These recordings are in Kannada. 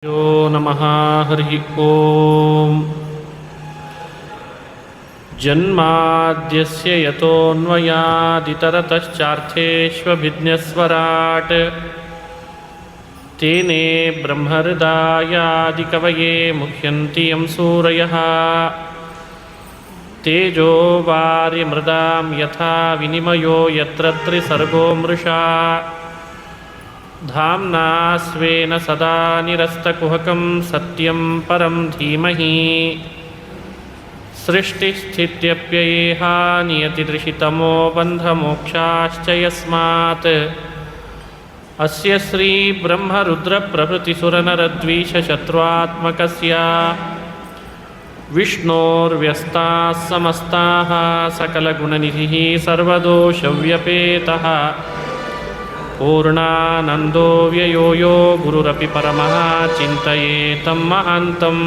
यो नमः हरिः ओम्। जन्माद्यस्य यतोऽन्वयादितरतश्चार्थेष्वभिज्ञस्वराट् तेने ब्रह्महृदायादिकवये मुह्यन्ति यं सूरयः। तेजो वारिमृदां यथा विनिमयो यत्र त्रिसर्गो मृषा धाम्ना स्वेन सदा निरस्तकुहकं सत्यं परं धीमहि। सृष्टिस्थित्यप्ययेहा नियतिदृशितमो बन्धमोक्षाश्च यस्मात् अस्य श्रीब्रह्मरुद्रप्रभृतिसुरनरद्वीषशत्रुआत्मकस्य विष्णोर्व्यस्ताः समस्ताः सकलगुणनिधिः सर्वदोषव्यपेतः पूर्णानन्दो व्ययो यो गुरुरपि परमः चिन्तयेतं महान्तं।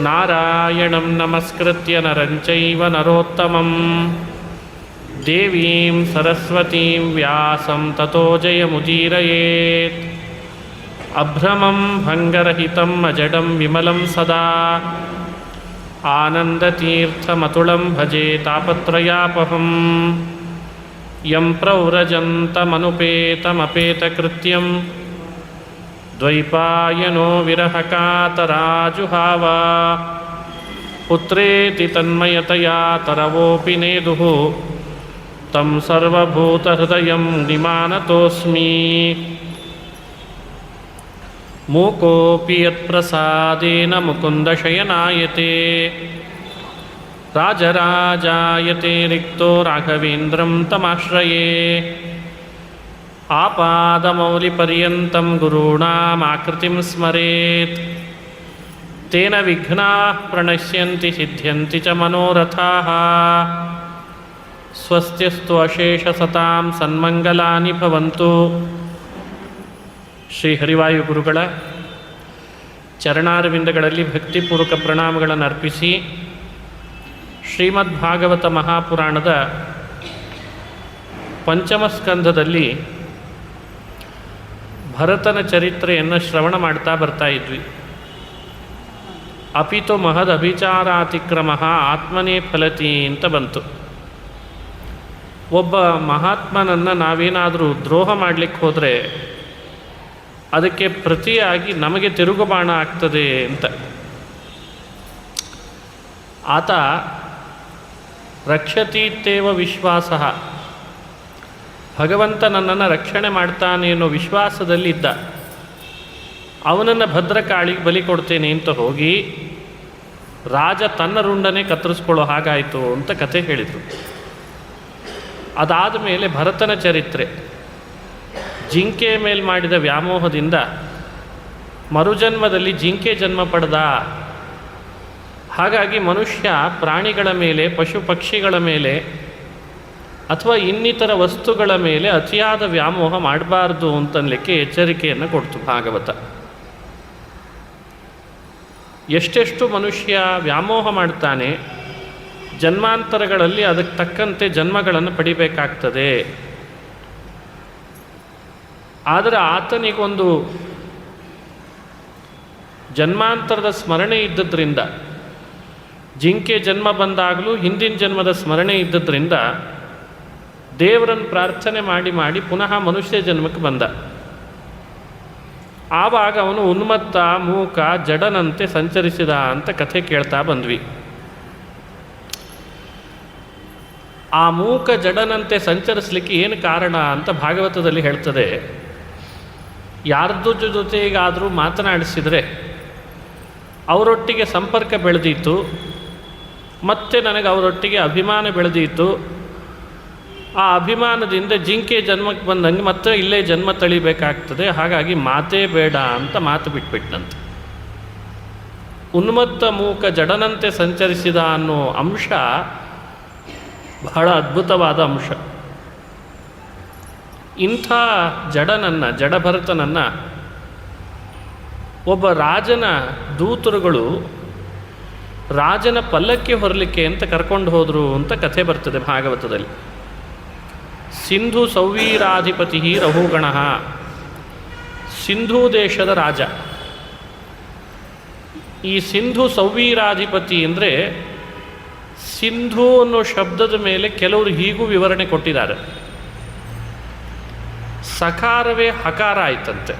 नारायणं नमस्कृत्य नरं चैव नरोत्तमं देवीं सरस्वतीं व्यासं ततो जयमुदीरयेत्। अभ्रमं भङ्गरहितम् अजडं विमलं सदा आनन्दतीर्थमतुलं भजे तापत्रयापहम्। यं प्रव्रजन्तमनुपेतमपेतकृत्यं द्वैपायनो विरहकातराजुहाव पुत्रेति तन्मयतया तरवोऽपि नेदुः तं सर्वभूतहृदयं निमानतोऽस्मि। मूकोऽपि यत्प्रसादेन मुकुन्दशयनायते राजराजायते रिक्तो राघवेन्द्रं तमाश्रये। आपादमौलिपर्यन्तं गुरूणामाकृतिं स्मरेत् तेन विघ्नाः प्रणश्यन्ति सिद्ध्यन्ति च मनोरथाः। स्वस्त्यस्तु अशेषसतां सन्मङ्गलानि भवन्तु। ಶ್ರೀ ಹರಿವಾಯು ಗುರುಗಳ ಚರಣಾರವಿಂದಗಳಲ್ಲಿ ಭಕ್ತಿಪೂರ್ವಕ ಪ್ರಣಾಮಗಳನ್ನು ಅರ್ಪಿಸಿ ಶ್ರೀಮದ್ ಭಾಗವತ ಮಹಾಪುರಾಣದ ಪಂಚಮ ಸ್ಕಂಧದಲ್ಲಿ ಭರತನ ಚರಿತ್ರೆಯನ್ನು ಶ್ರವಣ ಮಾಡ್ತಾ ಬರ್ತಾ ಇದ್ವಿ. ಅಪಿತು ಮಹದ್ ಅಭಿಚಾರಾತಿಕ್ರಮ ಆತ್ಮನೇ ಫಲತಿ ಅಂತ ಬಂತು. ಒಬ್ಬ ಮಹಾತ್ಮನನ್ನು ನಾವೇನಾದರೂ ದ್ರೋಹ ಮಾಡಲಿಕ್ಕೆ ಹೋದರೆ ಅದಕ್ಕೆ ಪ್ರತಿಯಾಗಿ ನಮಗೆ ತಿರುಗುಬಾಣ ಆಗ್ತದೆ ಅಂತ. ಆತ ರಕ್ಷತೀತ್ಯೇವ ವಿಶ್ವಾಸ, ಭಗವಂತ ನನ್ನನ್ನು ರಕ್ಷಣೆ ಮಾಡ್ತಾನೆ ಅನ್ನೋ ವಿಶ್ವಾಸದಲ್ಲಿದ್ದ. ಅವನನ್ನು ಭದ್ರಕಾಳಿಗೆ ಬಲಿ ಕೊಡ್ತೇನೆ ಅಂತ ಹೋಗಿ ರಾಜ ತನ್ನ ರುಂಡನೆ ಕತ್ತರಿಸ್ಕೊಳ್ಳೋ ಹಾಗಾಯಿತು ಅಂತ ಕಥೆ ಹೇಳಿದರು. ಅದಾದ ಮೇಲೆ ಭರತನ ಚರಿತ್ರೆ, ಜಿಂಕೆ ಮೇಲೆ ಮಾಡಿದ ವ್ಯಾಮೋಹದಿಂದ ಮರುಜನ್ಮದಲ್ಲಿ ಜಿಂಕೆ ಜನ್ಮ ಪಡೆದ. ಹಾಗಾಗಿ ಮನುಷ್ಯ ಪ್ರಾಣಿಗಳ ಮೇಲೆ, ಪಶು ಪಕ್ಷಿಗಳ ಮೇಲೆ ಅಥವಾ ಇನ್ನಿತರ ವಸ್ತುಗಳ ಮೇಲೆ ಅತಿಯಾದ ವ್ಯಾಮೋಹ ಮಾಡಬಾರ್ದು ಅಂತನ್ಲಿಕ್ಕೆ ಎಚ್ಚರಿಕೆಯನ್ನು ಕೊಡ್ತು ಭಾಗವತ. ಎಷ್ಟೆಷ್ಟು ಮನುಷ್ಯ ವ್ಯಾಮೋಹ ಮಾಡ್ತಾನೆ, ಜನ್ಮಾಂತರಗಳಲ್ಲಿ ಅದಕ್ಕೆ ತಕ್ಕಂತೆ ಜನ್ಮಗಳನ್ನು ಪಡಿಬೇಕಾಗ್ತದೆ. ಆದರೆ ಆತನಿಗೊಂದು ಜನ್ಮಾಂತರದ ಸ್ಮರಣೆ ಇದ್ದದ್ರಿಂದ, ಜಿಂಕೆ ಜನ್ಮ ಬಂದಾಗಲೂ ಹಿಂದಿನ ಜನ್ಮದ ಸ್ಮರಣೆ ಇದ್ದದ್ರಿಂದ ದೇವರನ್ನು ಪ್ರಾರ್ಥನೆ ಮಾಡಿ ಮಾಡಿ ಪುನಃ ಮನುಷ್ಯ ಜನ್ಮಕ್ಕೆ ಬಂದ. ಆವಾಗ ಅವನು ಉನ್ಮತ್ತ, ಮೂಕ, ಜಡನಂತೆ ಸಂಚರಿಸಿದ ಅಂತ ಕಥೆ ಕೇಳ್ತಾ ಬಂದ್ವಿ. ಆ ಮೂಕ ಜಡನಂತೆ ಸಂಚರಿಸಲಿಕ್ಕೆ ಏನು ಕಾರಣ ಅಂತ ಭಾಗವತದಲ್ಲಿ ಹೇಳ್ತದೆ. ಯಾರ್ದು ಜೊತೆಗಾದರೂ ಮಾತನಾಡಿಸಿದರೆ ಅವರೊಟ್ಟಿಗೆ ಸಂಪರ್ಕ ಬೆಳೆದೀತು, ಮತ್ತು ನನಗೆ ಅವರೊಟ್ಟಿಗೆ ಅಭಿಮಾನ ಬೆಳೆದೀತು. ಆ ಅಭಿಮಾನದಿಂದ ಜಿಂಕೆ ಜನ್ಮಕ್ಕೆ ಬಂದಂಗೆ ಮತ್ತೆ ಇಲ್ಲೇ ಜನ್ಮ ತಳಿಬೇಕಾಗ್ತದೆ. ಹಾಗಾಗಿ ಮಾತೇ ಬೇಡ ಅಂತ ಮಾತು ಬಿಟ್ಬಿಟ್ನಂತೆ. ಉನ್ಮತ್ತ ಮೂಕ ಜಡನಂತೆ ಸಂಚರಿಸಿದ ಅನ್ನೋ ಅಂಶ ಬಹಳ ಅದ್ಭುತವಾದ ಅಂಶ. ಇಂಥ ಜಡನನ್ನು, ಜಡಭರತನನ್ನು ಒಬ್ಬ ರಾಜನ ದೂತರುಗಳು ರಾಜನ ಪಲ್ಲಕ್ಕಿ ಹೊರಲಿಕ್ಕೆ ಅಂತ ಕರ್ಕೊಂಡು ಹೋದರು ಅಂತ ಕಥೆ ಬರ್ತದೆ ಭಾಗವತದಲ್ಲಿ. ಸಿಂಧು ಸೌವೀರಾಧಿಪತಿ ರಹುಗಣ ಸಿಂಧೂ ದೇಶದ ರಾಜ. ಈ ಸಿಂಧು ಸೌವೀರಾಧಿಪತಿ ಅಂದರೆ, ಸಿಂಧು ಅನ್ನೋ ಶಬ್ದದ ಮೇಲೆ ಕೆಲವರು ಹೀಗೂ ವಿವರಣೆ ಕೊಟ್ಟಿದ್ದಾರೆ. ಸಕಾರವೇ ಹಕಾರ ಆಯ್ತಂತೆ,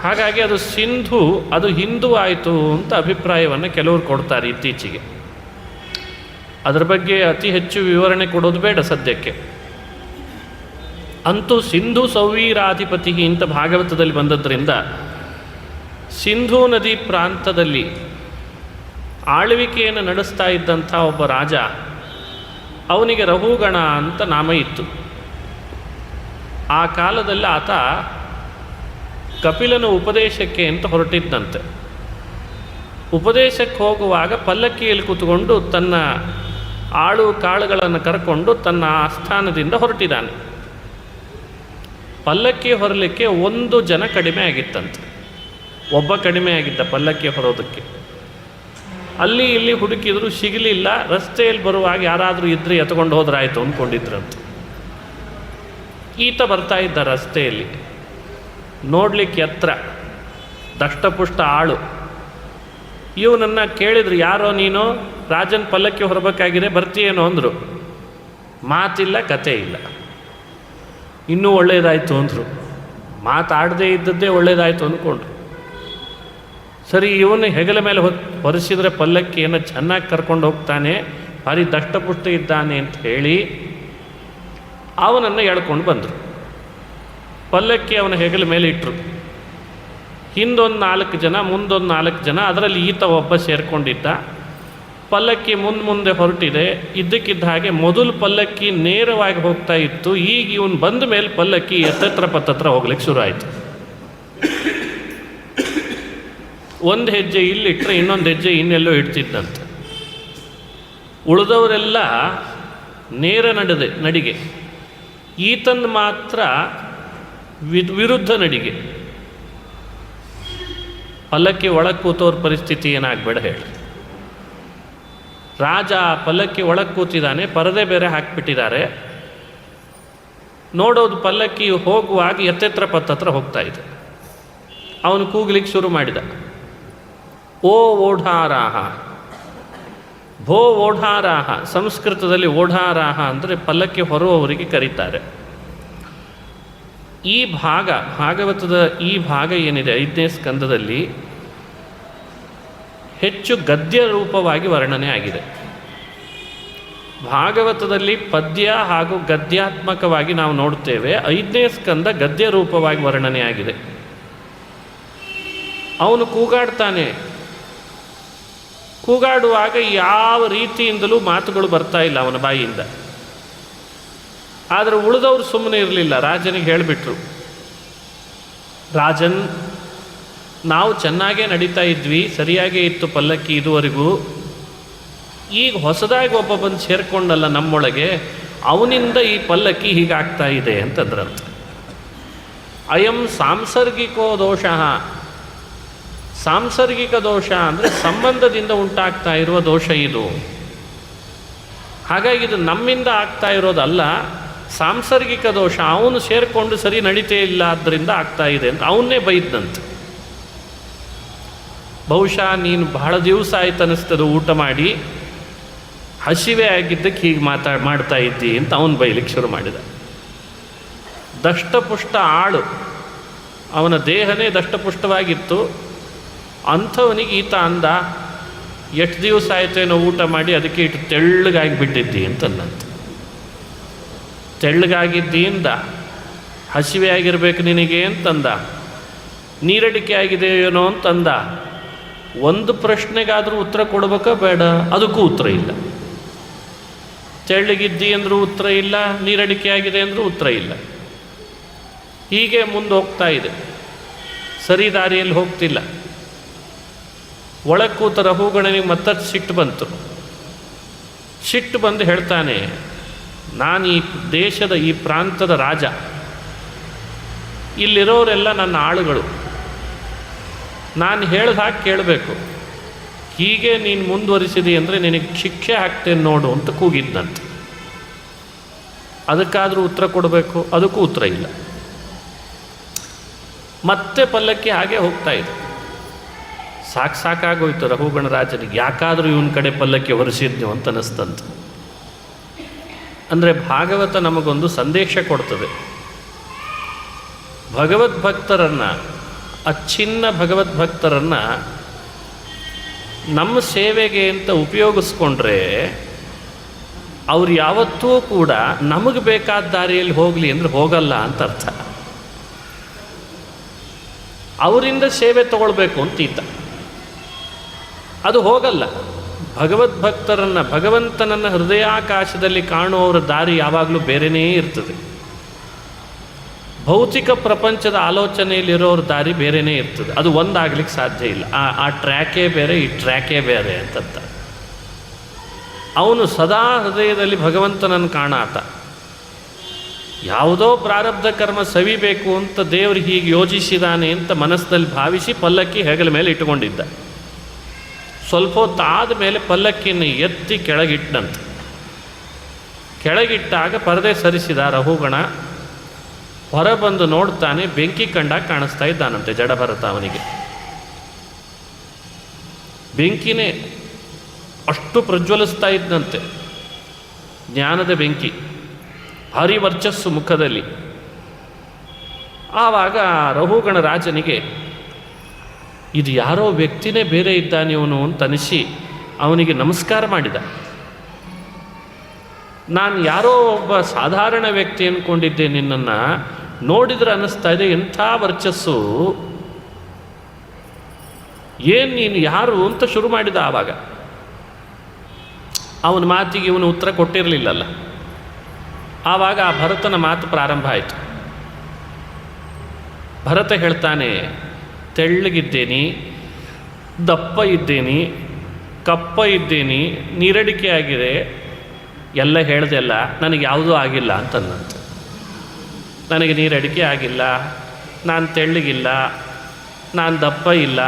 ಹಾಗಾಗಿ ಅದು ಸಿಂಧು, ಅದು ಹಿಂದೂ ಆಯಿತು ಅಂತ ಅಭಿಪ್ರಾಯವನ್ನು ಕೆಲವರು ಕೊಡ್ತಾರೆ ಇತ್ತೀಚೆಗೆ. ಅದರ ಬಗ್ಗೆ ಅತಿ ಹೆಚ್ಚು ವಿವರಣೆ ಕೊಡೋದು ಬೇಡ ಸದ್ಯಕ್ಕೆ. ಅಂತೂ ಸಿಂಧು ಸೌವೀರಾಧಿಪತಿ ಅಂತ ಭಾಗವತದಲ್ಲಿ ಬಂದದ್ದರಿಂದ ಸಿಂಧೂ ನದಿ ಪ್ರಾಂತದಲ್ಲಿ ಆಳ್ವಿಕೆಯನ್ನು ನಡೆಸ್ತಾ ಇದ್ದಂಥ ಒಬ್ಬ ರಾಜ, ಅವನಿಗೆ ರಹುಗಣ ಅಂತ ನಾಮ ಇತ್ತು. ಆ ಕಾಲದಲ್ಲಿ ಆತ ಕಪಿಲನ ಉಪದೇಶಕ್ಕೆ ಅಂತ ಹೊರಟಿದ್ದಂತೆ. ಉಪದೇಶಕ್ಕೆ ಹೋಗುವಾಗ ಪಲ್ಲಕ್ಕಿಯಲ್ಲಿ ಕೂತ್ಕೊಂಡು ತನ್ನ ಆಳು ಕಾಳುಗಳನ್ನು ಕರ್ಕೊಂಡು ತನ್ನ ಆಸ್ಥಾನದಿಂದ ಹೊರಟಿದ್ದಾನೆ. ಪಲ್ಲಕ್ಕಿ ಹೊರಲಿಕ್ಕೆ 1 ಜನ ಕಡಿಮೆ ಆಗಿತ್ತಂತೆ, ಒಬ್ಬ ಕಡಿಮೆ ಆಗಿದ್ದ ಪಲ್ಲಕ್ಕಿ ಹೊರೋದಕ್ಕೆ. ಅಲ್ಲಿ ಇಲ್ಲಿ ಹುಡುಕಿದ್ರು ಸಿಗಲಿಲ್ಲ. ರಸ್ತೆಯಲ್ಲಿ ಬರುವಾಗ ಯಾರಾದರೂ ಇದ್ದರೆ ಎತ್ಕೊಂಡು ಹೋದ್ರಾಯ್ತು ಅಂದ್ಕೊಂಡಿದ್ರಂತೆ. ಈತ ಬರ್ತಾ ಇದ್ದ ರಸ್ತೆಯಲ್ಲಿ, ನೋಡಲಿಕ್ಕೆ ಎತ್ತರ, ದಷ್ಟಪುಷ್ಟ ಆಳು. ಇವನನ್ನು ಕೇಳಿದ್ರು, ಯಾರೋ ನೀನು, ರಾಜನ ಪಲ್ಲಕ್ಕಿ ಹೊರಬೇಕಾಗಿದೆ, ಬರ್ತೀಯೇನೋ ಅಂದರು. ಮಾತಿಲ್ಲ, ಕತೆ ಇಲ್ಲ. ಇನ್ನೂ ಒಳ್ಳೆಯದಾಯಿತು ಅಂದರು. ಮಾತಾಡದೇ ಇದ್ದದ್ದೇ ಒಳ್ಳೆಯದಾಯಿತು ಅಂದ್ಕೊಂಡ್ರು. ಸರಿ, ಇವನು ಹೆಗಲ ಮೇಲೆ ಹೊರಿಸಿದರೆ ಪಲ್ಲಕ್ಕಿಯನ್ನು ಚೆನ್ನಾಗಿ ಕರ್ಕೊಂಡು ಹೋಗ್ತಾನೆ, ಭಾರಿ ದಷ್ಟಪುಷ್ಟ ಇದ್ದಾನೆ ಅಂತ ಹೇಳಿ ಅವನನ್ನು ಎಳ್ಕೊಂಡು ಬಂದರು. ಪಲ್ಲಕ್ಕಿ ಅವನ ಹೆಗಲ ಮೇಲೆ ಇಟ್ಟರು. ಹಿಂದೊಂದು 4 ಜನ, ಮುಂದೊಂದು 4 ಜನ, ಅದರಲ್ಲಿ ಈತ ಒಬ್ಬ ಸೇರಿಕೊಂಡಿದ್ದ. ಪಲ್ಲಕ್ಕಿ ಮುಂದೆ ಹೊರಟಿದೆ. ಇದ್ದಕ್ಕಿದ್ದ ಹಾಗೆ ಮೊದಲು ಪಲ್ಲಕ್ಕಿ ನೇರವಾಗಿ ಹೋಗ್ತಾ ಇತ್ತು. ಈಗ ಇವನು ಬಂದ ಮೇಲೆ ಪಲ್ಲಕ್ಕಿ ಪತ್ತತ್ರ ಹೋಗ್ಲಿಕ್ಕೆ ಶುರು ಆಯಿತು. ಒಂದು ಹೆಜ್ಜೆ ಇಲ್ಲಿಟ್ಟರೆ ಇನ್ನೊಂದು ಹೆಜ್ಜೆ ಇನ್ನೆಲ್ಲೋ ಇಡ್ತಿದ್ದಂತೆ. ಉಳಿದವರೆಲ್ಲ ನೇರ ನಡಿಗೆ, ಈತನ ಮಾತ್ರ ವಿರುದ್ಧ ನಡಿಗೆ. ಪಲ್ಲಕ್ಕಿ ಒಳಗೆ ಕೂತವ್ರ ಪರಿಸ್ಥಿತಿ ಏನಾಗಬೇಡ ಹೇಳಿ. ರಾಜ ಪಲ್ಲಕ್ಕಿ ಒಳಗೆ ಕೂತಿದ್ದಾನೆ, ಪರದೆ ಬೇರೆ ಹಾಕಿಬಿಟ್ಟಿದ್ದಾರೆ. ನೋಡೋದು ಪಲ್ಲಕ್ಕಿ ಹೋಗುವಾಗ ಪತ್ತತ್ರ ಹೋಗ್ತಾ ಇದೆ. ಅವನು ಕೂಗ್ಲಿಕ್ಕೆ ಶುರು ಮಾಡಿದ, ಓ ಓಢಾರಾಹ, ಭೋ ಓಢಾರಾಹ. ಸಂಸ್ಕೃತದಲ್ಲಿ ಓಢಾರಾಹ ಅಂದರೆ ಪಲ್ಲಕ್ಕಿ ಹೊರುವವರಿಗೆ ಕರೀತಾರೆ. ಈ ಭಾಗವತದ ಈ ಭಾಗ ಏನಿದೆ 5ನೇ ಸ್ಕಂದದಲ್ಲಿ ಹೆಚ್ಚು ಗದ್ಯ ರೂಪವಾಗಿ ವರ್ಣನೆ ಆಗಿದೆ. ಭಾಗವತದಲ್ಲಿ ಪದ್ಯ ಹಾಗೂ ಗದ್ಯಾತ್ಮಕವಾಗಿ ನಾವು ನೋಡ್ತೇವೆ. 5ನೇ ಸ್ಕಂದ ಗದ್ಯ ರೂಪವಾಗಿ ವರ್ಣನೆ ಆಗಿದೆ. ಅವನು ಕೂಗಾಡ್ತಾನೆ. ಕೂಗಾಡುವಾಗ ಯಾವ ರೀತಿಯಿಂದಲೂ ಮಾತುಗಳು ಬರ್ತಾ ಇಲ್ಲ ಅವನ ಬಾಯಿಯಿಂದ. ಆದರೆ ಉಳಿದವರು ಸುಮ್ಮನೆ ಇರಲಿಲ್ಲ. ರಾಜನಿಗೆ ಹೇಳಿಬಿಟ್ರು, ರಾಜನ್, ನಾವು ಚೆನ್ನಾಗೇ ನಡೀತಾ ಇದ್ವಿ, ಸರಿಯಾಗೇ ಇತ್ತು ಪಲ್ಲಕ್ಕಿ ಇದುವರೆಗೂ. ಈಗ ಹೊಸದಾಗಿ ಒಬ್ಬ ಬಂದು ಸೇರಿಕೊಂಡಲ್ಲ ನಮ್ಮೊಳಗೆ, ಅವನಿಂದ ಈ ಪಲ್ಲಕ್ಕಿ ಹೀಗಾಗ್ತಾ ಇದೆ ಅಂತಂದ್ರಂತ. ಅಯಂ ಸಾಂಸರ್ಗಿಕೋ ದೋಷ. ಸಾಂಸರ್ಗಿಕ ದೋಷ ಅಂದರೆ ಸಂಬಂಧದಿಂದ ಉಂಟಾಗ್ತಾ ಇರುವ ದೋಷ ಇದು. ಹಾಗಾಗಿ ಇದು ನಮ್ಮಿಂದ ಆಗ್ತಾ ಇರೋದಲ್ಲ, ಸಾಂಸರ್ಗಿಕ ದೋಷ. ಅವನು ಸೇರಿಕೊಂಡು ಸರಿ ನಡೀತೇ ಇಲ್ಲ, ಆದ್ದರಿಂದ ಆಗ್ತಾ ಇದೆ ಅಂತ ಅವನ್ನೇ ಬೈದಂತೆ. ಬಹುಶಃ ನೀನು ಬಹಳ ದಿವಸ ಆಯ್ತು ಅನ್ನಿಸ್ತದೆ ಊಟ ಮಾಡಿ, ಹಸಿವೆ ಆಗಿದ್ದಕ್ಕೆ ಹೀಗೆ ಮಾಡ್ತಾ ಇದ್ದಿ ಅಂತ ಅವನು ಬೈಲಿಕ್ಕೆ ಶುರು ಮಾಡಿದ. ದಷ್ಟಪುಷ್ಟ ಆಳು, ಅವನ ದೇಹನೇ ದಷ್ಟಪುಷ್ಟವಾಗಿತ್ತು. ಅಂಥವನಿಗೆ ಈತ ಅಂದ, ಎಷ್ಟು ದಿವಸ ಆಯ್ತೇನೋ ಊಟ ಮಾಡಿ, ಅದಕ್ಕೆ ಇಟ್ಟು ತೆಳ್ಳಗಾಗಿಬಿಟ್ಟಿದ್ದಿ ಅಂತಂದಂತ. ತೆಳ್ಳಗಾಗಿದ್ದಿಂದ ಹಸಿವೆ ಆಗಿರ್ಬೇಕು ನಿನಗೆ ಅಂತಂದ. ನೀರಡಿಕೆ ಆಗಿದೆ ಏನೋ ಅಂತಂದ. ಒಂದು ಪ್ರಶ್ನೆಗಾದರೂ ಉತ್ತರ ಕೊಡ್ಬೇಕಾ ಬೇಡ? ಅದಕ್ಕೂ ಉತ್ತರ ಇಲ್ಲ. ತೆಳ್ಳಗಿದ್ದಿ ಅಂದರೂ ಉತ್ತರ ಇಲ್ಲ, ನೀರಡಿಕೆ ಆಗಿದೆ ಅಂದರೂ ಉತ್ತರ ಇಲ್ಲ. ಹೀಗೆ ಮುಂದೆ ಹೋಗ್ತಾ ಇದೆ, ಸರಿ ದಾರಿಯಲ್ಲಿ ಹೋಗ್ತಿಲ್ಲ. ಒಳಗೆ ಕೂತ ರಹುಗಣನಿಗೆ ಮತ್ತಷ್ಟು ಸಿಟ್ಟು ಬಂತು. ಸಿಟ್ಟು ಬಂದು ಹೇಳ್ತಾನೆ, ನಾನು ಈ ದೇಶದ ಈ ಪ್ರಾಂತದ ರಾಜ, ಇಲ್ಲಿರೋರೆಲ್ಲ ನನ್ನ ಆಳುಗಳು, ನಾನು ಹೇಳ್ದ ಹಾಗೆ ಕೇಳಬೇಕು. ಹೀಗೆ ನೀನು ಮುಂದುವರಿಸಿದಿ ಅಂದರೆ ನಿನಗೆ ಶಿಕ್ಷೆ ಹಾಕ್ತೇನೆ ನೋಡು ಅಂತ ಕೂಗಿದ್ದಂತೆ. ಅದಕ್ಕಾದರೂ ಉತ್ತರ ಕೊಡಬೇಕು, ಅದಕ್ಕೂ ಉತ್ತರ ಇಲ್ಲ. ಮತ್ತೆ ಪಲ್ಲಕ್ಕಿ ಹಾಗೆ ಹೋಗ್ತಾ ಇದೆ. ಸಾಕಾಗೋಯ್ತು ರಘುಗಣರಾಜನಿಗೆ, ಯಾಕಾದರೂ ಇವನ ಕಡೆ ಪಲ್ಲಕ್ಕಿ ಹೊರಿಸಿದ್ನು ಅಂತ ಅನ್ನಿಸ್ತಂತ. ಅಂದರೆ ಭಾಗವತ ನಮಗೊಂದು ಸಂದೇಶ ಕೊಡ್ತದೆ. ಭಗವದ್ಭಕ್ತರನ್ನು, ಅಚ್ಛಿನ್ನ ಭಗವದ್ಭಕ್ತರನ್ನು ನಮ್ಮ ಸೇವೆಗೆ ಅಂತ ಉಪಯೋಗಿಸ್ಕೊಂಡ್ರೆ ಅವ್ರು ಯಾವತ್ತೂ ಕೂಡ ನಮಗೆ ಬೇಕಾದ ದಾರಿಯಲ್ಲಿ ಹೋಗಲಿ ಅಂದರೆ ಹೋಗಲ್ಲ ಅಂತ ಅರ್ಥ. ಅವರಿಂದ ಸೇವೆ ತಗೊಳ್ಬೇಕು ಅಂತೀತ, ಅದು ಹೋಗಲ್ಲ. ಭಗವದ್ಭಕ್ತರನ್ನು, ಭಗವಂತನನ್ನು ಹೃದಯಾಕಾಶದಲ್ಲಿ ಕಾಣುವವರ ದಾರಿ ಯಾವಾಗಲೂ ಬೇರೆಯೇ ಇರ್ತದೆ. ಭೌತಿಕ ಪ್ರಪಂಚದ ಆಲೋಚನೆಯಲ್ಲಿರೋರ ದಾರಿ ಬೇರೆಯೇ ಇರ್ತದೆ. ಅದು ಒಂದಾಗ್ಲಿಕ್ಕೆ ಸಾಧ್ಯ ಇಲ್ಲ. ಆ ಟ್ರ್ಯಾಕೇ ಬೇರೆ, ಈ ಟ್ರ್ಯಾಕೇ ಬೇರೆ ಅಂತಂತ. ಅವನು ಸದಾ ಹೃದಯದಲ್ಲಿ ಭಗವಂತನನ್ನು ಕಾಣಾತ. ಯಾವುದೋ ಪ್ರಾರಬ್ಧ ಕರ್ಮ ಸವಿಬೇಕು ಅಂತ ದೇವರು ಹೀಗೆ ಯೋಜಿಸಿದಾನೆ ಅಂತ ಮನಸ್ಸಿನಲ್ಲಿ ಭಾವಿಸಿ ಪಲ್ಲಕ್ಕಿ ಹೆಗಲ ಮೇಲೆ ಇಟ್ಟುಕೊಂಡಿದ್ದ. ಸ್ವಲ್ಪ ಹೊತ್ತಾದ ಮೇಲೆ ಪಲ್ಲಕ್ಕಿಯನ್ನು ಎತ್ತಿ ಕೆಳಗಿಟ್ಟನಂತೆ. ಕೆಳಗಿಟ್ಟಾಗ ಪರದೆ ಸರಿಸಿದ ರಘುಗಣ. ಹೊರಬಂದು ನೋಡ್ತಾನೆ, ಬೆಂಕಿ ಕಂಡಾಗ ಕಾಣಿಸ್ತಾ ಇದ್ದಾನಂತೆ ಜಡಭರತ ಅವನಿಗೆ. ಬೆಂಕಿನೇ ಅಷ್ಟು ಪ್ರಜ್ವಲಿಸ್ತಾ ಇದ್ದಂತೆ, ಜ್ಞಾನದ ಬೆಂಕಿ, ಭಾರಿ ವರ್ಚಸ್ಸು ಮುಖದಲ್ಲಿ. ಆವಾಗ ರಘುಗಣ ರಾಜನಿಗೆ ಇದು ಯಾರೋ ವ್ಯಕ್ತಿನೇ ಬೇರೆ ಇದ್ದಾನಿವನು ಅಂತ ಅನಿಸಿ ಅವನಿಗೆ ನಮಸ್ಕಾರ ಮಾಡಿದ. ನಾನು ಯಾರೋ ಒಬ್ಬ ಸಾಧಾರಣ ವ್ಯಕ್ತಿ ಅಂದ್ಕೊಂಡಿದ್ದೆ, ನಿನ್ನನ್ನು ನೋಡಿದ್ರೆ ಅನ್ನಿಸ್ತಾ ಇದೆ ಎಂಥ ವರ್ಚಸ್ಸು, ಏನು ನೀನು ಯಾರು ಅಂತ ಶುರು ಮಾಡಿದ. ಆವಾಗ ಅವನ ಮಾತಿಗೆ ಇವನು ಉತ್ತರ ಕೊಟ್ಟಿರಲಿಲ್ಲಲ್ಲ. ಆವಾಗ ಆ ಭರತನ ಮಾತು ಪ್ರಾರಂಭ ಆಯಿತು. ಭರತ ಹೇಳ್ತಾನೆ, ತೆಳ್ಳಗಿದ್ದೇನೆ, ದಪ್ಪ ಇದ್ದೇನೆ, ಕಪ್ಪ ಇದ್ದೇನೆ, ನೀರಡಿಕೆ ಆಗಿದೆ, ಎಲ್ಲ ಹೇಳ್ದೆಲ್ಲ, ನನಗೆ ಯಾವುದೂ ಆಗಿಲ್ಲ ಅಂತಂದಂತೆ. ನನಗೆ ನೀರಡಿಕೆ ಆಗಿಲ್ಲ, ನಾನು ತೆಳ್ಳಗಿಲ್ಲ, ನಾನು ದಪ್ಪ ಇಲ್ಲ,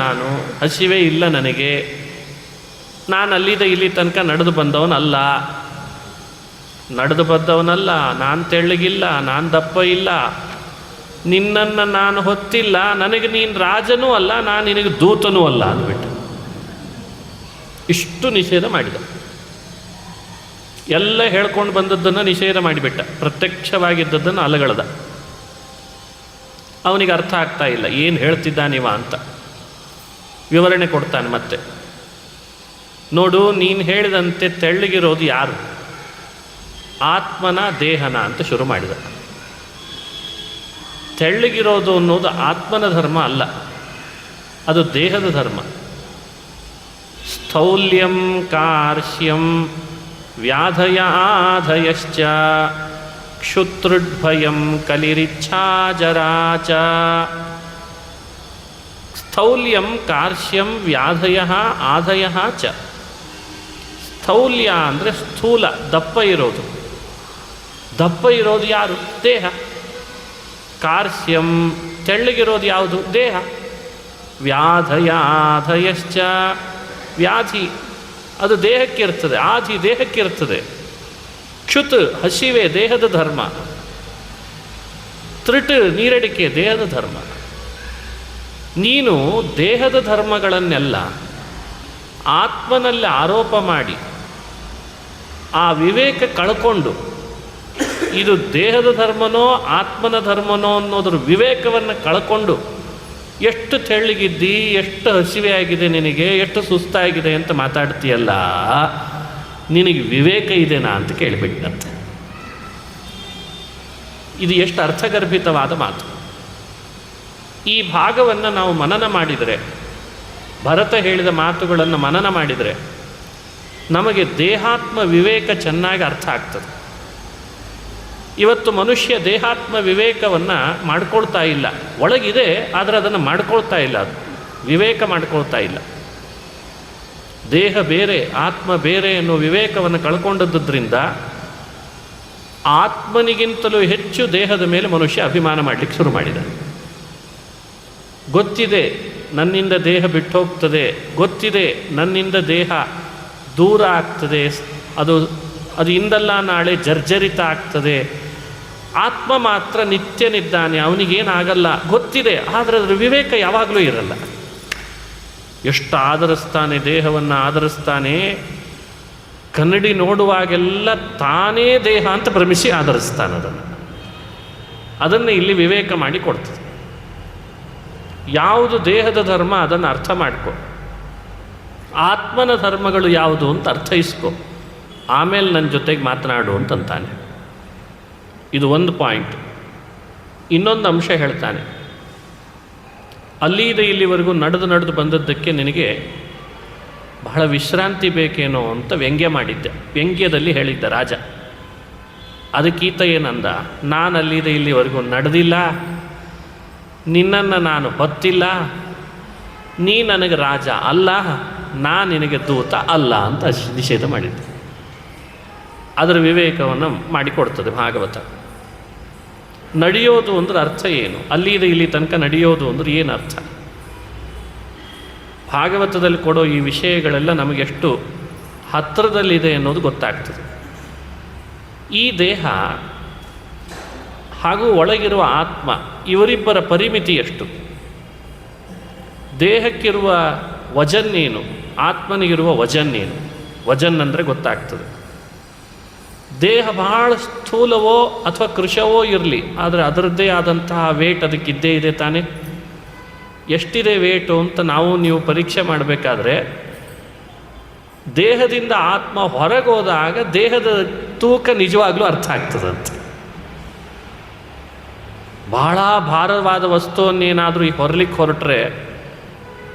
ನಾನು ಹಸಿವೆ ಇಲ್ಲ, ನಾನು ಅಲ್ಲಿದ್ದ ಇಲ್ಲಿ ತನಕ ನಡೆದು ಬಂದವನಲ್ಲ, ನಾನು ತೆಳ್ಳಗಿಲ್ಲ, ನಾನು ದಪ್ಪ ಇಲ್ಲ, ನಿನ್ನನ್ನು ನಾನು ಹೊತ್ತಿಲ್ಲ, ನನಗೆ ನೀನು ರಾಜನೂ ಅಲ್ಲ, ನಾನು ನಿನಗೆ ದೂತನೂ ಅಲ್ಲ ಅಂದ್ಬಿಟ್ಟು ಇಷ್ಟು ನಿಷೇಧ ಮಾಡಿದ. ಎಲ್ಲ ಹೇಳ್ಕೊಂಡು ಬಂದದ್ದನ್ನು ನಿಷೇಧ ಮಾಡಿಬಿಟ್ಟ, ಪ್ರತ್ಯಕ್ಷವಾಗಿದ್ದದ್ದನ್ನು ಅಲಗಳದ. ಅವನಿಗೆ ಅರ್ಥ ಆಗ್ತಾ ಇಲ್ಲ ಏನು ಹೇಳ್ತಿದ್ದಾನಿವ ಅಂತ. ವಿವರಣೆ ಕೊಡ್ತಾನೆ ಮತ್ತೆ. ನೋಡು, ನೀನು ಹೇಳಿದಂತೆ ತೆಳ್ಳಗಿರೋದು ಯಾರು? ಆತ್ಮನ ದೇಹನ ಅಂತ ಶುರು ಮಾಡಿದ. ತೆಳ್ಳಗಿರೋದು ಅನ್ನೋದು ಆತ್ಮನ ಧರ್ಮ ಅಲ್ಲ, ಅದು ದೇಹದ ಧರ್ಮ. ಸ್ಥೌಲ್ಯಂ ಕಾರ್ಶ್ಯಂ ವ್ಯಾಧಯ ಆಧಯಶ್ಚ ಕ್ಷುತೃಡ್ಭಯಂ ಕಲಿರಿಚ್ಛಾ ಜರಾಚ. ಸ್ಥೌಲ್ಯಂ ಕಾರ್ಶ್ಯಂ ವ್ಯಾಧಯ ಆಧಯ ಚ. ಸ್ಥೌಲ್ಯ ಅಂದರೆ ಸ್ಥೂಲ, ದಪ್ಪ ಇರೋದು. ದಪ್ಪ ಇರೋದು ಯಾರು? ದೇಹ. ಕಾರ್ಶ್ಯಂ ತೆಳ್ಳಗಿರೋದು ಯಾವುದು? ದೇಹ. ವ್ಯಾಧಯ ಆಧಯಶ್ಚ, ವ್ಯಾಧಿ ಅದು ದೇಹಕ್ಕಿರ್ತದೆ, ಆಧಿ ದೇಹಕ್ಕಿರ್ತದೆ. ಕ್ಷುತ್ ಹಸಿವೆ ದೇಹದ ಧರ್ಮ, ತೃಟ್ ನೀರಡಿಕೆ ದೇಹದ ಧರ್ಮ. ನೀನು ದೇಹದ ಧರ್ಮಗಳನ್ನೆಲ್ಲ ಆತ್ಮನಲ್ಲಿ ಆರೋಪ ಮಾಡಿ ಆ ವಿವೇಕ ಕಳ್ಕೊಂಡು ಇದು ದೇಹದ ಧರ್ಮನೋ ಆತ್ಮನ ಧರ್ಮನೋ ಅನ್ನೋದ್ರ ವಿವೇಕವನ್ನು ಕಳ್ಕೊಂಡು ಎಷ್ಟು ತೆಳ್ಳಗಿದ್ದಿ, ಎಷ್ಟು ಹಸಿವೆ ಆಗಿದೆ ನಿನಗೆ, ಎಷ್ಟು ಸುಸ್ತಾಗಿದೆ ಅಂತ ಮಾತಾಡ್ತೀಯಲ್ಲ, ನಿನಗೆ ವಿವೇಕ ಇದೆನಾ ಅಂತ ಕೇಳಿಬಿಟ್ಟಂತೆ. ಇದು ಎಷ್ಟು ಅರ್ಥಗರ್ಭಿತವಾದ ಮಾತು. ಈ ಭಾಗವನ್ನು ನಾವು ಮನನ ಮಾಡಿದರೆ, ಭರತ ಹೇಳಿದ ಮಾತುಗಳನ್ನು ಮನನ ಮಾಡಿದರೆ ನಮಗೆ ದೇಹಾತ್ಮ ವಿವೇಕ ಚೆನ್ನಾಗಿ ಅರ್ಥ ಆಗ್ತದೆ. ಇವತ್ತು ಮನುಷ್ಯ ದೇಹಾತ್ಮ ವಿವೇಕವನ್ನು ಮಾಡ್ಕೊಳ್ತಾ ಇಲ್ಲ. ಒಳಗಿದೆ, ಆದರೆ ಅದನ್ನು ಮಾಡ್ಕೊಳ್ತಾ ಇಲ್ಲ, ಅದು ವಿವೇಕ ಮಾಡ್ಕೊಳ್ತಾ ಇಲ್ಲ. ದೇಹ ಬೇರೆ ಆತ್ಮ ಬೇರೆ ಅನ್ನೋ ವಿವೇಕವನ್ನು ಕಳ್ಕೊಂಡದ್ರಿಂದ ಆತ್ಮನಿಗಿಂತಲೂ ಹೆಚ್ಚು ದೇಹದ ಮೇಲೆ ಮನುಷ್ಯ ಅಭಿಮಾನ ಮಾಡಲಿಕ್ಕೆ ಶುರು ಮಾಡಿದ. ಗೊತ್ತಿದೆ ನನ್ನಿಂದ ದೇಹ ಬಿಟ್ಟು ಹೋಗ್ತದೆ, ಗೊತ್ತಿದೆ ನನ್ನಿಂದ ದೇಹ ದೂರ ಆಗ್ತದೆ, ಅದು ಇಂದಲ್ಲ ನಾಳೆ ಜರ್ಜರಿತ ಆಗ್ತದೆ, ಆತ್ಮ ಮಾತ್ರ ನಿತ್ಯನಿದ್ದಾನೆ, ಅವನಿಗೇನಾಗಲ್ಲ ಗೊತ್ತಿದೆ, ಆದರೆ ಅದರ ವಿವೇಕ ಯಾವಾಗಲೂ ಇರಲ್ಲ. ಎಷ್ಟು ಆಧರಿಸ್ತಾನೆ, ದೇಹವನ್ನು ಆಧರಿಸ್ತಾನೆ, ಕನ್ನಡಿ ನೋಡುವಾಗೆಲ್ಲ ತಾನೇ ದೇಹ ಅಂತ ಭ್ರಮಿಸಿ ಆಧರಿಸ್ತಾನೆ. ಅದನ್ನು ಇಲ್ಲಿ ವಿವೇಕ ಮಾಡಿ ಕೊಡ್ತದೆ. ಯಾವುದು ದೇಹದ ಧರ್ಮ ಅದನ್ನು ಅರ್ಥ ಮಾಡ್ಕೊ, ಆತ್ಮನ ಧರ್ಮಗಳು ಯಾವುದು ಅಂತ ಅರ್ಥೈಸ್ಕೊ, ಆಮೇಲೆ ನನ್ನ ಜೊತೆಗೆ ಮಾತನಾಡು ಅಂತಂತಾನೆ. ಇದು ಒಂದು ಪಾಯಿಂಟ್. ಇನ್ನೊಂದು ಅಂಶ ಹೇಳ್ತಾನೆ, ಅಲ್ಲಿಂದ ಇಲ್ಲಿವರೆಗೂ ನಡೆದು ಬಂದದ್ದಕ್ಕೆ ನಿನಗೆ ಬಹಳ ವಿಶ್ರಾಂತಿ ಬೇಕೇನೋ ಅಂತ ವ್ಯಂಗ್ಯ ಮಾಡಿದ್ದೆ. ವ್ಯಂಗ್ಯದಲ್ಲಿ ಹೇಳಿದ್ದ ರಾಜ. ಅದಕ್ಕೀತ ಏನಂದ, ನಾನು ಅಲ್ಲಿಂದ ಇಲ್ಲಿವರೆಗೂ ನಡೆದಿಲ್ಲ, ನಿನ್ನನ್ನು ನಾನು ಹೊತ್ತಿಲ್ಲ, ನೀ ನನಗೆ ರಾಜ ಅಲ್ಲ, ನಾನು ನಿನಗೆ ದೂತ ಅಲ್ಲ ಅಂತ ನಿಷೇಧ ಮಾಡಿದ್ದೆ. ಅದರ ವಿವೇಕವನ್ನು ಮಾಡಿಕೊಡ್ತದೆ ಭಾಗವತ. ನಡೆಯೋದು ಅಂದ್ರೆ ಅರ್ಥ ಏನು, ಅಲ್ಲಿಂದ ಇಲ್ಲಿ ತನಕ ನಡೆಯೋದು ಅಂದ್ರೆ ಏನು ಅರ್ಥ? ಭಾಗವತದಲ್ಲಿ ಕೊಡೋ ಈ ವಿಷಯಗಳೆಲ್ಲ ನಮಗೆಷ್ಟು ಹತ್ತಿರದಲ್ಲಿದೆ ಅನ್ನೋದು ಗೊತ್ತಾಗ್ತದೆ. ಈ ದೇಹ ಹಾಗೂ ಒಳಗಿರುವ ಆತ್ಮ ಇವರಿಬ್ಬರ ಪರಿಮಿತಿ ಎಷ್ಟು? ದೇಹಕ್ಕಿರುವ ವಜನ್ನೇನು, ಆತ್ಮನಿಗಿರುವ ವಜನ್ನೇನು? ವಜನ್ ಅಂದರೆ ಗೊತ್ತಾಗ್ತದೆ. ದೇಹ ಬಹಳ ಸ್ಥೂಲವೋ ಅಥವಾ ಕೃಶವೋ ಇರಲಿ, ಆದರೆ ಅದರದ್ದೇ ಆದಂತಹ ವೇಟ್ ಅದಕ್ಕಿದ್ದೇ ಇದೆ ತಾನೇ. ಎಷ್ಟಿದೆ ವೇಟು ಅಂತ ನಾವು ನೀವು ಪರೀಕ್ಷೆ ಮಾಡಬೇಕಾದ್ರೆ ದೇಹದಿಂದ ಆತ್ಮ ಹೊರಗೋದಾಗ ದೇಹದ ತೂಕ ನಿಜವಾಗ್ಲೂ ಅರ್ಥ ಆಗ್ತದಂತೆ. ಬಹಳ ಭಾರವಾದ ವಸ್ತುವನ್ನೇನಾದರೂ ಈ ಹೊರಲಿಕ್ಕೆ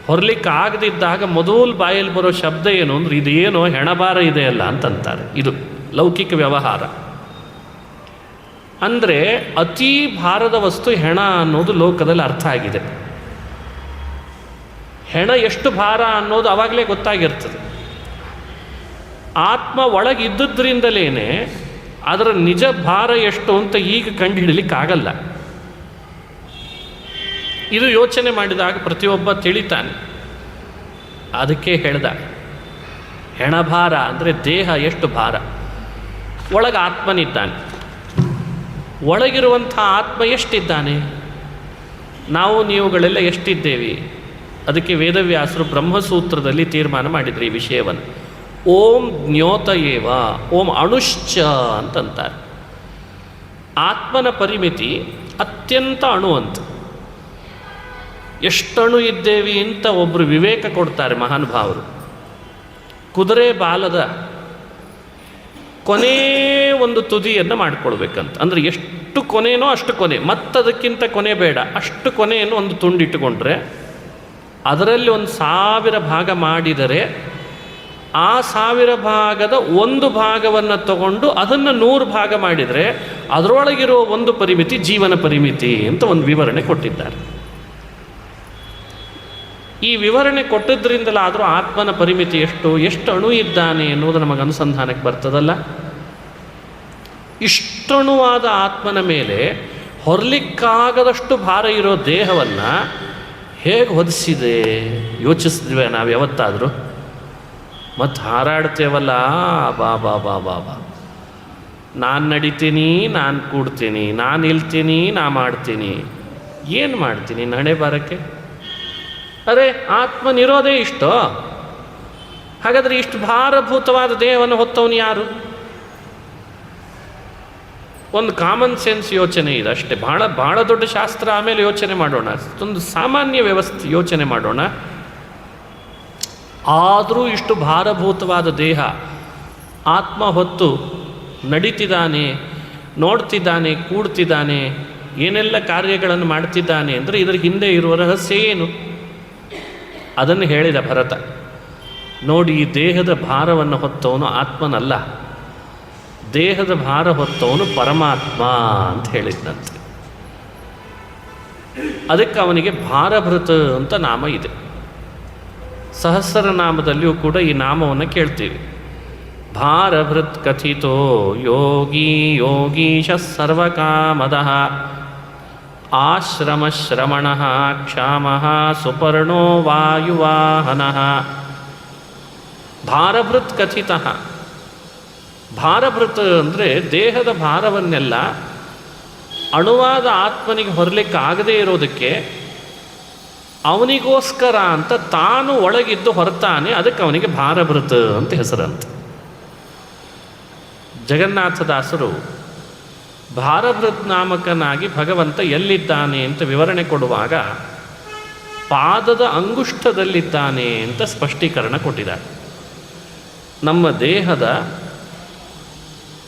ಹೊರಲಿಕ್ಕೆ ಆಗದಿದ್ದಾಗ ಮೊದಲು ಬಾಯಲ್ಲಿ ಬರೋ ಶಬ್ದ ಏನು ಅಂದ್ರೆ, ಇದೇನೋ ಹೆಣಭಾರ ಇದೆಯಲ್ಲ ಅಂತಂತಾರೆ. ಇದು ಲೌಕಿಕ ವ್ಯವಹಾರ. ಅಂದರೆ ಅತೀ ಭಾರದ ವಸ್ತು ಹೆಣ ಅನ್ನೋದು ಲೋಕದಲ್ಲಿ ಅರ್ಥ ಆಗಿದೆ. ಹೆಣ ಎಷ್ಟು ಭಾರ ಅನ್ನೋದು ಆವಾಗಲೇ ಗೊತ್ತಾಗಿರ್ತದೆ. ಆತ್ಮ ಒಳಗಿದ್ದುದರಿಂದಲೇ ಅದರ ನಿಜ ಭಾರ ಎಷ್ಟು ಅಂತ ಈಗ ಕಂಡುಹಿಡಲಿಕ್ಕಾಗಲ್ಲ. ಇದು ಯೋಚನೆ ಮಾಡಿದಾಗ ಪ್ರತಿಯೊಬ್ಬ ತಿಳಿತಾನೆ. ಅದಕ್ಕೆ ಹೇಳ್ದ, ಹೆಣಭಾರ ಅಂದರೆ ದೇಹ ಎಷ್ಟು ಭಾರ, ಒಳಗೆ ಆತ್ಮನಿದ್ದಾನೆ. ಒಳಗಿರುವಂಥ ಆತ್ಮ ಎಷ್ಟಿದ್ದಾನೆ? ನಾವು ನೀವುಗಳೆಲ್ಲ ಎಷ್ಟಿದ್ದೇವೆ? ಅದಕ್ಕೆ ವೇದವ್ಯಾಸರು ಬ್ರಹ್ಮಸೂತ್ರದಲ್ಲಿ ತೀರ್ಮಾನ ಮಾಡಿದ್ರು ಈ ವಿಷಯವನ್ನು. ಓಂ ಜ್ಞೋತ ಏವ ಓಂ ಅಣುಶ್ಚ ಅಂತಂತಾರೆ. ಆತ್ಮನ ಪರಿಮಿತಿ ಅತ್ಯಂತ ಅಣು ಅಂತ. ಎಷ್ಟಣು ಇದ್ದೇವೆ ಅಂತ ಒಬ್ಬರು ವಿವೇಕ ಕೊಡ್ತಾರೆ ಮಹಾನುಭಾವರು. ಕುದುರೆ ಬಾಲದ ಕೊನೇ ಒಂದು ತುದಿಯನ್ನು ಮಾಡಿಕೊಳ್ಬೇಕಂತ. ಅಂದರೆ ಎಷ್ಟು ಕೊನೆನೋ ಅಷ್ಟು ಕೊನೆ, ಮತ್ತದಕ್ಕಿಂತ ಕೊನೆ ಬೇಡ, ಅಷ್ಟು ಕೊನೆಯನ್ನು ಒಂದು ತುಂಡಿಟ್ಟುಕೊಂಡ್ರೆ ಅದರಲ್ಲಿ 1000 ಭಾಗ ಮಾಡಿದರೆ ಆ 1000 ಭಾಗದ ಒಂದು ಭಾಗವನ್ನು ತಗೊಂಡು ಅದನ್ನು 100 ಭಾಗ ಮಾಡಿದರೆ ಅದರೊಳಗಿರೋ ಒಂದು ಪರಿಮಿತಿ ಜೀವನ ಪರಿಮಿತಿ ಅಂತ ಒಂದು ವಿವರಣೆ ಕೊಟ್ಟಿದ್ದಾರೆ. ಈ ವಿವರಣೆ ಕೊಟ್ಟಿದ್ದರಿಂದಲಾದರೂ ಆತ್ಮನ ಪರಿಮಿತಿ ಎಷ್ಟು ಅಣು ಇದ್ದಾನೆ ಎನ್ನುವುದು ನಮಗೆ ಅನುಸಂಧಾನಕ್ಕೆ ಬರ್ತದಲ್ಲ. ಇಷ್ಟಣುವಾದ ಆತ್ಮನ ಮೇಲೆ ಹೊರಲಿಕ್ಕಾಗದಷ್ಟು ಭಾರ ಇರೋ ದೇಹವನ್ನು ಹೇಗೆ ಹೊದಿಸಿದೆ ಯೋಚಿಸಿದ್ವಿ ನಾವು ಯಾವತ್ತಾದರೂ? ಮತ್ತು ಹಾರಾಡ್ತೇವಲ್ಲ, ಬಾ ಬಾ ಬಾ ಬಾ ಬಾ, ನಾನು ನಡಿತೀನಿ, ನಾನು ಕೂಡ್ತೀನಿ, ನಾನು ನಿಲ್ತೀನಿ, ನಾ ಮಾಡ್ತೀನಿ. ಏನು ಮಾಡ್ತೀನಿ ನಡೆ ಬರೋಕ್ಕೆ? ಅರೆ ಆತ್ಮನಿರೋದೇ ಇಷ್ಟು. ಹಾಗಾದರೆ ಇಷ್ಟು ಭಾರಭೂತವಾದ ದೇಹವನ್ನು ಹೊತ್ತವನು ಯಾರು? ಒಂದು ಕಾಮನ್ ಸೆನ್ಸ್ ಯೋಚನೆ ಇದೆ ಅಷ್ಟೇ. ಭಾಳ ದೊಡ್ಡ ಶಾಸ್ತ್ರ ಆಮೇಲೆ ಯೋಚನೆ ಮಾಡೋಣ, ಒಂದು ಸಾಮಾನ್ಯ ವ್ಯವಸ್ಥೆ ಯೋಚನೆ ಮಾಡೋಣ. ಆದರೂ ಇಷ್ಟು ಭಾರಭೂತವಾದ ದೇಹ ಆತ್ಮ ಹೊತ್ತು ನಡೀತಿದ್ದಾನೆ, ನೋಡ್ತಿದ್ದಾನೆ, ಕೂಡ್ತಿದ್ದಾನೆ, ಏನೆಲ್ಲ ಕಾರ್ಯಗಳನ್ನು ಮಾಡ್ತಿದ್ದಾನೆ ಅಂದರೆ ಇದರ ಹಿಂದೆ ಇರುವ ರಹಸ್ಯ ಏನು? ಅದನ್ನು ಹೇಳಿದ ಭರತ. ನೋಡಿ, ಈ ದೇಹದ ಭಾರವನ್ನು ಹೊತ್ತವನು ಆತ್ಮನಲ್ಲ, ದೇಹದ ಭಾರ ಹೊತ್ತವನು ಪರಮಾತ್ಮ ಅಂತ ಹೇಳಿದ್ನಂತೆ. ಅದಕ್ಕೆ ಅವನಿಗೆ ಭಾರಭೃತ ಅಂತ ನಾಮ ಇದೆ. ಸಹಸ್ರನಾಮದಲ್ಲಿಯೂ ಕೂಡ ಈ ನಾಮವನ್ನು ಕೇಳ್ತೀವಿ. ಭಾರಭೃತ್ ಕಥಿತೋ ಯೋಗಿ ಯೋಗೀಶ ಸರ್ವಕಾಮದಃ ಆಶ್ರಮಶ್ರಮಣ ಕ್ಷಾಮ ಸುಪರ್ಣೋ ವಾಯುವಾಹನ. ಭಾರಭೃತ್ ಕಥಿತ. ಭಾರಭೃತ ಅಂದರೆ ದೇಹದ ಭಾರವನ್ನೆಲ್ಲ ಅಣುವಾದ ಆತ್ಮನಿಗೆ ಹೊರಲಿಕ್ಕೆ ಆಗದೇ ಇರೋದಕ್ಕೆ ಅವನಿಗೋಸ್ಕರ ಅಂತ ತಾನು ಒಳಗಿದ್ದು ಹೊರತಾನೆ, ಅದಕ್ಕೆ ಅವನಿಗೆ ಭಾರಭೃತ ಅಂತ ಹೆಸರಂತ. ಜಗನ್ನಾಥದಾಸರು ಭಾರಭೃತ್ ನಾಮಕನಾಗಿ ಭಗವಂತ ಎಲ್ಲಿದ್ದಾನೆ ಅಂತ ವಿವರಣೆ ಕೊಡುವಾಗ ಪಾದದ ಅಂಗುಷ್ಠದಲ್ಲಿದ್ದಾನೆ ಅಂತ ಸ್ಪಷ್ಟೀಕರಣ ಕೊಟ್ಟಿದ್ದಾರೆ. ನಮ್ಮ ದೇಹದ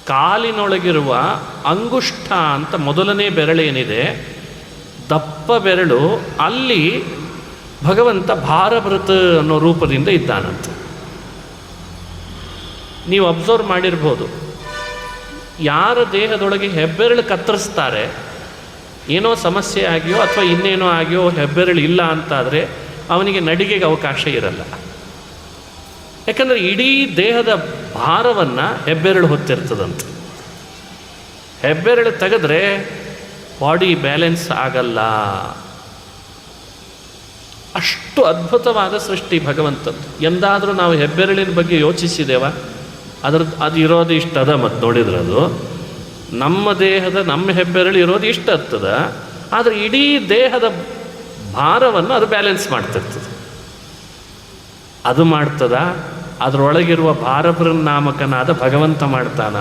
ಕಾಲಿನೊಳಗಿರುವ ಅಂಗುಷ್ಠ ಅಂತ ಮೊದಲನೇ ಬೆರಳೇನಿದೆ, ದಪ್ಪ ಬೆರಳು, ಅಲ್ಲಿ ಭಗವಂತ ಭಾರಭೃತ ಅನ್ನೋ ರೂಪದಿಂದ ಇದ್ದಾನಂತೆ. ನೀವು ಅಬ್ಸರ್ವ್ ಮಾಡಿರ್ಬೋದು, ಯಾರ ದೇಹದೊಳಗೆ ಹೆಬ್ಬೆರಳು ಕತ್ತರಿಸ್ತಾರೆ, ಏನೋ ಸಮಸ್ಯೆ ಆಗಿಯೋ ಅಥವಾ ಇನ್ನೇನೋ ಆಗಿಯೋ ಹೆಬ್ಬೆರಳು ಇಲ್ಲ ಅಂತಾದರೆ ಅವನಿಗೆ ನಡಿಗೆಗೆ ಅವಕಾಶ ಇರಲ್ಲ. ಯಾಕಂದರೆ ಇಡೀ ದೇಹದ ಭಾರವನ್ನು ಹೆಬ್ಬೆರಳು ಹೊತ್ತಿರ್ತದಂತೆ. ಹೆಬ್ಬೆರಳು ತೆಗೆದ್ರೆ ಬಾಡಿ ಬ್ಯಾಲೆನ್ಸ್ ಆಗಲ್ಲ. ಅಷ್ಟು ಅದ್ಭುತವಾದ ಸೃಷ್ಟಿ ಭಗವಂತದ್ದು. ಎಂದಾದರೂ ನಾವು ಹೆಬ್ಬೆರಳಿನ ಬಗ್ಗೆ ಯೋಚಿಸಿದ್ದೇವ? ಅದು ಇರೋದು ಇಷ್ಟದ. ಮತ್ತು ನೋಡಿದ್ರೆ ಅದು ನಮ್ಮ ದೇಹದ ನಮ್ಮ ಹೆಬ್ಬೆರಳು ಇರೋದು ಇಷ್ಟ ಆಗ್ತದ, ಆದರೆ ಇಡೀ ದೇಹದ ಭಾರವನ್ನು ಅದು ಬ್ಯಾಲೆನ್ಸ್ ಮಾಡ್ತಿರ್ತದೆ. ಅದು ಮಾಡ್ತದ? ಅದರೊಳಗಿರುವ ಭಾರಭೃತ್ ನಾಮಕನಾದ ಭಗವಂತ ಮಾಡ್ತಾನ.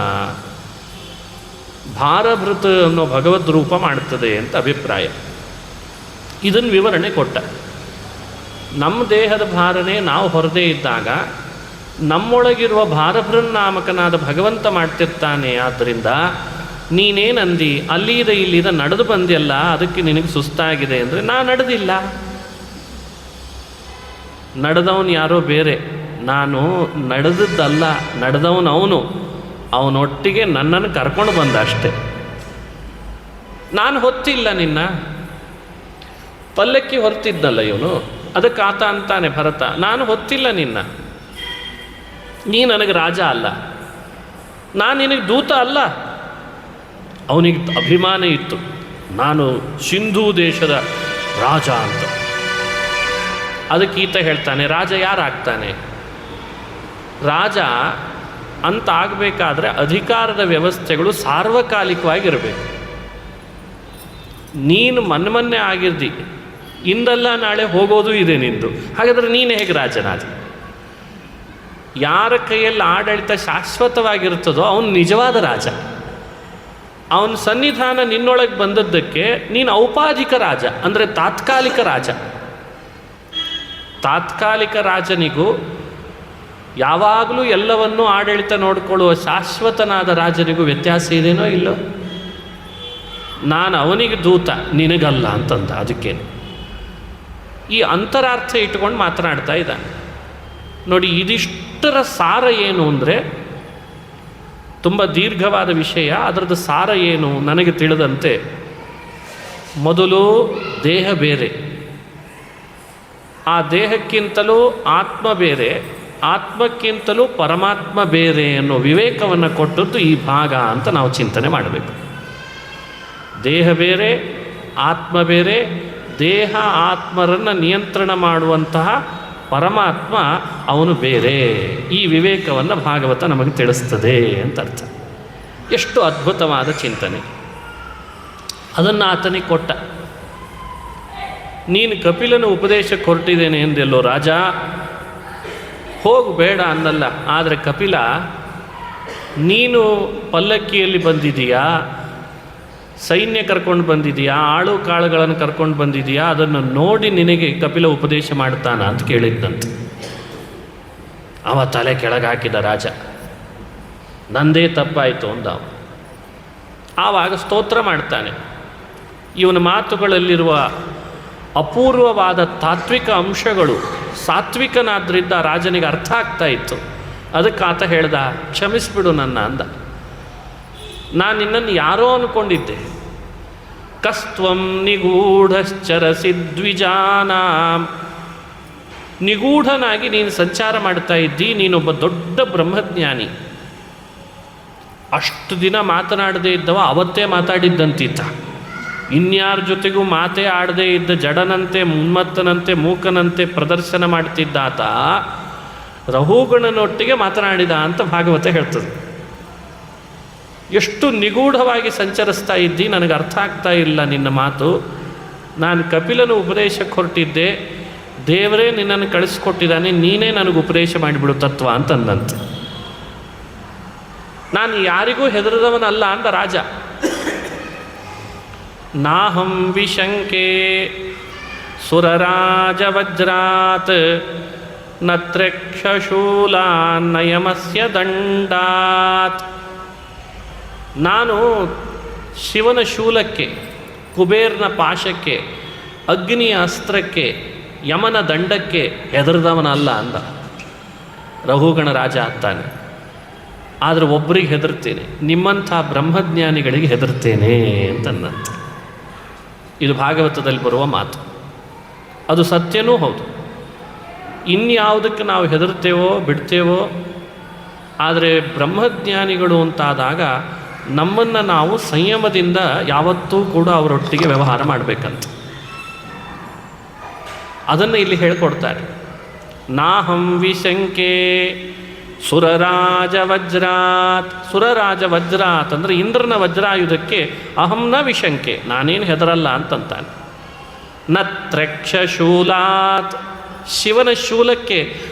ಭಾರಭೃತ ಅನ್ನೋ ಭಗವದ್ ರೂಪ ಮಾಡ್ತದೆ ಅಂತ ಅಭಿಪ್ರಾಯ. ಇದನ್ನು ವಿವರಣೆ ಕೊಟ್ಟ. ನಮ್ಮ ದೇಹದ ಭಾರನೇ ನಾವು ಹೊರದೇ ಇದ್ದಾಗ ನಮ್ಮೊಳಗಿರುವ ಭಾರಭೃತ್ ನಾಮಕನಾದ ಭಗವಂತ ಮಾಡ್ತಿರ್ತಾನೆ. ಆದ್ದರಿಂದ ನೀನೇನಂದಿ, ಅಲ್ಲಿದ ಇಲ್ಲಿದ ನಡೆದು ಬಂದಿಯಲ್ಲ, ಅದಕ್ಕೆ ನಿನಗೆ ಸುಸ್ತಾಗಿದೆ ಅಂದರೆ ನಾ ನಡೆದಿಲ್ಲ. ನಡೆದವನು ಯಾರೋ ಬೇರೆ, ನಾನು ನಡೆದದ್ದಲ್ಲ. ನಡೆದವನು ಅವನೊಟ್ಟಿಗೆ ನನ್ನನ್ನು ಕರ್ಕೊಂಡು ಬಂದ ಅಷ್ಟೆ. ನಾನು ಹೊತ್ತಿಲ್ಲ ನಿನ್ನ. ಪಲ್ಲಕ್ಕಿ ಹೊರ್ತಿದ್ನಲ್ಲ ಇವನು, ಅದಕ್ಕೆ ಆತ ಅಂತಾನೆ ಭರತ, ನಾನು ಹೊತ್ತಿಲ್ಲ ನಿನ್ನ. ನೀ ನನಗೆ ರಾಜ ಅಲ್ಲ, ನಾನು ನಿನಗೆ ದೂತ ಅಲ್ಲ. ಅವನಿಗೆ ಅಭಿಮಾನ ಇತ್ತು, ನಾನು ಸಿಂಧೂ ದೇಶದ ರಾಜ ಅಂತ. ಅದಕ್ಕೆ ಈತ ಹೇಳ್ತಾನೆ, ರಾಜ ಯಾರಾಗ್ತಾನೆ? ರಾಜ ಅಂತ ಆಗಬೇಕಾದ್ರೆ ಅಧಿಕಾರದ ವ್ಯವಸ್ಥೆಗಳು ಸಾರ್ವಕಾಲಿಕವಾಗಿರಬೇಕು. ನೀನು ಮೊನ್ನೆ ಆಗಿರ್ದಿ, ಇಂದಲ್ಲ ನಾಳೆ ಹೋಗೋದು ಇದೆ ನಿಂದು. ಹಾಗಾದರೆ ನೀನು ಹೇಗೆ ರಾಜನಾದ? ಯಾರ ಕೈಯಲ್ಲಿ ಆಡಳಿತ ಶಾಶ್ವತವಾಗಿರ್ತದೋ ಅವನು ನಿಜವಾದ ರಾಜ. ಅವನ ಸನ್ನಿಧಾನ ನಿನ್ನೊಳಗೆ ಬಂದದ್ದಕ್ಕೆ ನೀನು ಔಪಾಧಿಕ ರಾಜ, ಅಂದರೆ ತಾತ್ಕಾಲಿಕ ರಾಜ. ತಾತ್ಕಾಲಿಕ ರಾಜನಿಗೂ ಯಾವಾಗಲೂ ಎಲ್ಲವನ್ನೂ ಆಡಳಿತ ನೋಡಿಕೊಳ್ಳುವ ಶಾಶ್ವತನಾದ ರಾಜನಿಗೂ ವ್ಯತ್ಯಾಸ ಇದೇನೋ ಇಲ್ಲೋ? ನಾನು ಅವನಿಗೆ ದೂತ, ನಿನಗಲ್ಲ ಅಂತಂದ. ಅದಕ್ಕೇನು ಈ ಅಂತರಾರ್ಥ ಇಟ್ಕೊಂಡು ಮಾತನಾಡ್ತಾ ಇದ್ದಾನೆ ನೋಡಿ. ಇದಿಷ್ಟರ ಸಾರ ಏನು ಅಂದರೆ, ತುಂಬ ದೀರ್ಘವಾದ ವಿಷಯ. ಅದರದ್ದು ಸಾರ ಏನು ನನಗೆ ತಿಳಿದಂತೆ, ಮೊದಲು ದೇಹ ಬೇರೆ, ಆ ದೇಹಕ್ಕಿಂತಲೂ ಆತ್ಮ ಬೇರೆ, ಆತ್ಮಕ್ಕಿಂತಲೂ ಪರಮಾತ್ಮ ಬೇರೆ ಅನ್ನೋ ವಿವೇಕವನ್ನು ಕೊಟ್ಟದ್ದು ಈ ಭಾಗ ಅಂತ ನಾವು ಚಿಂತನೆ ಮಾಡಬೇಕು. ದೇಹ ಬೇರೆ, ಆತ್ಮ ಬೇರೆ, ದೇಹ ಆತ್ಮರನ್ನು ನಿಯಂತ್ರಣ ಮಾಡುವಂತಹ ಪರಮಾತ್ಮ ಅವನು ಬೇರೆ. ಈ ವಿವೇಕವನ್ನು ಭಾಗವತ ನಮಗೆ ತಿಳಿಸ್ತದೆ ಅಂತ ಅರ್ಥ. ಎಷ್ಟು ಅದ್ಭುತವಾದ ಚಿಂತನೆ. ಅದನ್ನು ಆತನಿಗೆ ಕೊಟ್ಟ. ನೀನು ಕಪಿಲನ ಉಪದೇಶಕ್ಕೆ ಹೊರಟಿದ್ದೇನೆ ಎಂದೆಲ್ಲೋ ರಾಜ, ಹೋಗು ಬೇಡ ಅನ್ನಲ್ಲ. ಆದರೆ ಕಪಿಲ, ನೀನು ಪಲ್ಲಕ್ಕಿಯಲ್ಲಿ ಬಂದಿದೀಯಾ, ಸೈನ್ಯ ಕರ್ಕೊಂಡು ಬಂದಿದೀಯಾ, ಆಳು ಕಾಳುಗಳನ್ನು ಕರ್ಕೊಂಡು ಬಂದಿದೀಯಾ, ಅದನ್ನು ನೋಡಿ ನಿನಗೆ ಕಪಿಲ ಉಪದೇಶ ಮಾಡ್ತಾನ ಅಂತ ಕೇಳಿದ್ದಂತೆ. ಅವ ತಲೆ ಕೆಳಗೆ ಹಾಕಿದ ರಾಜ, ನಂದೇ ತಪ್ಪಾಯಿತು ಅಂದ. ಆವಾಗ ಸ್ತೋತ್ರ ಮಾಡ್ತಾನೆ. ಇವನ ಮಾತುಗಳಲ್ಲಿರುವ ಅಪೂರ್ವವಾದ ತಾತ್ವಿಕ ಅಂಶಗಳು ಸಾತ್ವಿಕನಾದ್ರಿಂದ ರಾಜನಿಗೆ ಅರ್ಥ ಆಗ್ತಾ ಇತ್ತು. ಅದಕ್ಕೆ ಆತ ಹೇಳ್ದ, ಕ್ಷಮಿಸ್ಬಿಡು ನನ್ನ ಅಂದ. ನಾನು ನಿನ್ನನ್ನು ಯಾರೋ ಅಂದ್ಕೊಂಡಿದ್ದೆ. ಕಸ್ತ್ವಂ ನಿಗೂಢಶ್ಚರಸಿ ದ್ವಿಜಾನಾಂ, ನಿಗೂಢನಾಗಿ ನೀನು ಸಂಚಾರ ಮಾಡ್ತಾ ಇದ್ದಿ, ನೀನೊಬ್ಬ ದೊಡ್ಡ ಬ್ರಹ್ಮಜ್ಞಾನಿ. ಅಷ್ಟು ದಿನ ಮಾತನಾಡದೇ ಇದ್ದವ ಅವತ್ತೇ ಮಾತಾಡಿದ್ದಂತಿದ್ದ. ಇನ್ಯಾರ ಜೊತೆಗೂ ಮಾತೇ ಆಡದೇ ಇದ್ದ ಜಡನಂತೆ, ಉನ್ಮತ್ತನಂತೆ, ಮೂಕನಂತೆ ಪ್ರದರ್ಶನ ಮಾಡ್ತಿದ್ದಾತ ರಹುಗಣನೊಟ್ಟಿಗೆ ಮಾತನಾಡಿದ ಅಂತ ಭಾಗವತ ಹೇಳ್ತದೆ. ಎಷ್ಟು ನಿಗೂಢವಾಗಿ ಸಂಚರಿಸ್ತಾ ಇದ್ದಿ, ನನಗೆ ಅರ್ಥ ಆಗ್ತಾ ಇಲ್ಲ ನಿನ್ನ ಮಾತು. ನಾನು ಕಪಿಲನ ಉಪದೇಶಕ್ಕೆ ಹೊರಟಿದ್ದೆ, ದೇವರೇ ನಿನ್ನನ್ನು ಕಳಿಸ್ಕೊಟ್ಟಿದ್ದಾನೆ, ನೀನೇ ನನಗೆ ಉಪದೇಶ ಮಾಡಿಬಿಡು ತತ್ವ ಅಂತಂದಂತೆ. ನಾನು ಯಾರಿಗೂ ಹೆದರದವನಲ್ಲ ಅಂದ ರಾಜ. ನಾಹಂ ವಿಶಂಕೆ ಸುರರಾಜವಜ್ರಾತ್ ನತ್ರಕ್ಷಶೂಲಾನ್ನಯಮಸ್ಯ ದಂಡಾತ್. ನಾನು ಶಿವನ ಶೂಲಕ್ಕೆ, ಕುಬೇರನ ಪಾಶಕ್ಕೆ, ಅಗ್ನಿಯ ಅಸ್ತ್ರಕ್ಕೆ, ಯಮನ ದಂಡಕ್ಕೆ ಹೆದರದವನಲ್ಲ ಅಂದ ರಘುಗಣ ರಾಜ ಅಂತಾನೆ. ಆದರೆ ಒಬ್ಬರಿಗೆ ಹೆದರ್ತೇನೆ, ನಿಮ್ಮಂಥ ಬ್ರಹ್ಮಜ್ಞಾನಿಗಳಿಗೆ ಹೆದರ್ತೇನೆ ಅಂತಂದಂತೆ. ಇದು ಭಾಗವತದಲ್ಲಿ ಬರುವ ಮಾತು, ಅದು ಸತ್ಯನೂ ಹೌದು. ಇನ್ಯಾವುದಕ್ಕೆ ನಾವು ಹೆದರ್ತೇವೋ ಬಿಡ್ತೇವೋ, ಆದರೆ ಬ್ರಹ್ಮಜ್ಞಾನಿಗಳು ಅಂತಾದಾಗ ನಮ್ಮನ್ನು ನಾವು ಸಂಯಮದಿಂದ ಯಾವತ್ತೂ ಕೂಡ ಅವರೊಟ್ಟಿಗೆ ವ್ಯವಹಾರ ಮಾಡಬೇಕಂತ ಅದನ್ನು ಇಲ್ಲಿ ಹೇಳ್ಕೊಡ್ತಾರೆ. ನಾಹಂ ವಿಶಂಕೆ ಸುರರಾಜ ವಜ್ರಾತ್. ಸುರರಾಜ ವಜ್ರಾತ್ ಅಂದರೆ ಇಂದ್ರನ ವಜ್ರಾಯುಧಕ್ಕೆ ಅಹಂ ನ ವಿಶಂಕೆ, ನಾನೇನು ಹೆದರಲ್ಲ ಅಂತಂತಾನೆ. ನ ತ್ರಕ್ಷಶೂಲಾತ್, ಶಿವನ ಶೂಲಕ್ಕೆ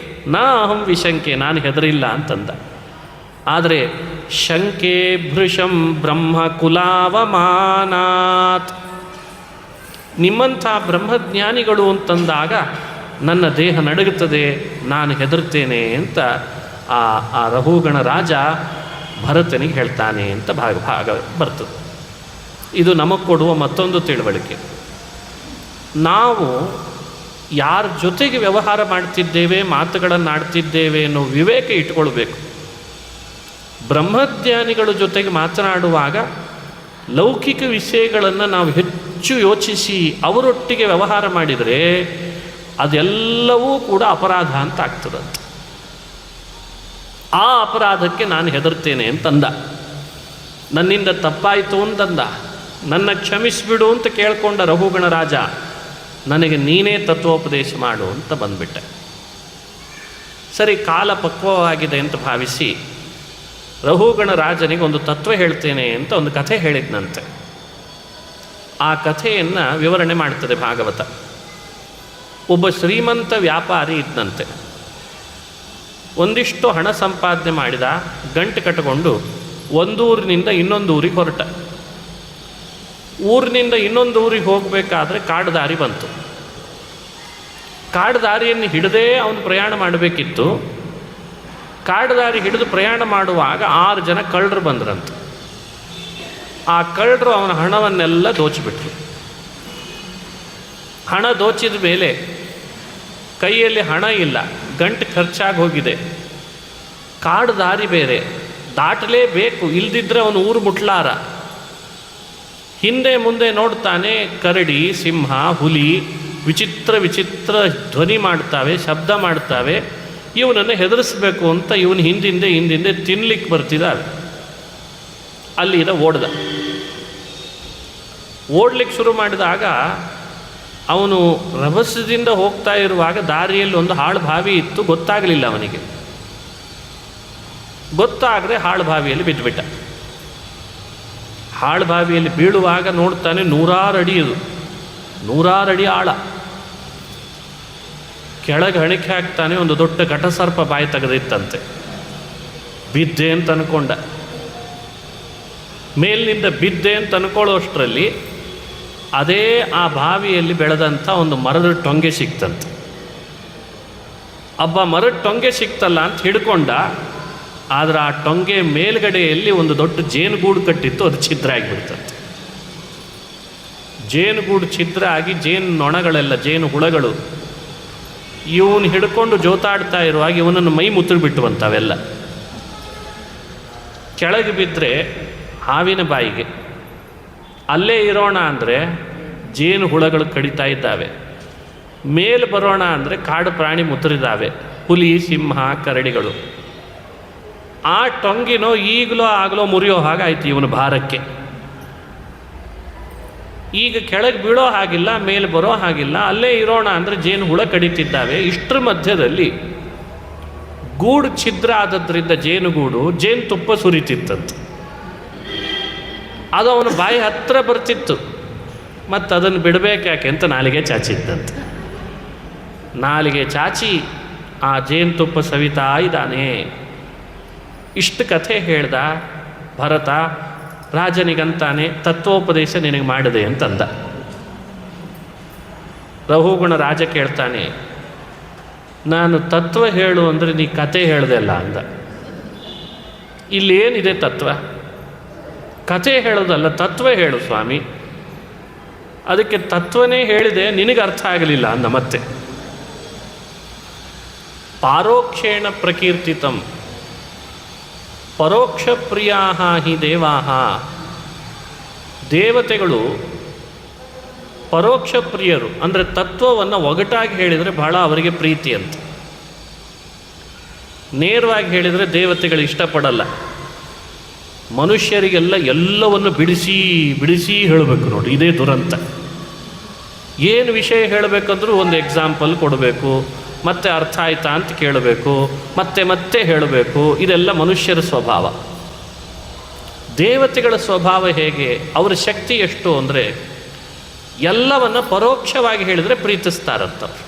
ನ ಅಹಂ ವಿಶಂಕೆ, ನಾನು ಹೆದರಿಲ್ಲ ಅಂತಂದ. ಆದರೆ ಶಂಕೆ ಭೃಶಂ ಬ್ರಹ್ಮ ಕುಲಾವಮಾನಾತ್, ನಿಮ್ಮಂಥ ಬ್ರಹ್ಮಜ್ಞಾನಿಗಳು ಅಂತಂದಾಗ ನನ್ನ ದೇಹ ನಡುಗುತ್ತದೆ, ನಾನು ಹೆದರ್ತೇನೆ ಅಂತ ಆ ರಘುಗಣ ರಾಜ ಭರತನಿಗೆ ಹೇಳ್ತಾನೆ ಅಂತ ಭಾಗ ಬರ್ತದೆ. ಇದು ನಮಗೆ ಕೊಡುವ ಮತ್ತೊಂದು ತಿಳುವಳಿಕೆ. ನಾವು ಯಾರ ಜೊತೆಗೆ ವ್ಯವಹಾರ ಮಾಡ್ತಿದ್ದೇವೆ, ಮಾತುಗಳನ್ನು ಆಡ್ತಿದ್ದೇವೆ ಅನ್ನೋ ವಿವೇಕ ಇಟ್ಕೊಳ್ಬೇಕು. ಬ್ರಹ್ಮಜ್ಞಾನಿಗಳ ಜೊತೆಗೆ ಮಾತನಾಡುವಾಗ ಲೌಕಿಕ ವಿಷಯಗಳನ್ನು ನಾವು ಹೆಚ್ಚು ಯೋಚಿಸಿ ಅವರೊಟ್ಟಿಗೆ ವ್ಯವಹಾರ ಮಾಡಿದರೆ ಅದೆಲ್ಲವೂ ಕೂಡ ಅಪರಾಧ ಅಂತ ಆಗ್ತದಂತೆ. ಆ ಅಪರಾಧಕ್ಕೆ ನಾನು ಹೆದರ್ತೇನೆ ಅಂತಂದ. ನನ್ನಿಂದ ತಪ್ಪಾಯಿತು ಅಂತಂದ. ನನ್ನ ಕ್ಷಮಿಸಿಬಿಡು ಅಂತ ಕೇಳ್ಕೊಂಡ ರಘುಗಣ ರಾಜ, ನನಗೆ ನೀನೇ ತತ್ವೋಪದೇಶ ಮಾಡು ಅಂತ ಬಂದುಬಿಟ್ಟೆ. ಸರಿ, ಕಾಲ ಪಕ್ವವಾಗಿದೆ ಅಂತ ಭಾವಿಸಿ ರಘುಗಣ ರಾಜನಿಗೆ ಒಂದು ತತ್ವ ಹೇಳ್ತೇನೆ ಅಂತ ಒಂದು ಕಥೆ ಹೇಳಿದ್ನಂತೆ. ಆ ಕಥೆಯನ್ನು ವಿವರಣೆ ಮಾಡ್ತದೆ ಭಾಗವತ. ಒಬ್ಬ ಶ್ರೀಮಂತ ವ್ಯಾಪಾರಿ ಇದ್ದಂತೆ. ಒಂದಿಷ್ಟು ಹಣ ಸಂಪಾದನೆ ಮಾಡಿದ, ಗಂಟು ಕಟ್ಟಿಕೊಂಡು ಒಂದೂರಿನಿಂದ ಇನ್ನೊಂದು ಊರಿಗೆ ಹೊರಟ. ಊರಿನಿಂದ ಇನ್ನೊಂದು ಊರಿಗೆ ಹೋಗಬೇಕಾದ್ರೆ ಕಾಡು ದಾರಿ ಬಂತು. ಕಾಡು ದಾರಿಯನ್ನು ಹಿಡದೇ ಅವನು ಪ್ರಯಾಣ ಮಾಡಬೇಕಿತ್ತು. ಕಾಡು ದಾರಿ ಹಿಡಿದು ಪ್ರಯಾಣ ಮಾಡುವಾಗ 6 ಜನ ಕಳ್ಳರು ಬಂದ್ರಂತೆ. ಆ ಕಳ್ಳರು ಅವನ ಹಣವನ್ನೆಲ್ಲ ದೋಚಿಬಿಟ್ರು. ಹಣ ದೋಚಿದ ಮೇಲೆ ಕೈಯಲ್ಲಿ ಹಣ ಇಲ್ಲ, ಗಂಟು ಖರ್ಚಾಗಿ ಹೋಗಿದೆ, ಕಾಡು ದಾರಿ ಬೇರೆ, ದಾಟಲೇಬೇಕು, ಇಲ್ದಿದ್ರೆ ಅವನು ಊರು ಮುಟ್ಲಾರ. ಹಿಂದೆ ಮುಂದೆ ನೋಡ್ತಾನೆ, ಕರಡಿ, ಸಿಂಹ, ಹುಲಿ ವಿಚಿತ್ರ ವಿಚಿತ್ರ ಧ್ವನಿ ಮಾಡ್ತಾವೆ, ಶಬ್ದ ಮಾಡ್ತಾವೆ. ಇವನನ್ನು ಹೆದರಿಸ್ಬೇಕು ಅಂತ ಇವನು ಹಿಂದಿಂದೆ ತಿನ್ಲಿಕ್ಕೆ ಬರ್ತಿದ್ದಾವೆ. ಅಲ್ಲಿಂದ ಓಡ್ಲಿಕ್ಕೆ ಶುರು ಮಾಡಿದಾಗ ಅವನು ರಭಸದಿಂದ ಹೋಗ್ತಾ ಇರುವಾಗ ದಾರಿಯಲ್ಲಿ ಒಂದು ಹಾಳು ಬಾವಿ ಇತ್ತು, ಗೊತ್ತಾಗಲಿಲ್ಲ ಅವನಿಗೆ. ಗೊತ್ತಾಗದೆ ಹಾಳು ಬಾವಿಯಲ್ಲಿ ಬಿದ್ದುಬಿಟ್ಟ. ಹಾಳು ಬಾವಿಯಲ್ಲಿ ಬೀಳುವಾಗ ನೋಡ್ತಾನೆ 100 ಅಡಿ, ಇದು 100 ಅಡಿ ಆಳ. ಕೆಳಗೆ ಹಣಿಕೆ ಹಾಕ್ತಾನೆ, ಒಂದು ದೊಡ್ಡ ಘಟಸರ್ಪ ಬಾಯಿ ತೆಗೆದಿತ್ತಂತೆ. ಬಿದ್ದೆ ಅಂತ ಅನ್ಕೊಂಡ. ಮೇಲಿನಿಂದ ಬಿದ್ದೆ ಅಂತ ಅನ್ಕೊಳ್ಳೋಷ್ಟರಲ್ಲಿ ಅದೇ ಆ ಬಾವಿಯಲ್ಲಿ ಬೆಳೆದಂಥ ಒಂದು ಮರದ ಟೊಂಗೆ ಸಿಕ್ತಂತೆ. ಮರದ ಟೊಂಗೆ ಸಿಕ್ತಲ್ಲ ಅಂತ ಹಿಡ್ಕೊಂಡ. ಆದರೆ ಆ ಟೊಂಗೆ ಮೇಲ್ಗಡೆಯಲ್ಲಿ ಒಂದು ದೊಡ್ಡ ಜೇನುಗೂಡು ಕಟ್ಟಿತ್ತು, ಅದು ಛಿದ್ರ ಆಗಿಬಿಡ್ತಂತೆ. ಜೇನುಗೂಡು ಛಿದ್ರ ಆಗಿ ಜೇನು ನೊಣಗಳೆಲ್ಲ, ಜೇನು ಹುಳಗಳು ಇವನು ಹಿಡ್ಕೊಂಡು ಜೋತಾಡ್ತಾ ಇರುವಾಗ ಇವನನ್ನು ಮೈ ಮುತ್ತಿಬಿಟ್ಟುವಂಥವೆಲ್ಲ. ಕೆಳಗೆ ಬಿದ್ದರೆ ಹಾವಿನ ಬಾಯಿಗೆ, ಅಲ್ಲೇ ಇರೋಣ ಅಂದರೆ ಜೇನು ಹುಳಗಳು ಕಡಿತಾ ಇದ್ದಾವೆ, ಮೇಲೆ ಬರೋಣ ಅಂದರೆ ಕಾಡು ಪ್ರಾಣಿ ಮುತ್ತರಿದ್ದಾವೆ, ಹುಲಿ, ಸಿಂಹ, ಕರಡಿಗಳು. ಆ ಟೊಂಗಿನೋ ಈಗಲೋ ಆಗಲೋ ಮುರಿಯೋ ಹಾಗಾಯ್ತು ಇವನ ಭಾರಕ್ಕೆ. ಈಗ ಕೆಳಗೆ ಬೀಳೋ ಹಾಗಿಲ್ಲ, ಮೇಲೆ ಬರೋ ಹಾಗಿಲ್ಲ, ಅಲ್ಲೇ ಇರೋಣ ಅಂದರೆ ಜೇನು ಹುಳ ಕಡಿತಿದ್ದಾವೆ. ಇಷ್ಟರ ಮಧ್ಯದಲ್ಲಿ ಗೂಡು ಛಿದ್ರ ಆದದ್ರಿಂದ ಜೇನುಗೂಡು ಜೇನುತುಪ್ಪ ಸುರಿತಿತ್ತಂತೆ. ಅದು ಅವನ ಬಾಯಿ ಹತ್ತಿರ ಬರ್ತಿತ್ತು, ಮತ್ತು ಅದನ್ನು ಬಿಡಬೇಕ್ಯಾಕೆ ಅಂತ ನಾಲಿಗೆ ಚಾಚಿದ್ದಂತೆ. ನಾಲಿಗೆ ಚಾಚಿ ಆ ಜೇನುತುಪ್ಪ ಸವಿತಾ ಇದ್ದಾನೆ. ಇಷ್ಟು ಕಥೆ ಹೇಳ್ದ ಭರತ. ರಾಜನಿಗಂತಾನೆ ತತ್ವೋಪದೇಶ ನಿನಗೆ ಮಾಡಿದೆ ಅಂತಂದ. ರಹುಗುಣ ರಾಜ ಕೇಳ್ತಾನೆ, ನಾನು ತತ್ವ ಹೇಳು ಅಂದರೆ ನೀ ಕತೆ ಹೇಳ್ದೆ ಅಲ್ಲ ಅಂದ. ಇಲ್ಲೇನಿದೆ ತತ್ವ? ಕತೆ ಹೇಳೋದಲ್ಲ, ತತ್ವ ಹೇಳು ಸ್ವಾಮಿ. ಅದಕ್ಕೆ ತತ್ವನೇ ಹೇಳಿದೆ, ನಿನಗೆ ಅರ್ಥ ಆಗಲಿಲ್ಲ ಅಂದ. ಮತ್ತೆ ಪಾರೋಕ್ಷೇಣ ಪ್ರಕೀರ್ತಿತಂ ಪರೋಕ್ಷ ಪ್ರಿಯಾ ಹಿ ದೇವಾ. ದೇವತೆಗಳು ಪರೋಕ್ಷ ಪ್ರಿಯರು, ಅಂದರೆ ತತ್ವವನ್ನು ಒಗಟಾಗಿ ಹೇಳಿದರೆ ಬಹಳ ಅವರಿಗೆ ಪ್ರೀತಿ ಅಂತ. ನೇರವಾಗಿ ಹೇಳಿದರೆ ದೇವತೆಗಳು ಇಷ್ಟಪಡಲ್ಲ. ಮನುಷ್ಯರಿಗೆಲ್ಲ ಎಲ್ಲವನ್ನು ಬಿಡಿಸಿ ಬಿಡಿಸಿ ಹೇಳಬೇಕು. ನೋಡಿ, ಇದೇ ದುರಂತ. ಏನು ವಿಷಯ ಹೇಳಬೇಕಂದ್ರೂ ಒಂದು ಎಕ್ಸಾಂಪಲ್ ಕೊಡಬೇಕು, ಮತ್ತೆ ಅರ್ಥ ಆಯ್ತಾ ಅಂತ ಕೇಳಬೇಕು, ಮತ್ತೆ ಮತ್ತೆ ಹೇಳಬೇಕು. ಇದೆಲ್ಲ ಮನುಷ್ಯರ ಸ್ವಭಾವ. ದೇವತೆಗಳ ಸ್ವಭಾವ ಹೇಗೆ, ಅವರ ಶಕ್ತಿ ಎಷ್ಟು ಅಂದರೆ ಎಲ್ಲವನ್ನು ಪರೋಕ್ಷವಾಗಿ ಹೇಳಿದರೆ ಪ್ರೀತಿಸ್ತಾರಂತವ್ರು.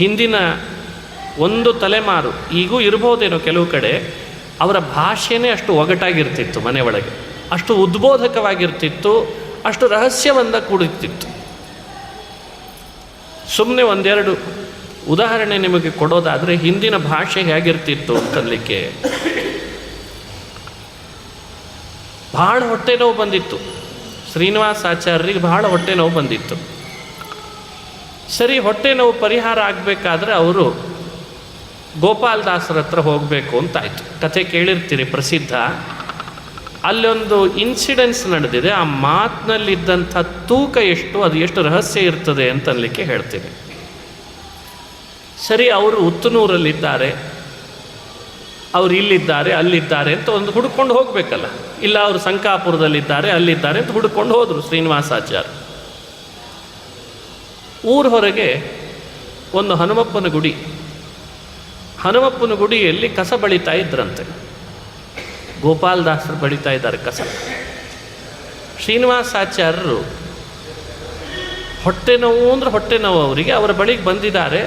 ಹಿಂದಿನ ಒಂದು ತಲೆಮಾರು, ಈಗೂ ಇರ್ಬೋದೇನೋ ಕೆಲವು ಕಡೆ, ಅವರ ಭಾಷೆನೇ ಅಷ್ಟು ಒಗಟಾಗಿರ್ತಿತ್ತು, ಮನೆ ಒಳಗೆ ಅಷ್ಟು ಉದ್ಬೋಧಕವಾಗಿರ್ತಿತ್ತು, ಅಷ್ಟು ರಹಸ್ಯವಂದ ಕೂಡುತ್ತಿತ್ತು. ಸುಮ್ಮನೆ ಒಂದೆರಡು ಉದಾಹರಣೆ ನಿಮಗೆ ಕೊಡೋದಾದರೆ, ಹಿಂದಿನ ಭಾಷೆ ಹೇಗಿರ್ತಿತ್ತು ಅಂತನ್ಲಿಕ್ಕೆ, ಭಾಳ ಹೊಟ್ಟೆ ನೋವು ಬಂದಿತ್ತು. ಶ್ರೀನಿವಾಸಾಚಾರ್ಯರಿಗೆ ಬಹಳ ಹೊಟ್ಟೆ ನೋವು ಬಂದಿತ್ತು. ಸರಿ, ಹೊಟ್ಟೆ ನೋವು ಪರಿಹಾರ ಆಗಬೇಕಾದ್ರೆ ಅವರು ಗೋಪಾಲದಾಸರ ಹತ್ರ ಹೋಗಬೇಕು ಅಂತಾಯಿತು. ಕಥೆ ಕೇಳಿರ್ತೀರಿ, ಪ್ರಸಿದ್ಧ. ಅಲ್ಲೊಂದು ಇನ್ಸಿಡೆನ್ಸ್ ನಡೆದಿದೆ. ಆ ಮಾತಿನಲ್ಲಿದ್ದಂಥ ತೂಕ ಎಷ್ಟು, ಅದು ಎಷ್ಟು ರಹಸ್ಯ ಇರ್ತದೆ ಅಂತನ್ಲಿಕ್ಕೆ ಹೇಳ್ತೀನಿ. ಸರಿ, ಅವರು ಉತ್ತನೂರಲ್ಲಿದ್ದಾರೆ, ಅವರು ಇಲ್ಲಿದ್ದಾರೆ ಅಲ್ಲಿದ್ದಾರೆ ಅಂತ ಒಂದು ಹುಡ್ಕೊಂಡು ಹೋಗಬೇಕಲ್ಲ. ಇಲ್ಲ, ಅವರು ಸಂಕಾಪುರದಲ್ಲಿದ್ದಾರೆ ಅಲ್ಲಿದ್ದಾರೆ ಅಂತ ಹುಡ್ಕೊಂಡು ಹೋದರು ಶ್ರೀನಿವಾಸಾಚಾರ್ಯ. ಊರ ಹೊರಗೆ ಒಂದು ಹನುಮಪ್ಪನ ಗುಡಿ. ಹನುಮಪ್ಪನ ಗುಡಿಯಲ್ಲಿ ಕಸ ಬಳಿತಾ ಇದ್ರಂತೆ. ಗೋಪಾಲದಾಸರು ಬಳಿತಾ ಇದ್ದಾರೆ ಕಸ. ಶ್ರೀನಿವಾಸಾಚಾರ್ಯರು ಹೊಟ್ಟೆ ನೋವು ಅಂದರೆ ಹೊಟ್ಟೆ ನೋವು ಅವರಿಗೆ, ಅವರ ಬಳಿಗೆ ಬಂದಿದ್ದಾರೆ.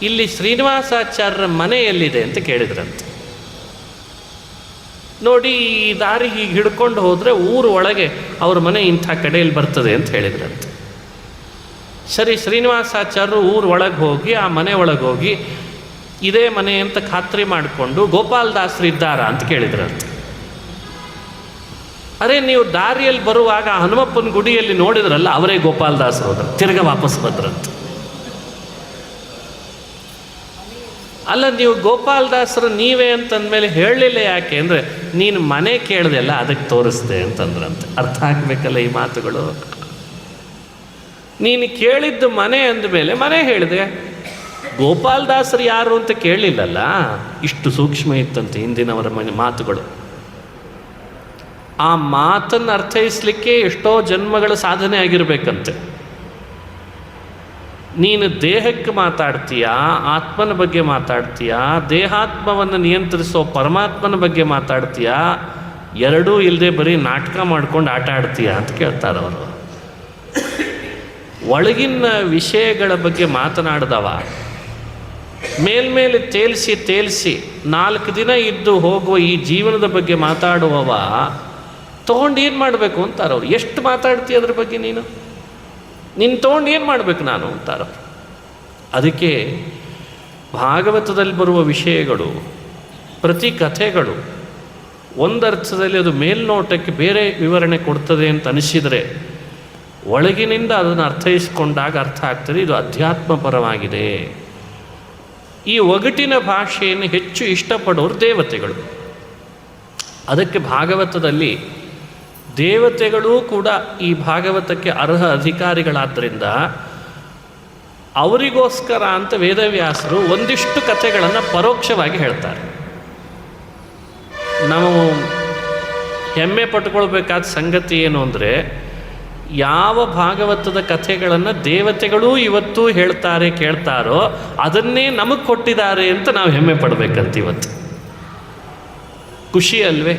ಇಲ್ಲಿ ಶ್ರೀನಿವಾಸಾಚಾರ್ಯರ ಮನೆ ಎಲ್ಲಿದೆ ಅಂತ ಕೇಳಿದ್ರಂತೆ. ನೋಡಿ, ಈ ದಾರಿ ಹೀಗೆ ಹಿಡ್ಕೊಂಡು ಹೋದರೆ ಊರು ಒಳಗೆ ಅವ್ರ ಮನೆ ಇಂಥ ಕಡೆಯಲ್ಲಿ ಬರ್ತದೆ ಅಂತ ಹೇಳಿದ್ರಂತೆ. ಸರಿ, ಶ್ರೀನಿವಾಸಾಚಾರ್ಯರು ಊರು ಒಳಗೆ ಹೋಗಿ ಆ ಮನೆ ಒಳಗೆ ಹೋಗಿ ಇದೇ ಮನೆ ಅಂತ ಖಾತ್ರಿ ಮಾಡಿಕೊಂಡು ಗೋಪಾಲದಾಸರು ಇದ್ದಾರಾ ಅಂತ ಕೇಳಿದ್ರಂತೆ. ಅರೆ, ನೀವು ದಾರಿಯಲ್ಲಿ ಬರುವಾಗ ಹನುಮಪ್ಪನ ಗುಡಿಯಲ್ಲಿ ನೋಡಿದ್ರಲ್ಲ, ಅವರೇ ಗೋಪಾಲದಾಸರು ಹೋದ್ರು. ತಿರ್ಗ ವಾಪಸ್ ಬಂದ್ರಂತೆ. ಅಲ್ಲ, ನೀವು ಗೋಪಾಲದಾಸರು ನೀವೇ ಅಂತಂದಮೇಲೆ ಹೇಳಲಿಲ್ಲ ಯಾಕೆ ಅಂದರೆ, ನೀನು ಮನೆ ಕೇಳಿದೆಲ್ಲ ಅದಕ್ಕೆ ತೋರಿಸ್ದೆ ಅಂತಂದ್ರಂತೆ. ಅರ್ಥ ಆಗಬೇಕಲ್ಲ ಈ ಮಾತುಗಳು. ನೀನು ಕೇಳಿದ್ದು ಮನೆ ಅಂದಮೇಲೆ ಮನೆ ಹೇಳಿದೆ, ಗೋಪಾಲದಾಸರು ಯಾರು ಅಂತ ಕೇಳಲಿಲ್ಲಲ್ಲ. ಇಷ್ಟು ಸೂಕ್ಷ್ಮ ಇತ್ತಂತೆ ಹಿಂದಿನವರ ಮಾತುಗಳು. ಆ ಮಾತನ್ನು ಅರ್ಥೈಸಲಿಕ್ಕೆ ಎಷ್ಟೋ ಜನ್ಮಗಳ ಸಾಧನೆ ಆಗಿರಬೇಕಂತೆ. ನೀನು ದೇಹಕ್ಕೆ ಮಾತಾಡ್ತೀಯಾ, ಆತ್ಮನ ಬಗ್ಗೆ ಮಾತಾಡ್ತೀಯಾ, ದೇಹಾತ್ಮವನ್ನು ನಿಯಂತ್ರಿಸೋ ಪರಮಾತ್ಮನ ಬಗ್ಗೆ ಮಾತಾಡ್ತೀಯಾ, ಎರಡೂ ಇಲ್ಲದೆ ಬರೀ ನಾಟಕ ಮಾಡ್ಕೊಂಡು ಆಟ ಆಡ್ತೀಯಾ ಅಂತ ಕೇಳ್ತಾರವರು. ಒಳಗಿನ ವಿಷಯಗಳ ಬಗ್ಗೆ ಮಾತನಾಡ್ದವ ಮೇಲ್ಮೇಲೆ ತೇಲಿಸಿ 4 ದಿನ ಇದ್ದು ಹೋಗುವ ಈ ಜೀವನದ ಬಗ್ಗೆ ಮಾತಾಡುವವ ತೊಗೊಂಡು ಏನು ಮಾಡಬೇಕು ಅಂತಾರವ್ರು. ಎಷ್ಟು ಮಾತಾಡ್ತೀಯ ಅದ್ರ ಬಗ್ಗೆ ನೀನು ತೊಗೊಂಡು ಏನು ಮಾಡಬೇಕು ನಾನು ಅಂತಾರ. ಅದಕ್ಕೆ ಭಾಗವತದಲ್ಲಿ ಬರುವ ವಿಷಯಗಳು, ಪ್ರತಿ ಕಥೆಗಳು ಒಂದರ್ಥದಲ್ಲಿ ಅದು ಮೇಲ್ನೋಟಕ್ಕೆ ಬೇರೆ ವಿವರಣೆ ಕೊಡ್ತದೆ ಅಂತ ಅನಿಸಿದರೆ, ಒಳಗಿನಿಂದ ಅದನ್ನು ಅರ್ಥೈಸಿಕೊಂಡಾಗ ಅರ್ಥ ಆಗ್ತದೆ ಇದು ಅಧ್ಯಾತ್ಮ ಪರವಾಗಿದೆ. ಈ ಒಗಟಿನ ಭಾಷೆಯನ್ನು ಹೆಚ್ಚು ಇಷ್ಟಪಡೋರು ದೇವತೆಗಳು. ಅದಕ್ಕೆ ಭಾಗವತದಲ್ಲಿ ದೇವತೆಗಳೂ ಕೂಡ ಈ ಭಾಗವತಕ್ಕೆ ಅರ್ಹ ಅಧಿಕಾರಿಗಳಾದ್ದರಿಂದ ಅವರಿಗೋಸ್ಕರ ಅಂತ ವೇದವ್ಯಾಸರು ಒಂದಿಷ್ಟು ಕಥೆಗಳನ್ನು ಪರೋಕ್ಷವಾಗಿ ಹೇಳ್ತಾರೆ. ನಾವು ಹೆಮ್ಮೆ ಪಟ್ಕೊಳ್ಬೇಕಾದ ಸಂಗತಿ ಏನು ಅಂದರೆ, ಯಾವ ಭಾಗವತದ ಕಥೆಗಳನ್ನು ದೇವತೆಗಳೂ ಇವತ್ತು ಹೇಳ್ತಾರೆ ಕೇಳ್ತಾರೋ ಅದನ್ನೇ ನಮಗೆ ಕೊಟ್ಟಿದ್ದಾರೆ ಅಂತ ನಾವು ಹೆಮ್ಮೆ ಪಡಬೇಕಂತ. ಇವತ್ತು ಖುಷಿ ಅಲ್ವೇ?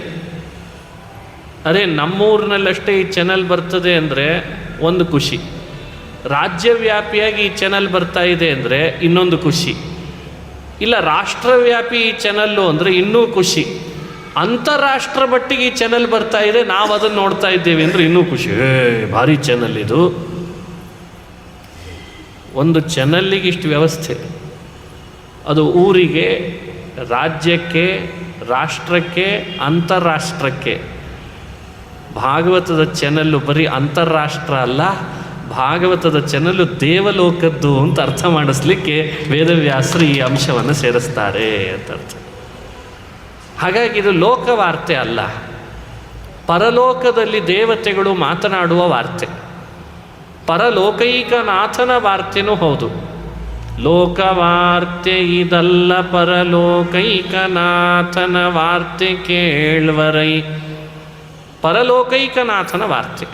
ಅದೇ ನಮ್ಮೂರಿನಲ್ಲಷ್ಟೇ ಈ ಚಾನಲ್ ಬರ್ತದೆ ಅಂದರೆ ಒಂದು ಖುಷಿ, ರಾಜ್ಯವ್ಯಾಪಿಯಾಗಿ ಈ ಚಾನಲ್ ಬರ್ತಾ ಇದೆ ಅಂದರೆ ಇನ್ನೊಂದು ಖುಷಿ, ಇಲ್ಲ ರಾಷ್ಟ್ರವ್ಯಾಪಿ ಈ ಚಾನಲ್ಲು ಅಂದರೆ ಇನ್ನೂ ಖುಷಿ, ಅಂತಾರಾಷ್ಟ್ರ ಮಟ್ಟಿಗೆ ಈ ಚಾನಲ್ ಬರ್ತಾ ಇದೆ ನಾವು ಅದನ್ನು ನೋಡ್ತಾ ಇದ್ದೇವೆ ಅಂದರೆ ಇನ್ನೂ ಖುಷಿ. ಭಾರಿ ಚಾನಲ್ ಇದು. ಒಂದು ಚಾನಲ್ಲಿಗೆ ಇಷ್ಟು ವ್ಯವಸ್ಥೆ, ಅದು ಊರಿಗೆ, ರಾಜ್ಯಕ್ಕೆ, ರಾಷ್ಟ್ರಕ್ಕೆ, ಅಂತಾರಾಷ್ಟ್ರಕ್ಕೆ. ಭಾಗವತದ ಚಾನಲ್ಲು ಬರೀ ಅಂತಾರಾಷ್ಟ್ರ ಅಲ್ಲ, ಭಾಗವತದ ಚಾನಲ್ಲು ದೇವಲೋಕದ್ದು ಅಂತ ಅರ್ಥ ಮಾಡಿಸ್ಲಿಕ್ಕೆ ವೇದವ್ಯಾಸರು ಈ ಅಂಶವನ್ನು ಸೇರಿಸ್ತಾರೆ ಅಂತ ಅರ್ಥ. ಹಾಗಾಗಿ ಇದು ಲೋಕವಾರ್ತೆ ಅಲ್ಲ, ಪರಲೋಕದಲ್ಲಿ ದೇವತೆಗಳು ಮಾತನಾಡುವ ವಾರ್ತೆ, ಪರಲೋಕೈಕನಾಥನ ವಾರ್ತೆನೂ ಹೌದು. ಲೋಕವಾರ್ತೆ ಇದಲ್ಲ ಪರಲೋಕೈಕನಾಥನ ವಾರ್ತೆ ಕೇಳ್ವರೈ. ಪರಲೋಕೈಕನಾಥನ ವಾರ್ತೆ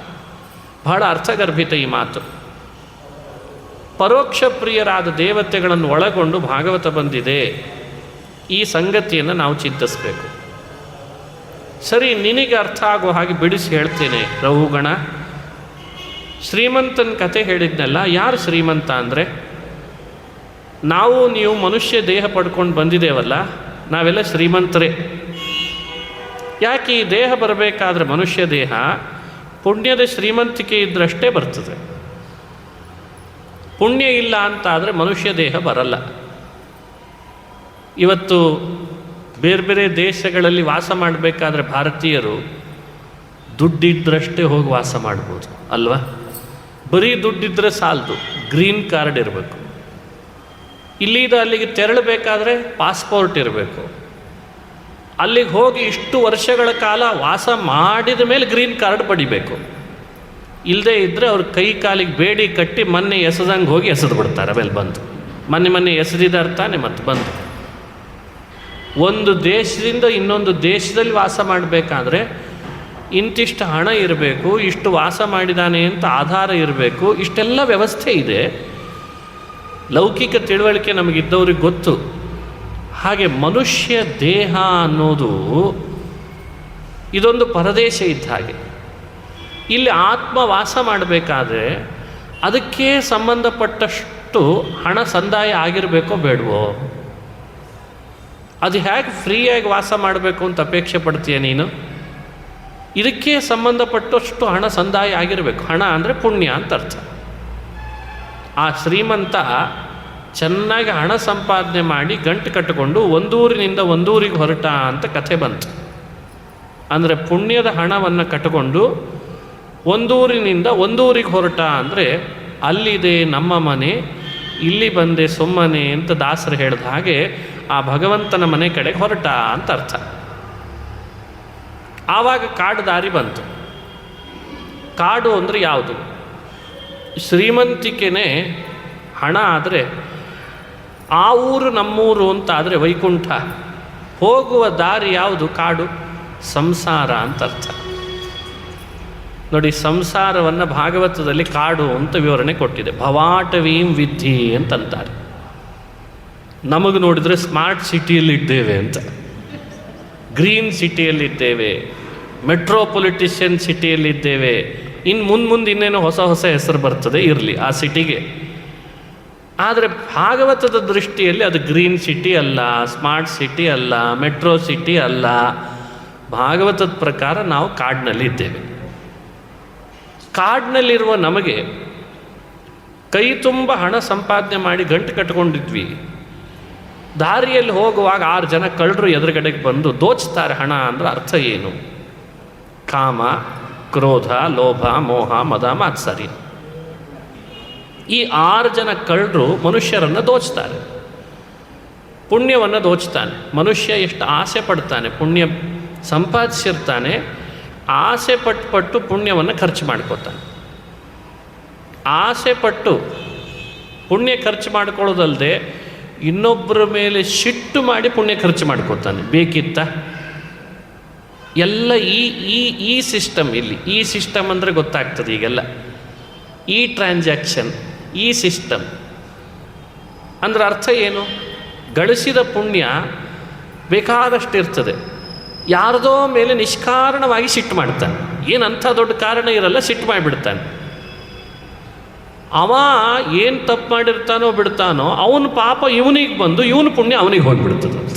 ಬಹಳ ಅರ್ಥಗರ್ಭಿತ ಈ ಮಾತು. ಪರೋಕ್ಷ ಪ್ರಿಯರಾದ ದೇವತೆಗಳನ್ನು ಒಳಗೊಂಡು ಭಾಗವತ ಬಂದಿದೆ. ಈ ಸಂಗತಿಯನ್ನು ನಾವು ಚಿಂತಿಸಬೇಕು. ಸರಿ, ನಿನಗೆ ಅರ್ಥ ಆಗೋ ಹಾಗೆ ಬಿಡಿಸಿ ಹೇಳ್ತೇನೆ ರಘುಗಣ. ಶ್ರೀಮಂತನ ಕತೆ ಹೇಳಿದ್ನಲ್ಲ, ಯಾರು ಶ್ರೀಮಂತ ಅಂದರೆ ನಾವು ನೀವು ಮನುಷ್ಯ ದೇಹ ಪಡ್ಕೊಂಡು ಬಂದಿದ್ದೇವಲ್ಲ, ನಾವೆಲ್ಲ ಶ್ರೀಮಂತರೇ. ಯಾಕೆ ಈ ದೇಹ ಬರಬೇಕಾದ್ರೆ ಮನುಷ್ಯ ದೇಹ ಪುಣ್ಯದ ಶ್ರೀಮಂತಿಕೆ ಇದ್ದರಷ್ಟೇ ಬರ್ತದೆ. ಪುಣ್ಯ ಇಲ್ಲ ಅಂತ ಆದರೆ ಮನುಷ್ಯ ದೇಹ ಬರಲ್ಲ. ಇವತ್ತು ಬೇರೆ ಬೇರೆ ದೇಶಗಳಲ್ಲಿ ವಾಸ ಮಾಡಬೇಕಾದ್ರೆ ಭಾರತೀಯರು ದುಡ್ಡಿದ್ದರಷ್ಟೇ ಹೋಗಿ ವಾಸ ಮಾಡ್ಬೋದು ಅಲ್ವಾ? ಬರೀ ದುಡ್ಡಿದ್ರೆ ಸಾಲದು, ಗ್ರೀನ್ ಕಾರ್ಡ್ ಇರಬೇಕು. ಇಲ್ಲಿಂದ ಅಲ್ಲಿಗೆ ತೆರಳಬೇಕಾದ್ರೆ ಪಾಸ್ಪೋರ್ಟ್ ಇರಬೇಕು. ಅಲ್ಲಿಗೆ ಹೋಗಿ ಇಷ್ಟು ವರ್ಷಗಳ ಕಾಲ ವಾಸ ಮಾಡಿದ ಮೇಲೆ ಗ್ರೀನ್ ಕಾರ್ಡ್ ಪಡಿಬೇಕು. ಇಲ್ಲದೇ ಇದ್ದರೆ ಅವ್ರ ಕೈ ಕಾಲಿಗೆ ಬೇಡಿ ಕಟ್ಟಿ ಮೊನ್ನೆ ಎಸೆದಂಗೆ ಹೋಗಿ ಎಸೆದು ಬಿಡ್ತಾರೆ. ಆಮೇಲೆ ಬಂದು ಮೊನ್ನೆ ಎಸೆದಿದ್ದಾರೆ ತಾನೆ ಮತ್ತೆ ಬಂದು. ಒಂದು ದೇಶದಿಂದ ಇನ್ನೊಂದು ದೇಶದಲ್ಲಿ ವಾಸ ಮಾಡಬೇಕಾದ್ರೆ ಇಂತಿಷ್ಟು ಹಣ ಇರಬೇಕು, ಇಷ್ಟು ವಾಸ ಮಾಡಿದಾನೆ ಅಂತ ಆಧಾರ ಇರಬೇಕು, ಇಷ್ಟೆಲ್ಲ ವ್ಯವಸ್ಥೆ ಇದೆ. ಲೌಕಿಕ ತಿಳುವಳಿಕೆ ನಮಗಿದ್ದವ್ರಿಗೆ ಗೊತ್ತು. ಹಾಗೆ ಮನುಷ್ಯ ದೇಹ ಅನ್ನೋದು ಇದೊಂದು ಪರದೇಶ ಇದ್ದ ಹಾಗೆ. ಇಲ್ಲಿ ಆತ್ಮ ವಾಸ ಮಾಡಬೇಕಾದ್ರೆ ಅದಕ್ಕೆ ಸಂಬಂಧಪಟ್ಟಷ್ಟು ಹಣ ಸಂದಾಯ ಆಗಿರಬೇಕೋ ಬೇಡವೋ? ಅದು ಹೇಗೆ ಫ್ರೀಯಾಗಿ ವಾಸ ಮಾಡಬೇಕು ಅಂತ ಅಪೇಕ್ಷೆ ಪಡ್ತೀಯ ನೀನು? ಇದಕ್ಕೆ ಸಂಬಂಧಪಟ್ಟಷ್ಟು ಹಣ ಸಂದಾಯ ಆಗಿರಬೇಕು. ಹಣ ಅಂದರೆ ಪುಣ್ಯ ಅಂತ ಅರ್ಥ. ಆ ಶ್ರೀಮಂತ ಚೆನ್ನಾಗಿ ಹಣ ಸಂಪಾದನೆ ಮಾಡಿ ಗಂಟು ಕಟ್ಟಿಕೊಂಡು ಒಂದೂರಿನಿಂದ ಒಂದೂರಿಗೆ ಹೊರಟ ಅಂತ ಕಥೆ ಬಂತು. ಅಂದರೆ ಪುಣ್ಯದ ಹಣವನ್ನು ಕಟ್ಟಿಕೊಂಡು ಒಂದೂರಿನಿಂದ ಒಂದೂರಿಗೆ ಹೊರಟ ಅಂದರೆ ಅಲ್ಲಿದೆ ನಮ್ಮ ಮನೆ, ಇಲ್ಲಿ ಬಂದೆ ಸುಮ್ಮನೆ ಅಂತ ದಾಸರು ಹೇಳಿದ ಹಾಗೆ ಆ ಭಗವಂತನ ಮನೆ ಕಡೆಗೆ ಹೊರಟ ಅಂತ ಅರ್ಥ. ಆವಾಗ ಕಾಡು ದಾರಿ ಬಂತು. ಕಾಡು ಅಂದರೆ ಯಾವುದು? ಶ್ರೀಮಂತಿಕೆನೇ ಹಣ ಆದರೆ ಆ ಊರು ನಮ್ಮೂರು ಅಂತ ಆದರೆ ವೈಕುಂಠ. ಹೋಗುವ ದಾರಿ ಯಾವುದು? ಕಾಡು, ಸಂಸಾರ ಅಂತ ಅರ್ಥ. ನೋಡಿ, ಸಂಸಾರವನ್ನು ಭಾಗವತದಲ್ಲಿ ಕಾಡು ಅಂತ ವಿವರಣೆ ಕೊಟ್ಟಿದೆ. ಭವಾಟವೀಂ ವಿದ್ಧಿ ಅಂತಂತಾರೆ. ನಮಗೆ ನೋಡಿದರೆ ಸ್ಮಾರ್ಟ್ ಸಿಟಿಯಲ್ಲಿದ್ದೇವೆ ಅಂತ, ಗ್ರೀನ್ ಸಿಟಿಯಲ್ಲಿದ್ದೇವೆ, ಮೆಟ್ರೋಪೊಲಿಟಿಷಿಯನ್ ಸಿಟಿಯಲ್ಲಿದ್ದೇವೆ. ಇನ್ನು ಮುಂದೆ ಇನ್ನೇನೋ ಹೊಸ ಹೆಸರು ಬರ್ತದೆ, ಇರಲಿ ಆ ಸಿಟಿಗೆ. ಆದರೆ ಭಾಗವತದ ದೃಷ್ಟಿಯಲ್ಲಿ ಅದು ಗ್ರೀನ್ ಸಿಟಿ ಅಲ್ಲ, ಸ್ಮಾರ್ಟ್ ಸಿಟಿ ಅಲ್ಲ, ಮೆಟ್ರೋ ಸಿಟಿ ಅಲ್ಲ. ಭಾಗವತದ ಪ್ರಕಾರ ನಾವು ಕಾಡಿನಲ್ಲಿದ್ದೇವೆ. ಕಾಡಿನಲ್ಲಿರುವ ನಮಗೆ ಕೈ ತುಂಬ ಹಣ ಸಂಪಾದನೆ ಮಾಡಿ ಗಂಟು ಕಟ್ಕೊಂಡಿದ್ವಿ. ದಾರಿಯಲ್ಲಿ ಹೋಗುವಾಗ 6 ಜನ ಕಳ್ಳರು ಎದುರುಗಡೆಗೆ ಬಂದು ದೋಚ್ತಾರೆ ಹಣ ಅಂದರೆ ಅರ್ಥ ಏನು? ಕಾಮ, ಕ್ರೋಧ, ಲೋಭ, ಮೋಹ, ಮದ, ಮಾತ್ಸರ್ಯ. ಈ 6 ಜನ ಕಳ್ಳರು ಮನುಷ್ಯರನ್ನು ದೋಚ್ತಾರೆ, ಪುಣ್ಯವನ್ನು ದೋಚ್ತಾನೆ. ಮನುಷ್ಯ ಎಷ್ಟು ಆಸೆ ಪಡ್ತಾನೆ, ಪುಣ್ಯ ಸಂಪಾದಿಸಿರ್ತಾನೆ, ಆಸೆ ಪಟ್ಟು ಪುಣ್ಯವನ್ನು ಖರ್ಚು ಮಾಡ್ಕೋತಾನೆ. ಆಸೆ ಪಟ್ಟು ಪುಣ್ಯ ಖರ್ಚು ಮಾಡ್ಕೊಳ್ಳೋದಲ್ಲದೆ ಇನ್ನೊಬ್ಬರ ಮೇಲೆ ಸಿಟ್ಟು ಮಾಡಿ ಪುಣ್ಯ ಖರ್ಚು ಮಾಡ್ಕೋತಾನೆ. ಬೇಕಿತ್ತ? ಎಲ್ಲ ಈ ಸಿಸ್ಟಮ್. ಇಲ್ಲಿ ಈ ಸಿಸ್ಟಮ್ ಅಂದರೆ ಗೊತ್ತಾಗ್ತದೆ ಈಗೆಲ್ಲ. ಈ ಟ್ರಾನ್ಸಾಕ್ಷನ್, ಈ ಸಿಸ್ಟಮ್ ಅಂದರೆ ಅರ್ಥ ಏನು? ಗಳಿಸಿದ ಪುಣ್ಯ ಬೇಕಾದಷ್ಟು ಇರ್ತದೆ. ಯಾರದೋ ಮೇಲೆ ನಿಷ್ಕಾರಣವಾಗಿ ಸಿಟ್ಟು ಮಾಡ್ತಾನೆ. ಏನಂಥ ದೊಡ್ಡ ಕಾರಣ ಇರಲ್ಲ, ಸಿಟ್ಟು ಮಾಡಿಬಿಡ್ತಾನೆ. ಅವ ಏನು ತಪ್ಪು ಮಾಡಿರ್ತಾನೋ ಬಿಡ್ತಾನೋ ಅವನ ಪಾಪ ಇವನಿಗೆ ಬಂದು ಇವನ ಪುಣ್ಯ ಅವನಿಗೆ ಹೋಗಿಬಿಡ್ತದಂತ.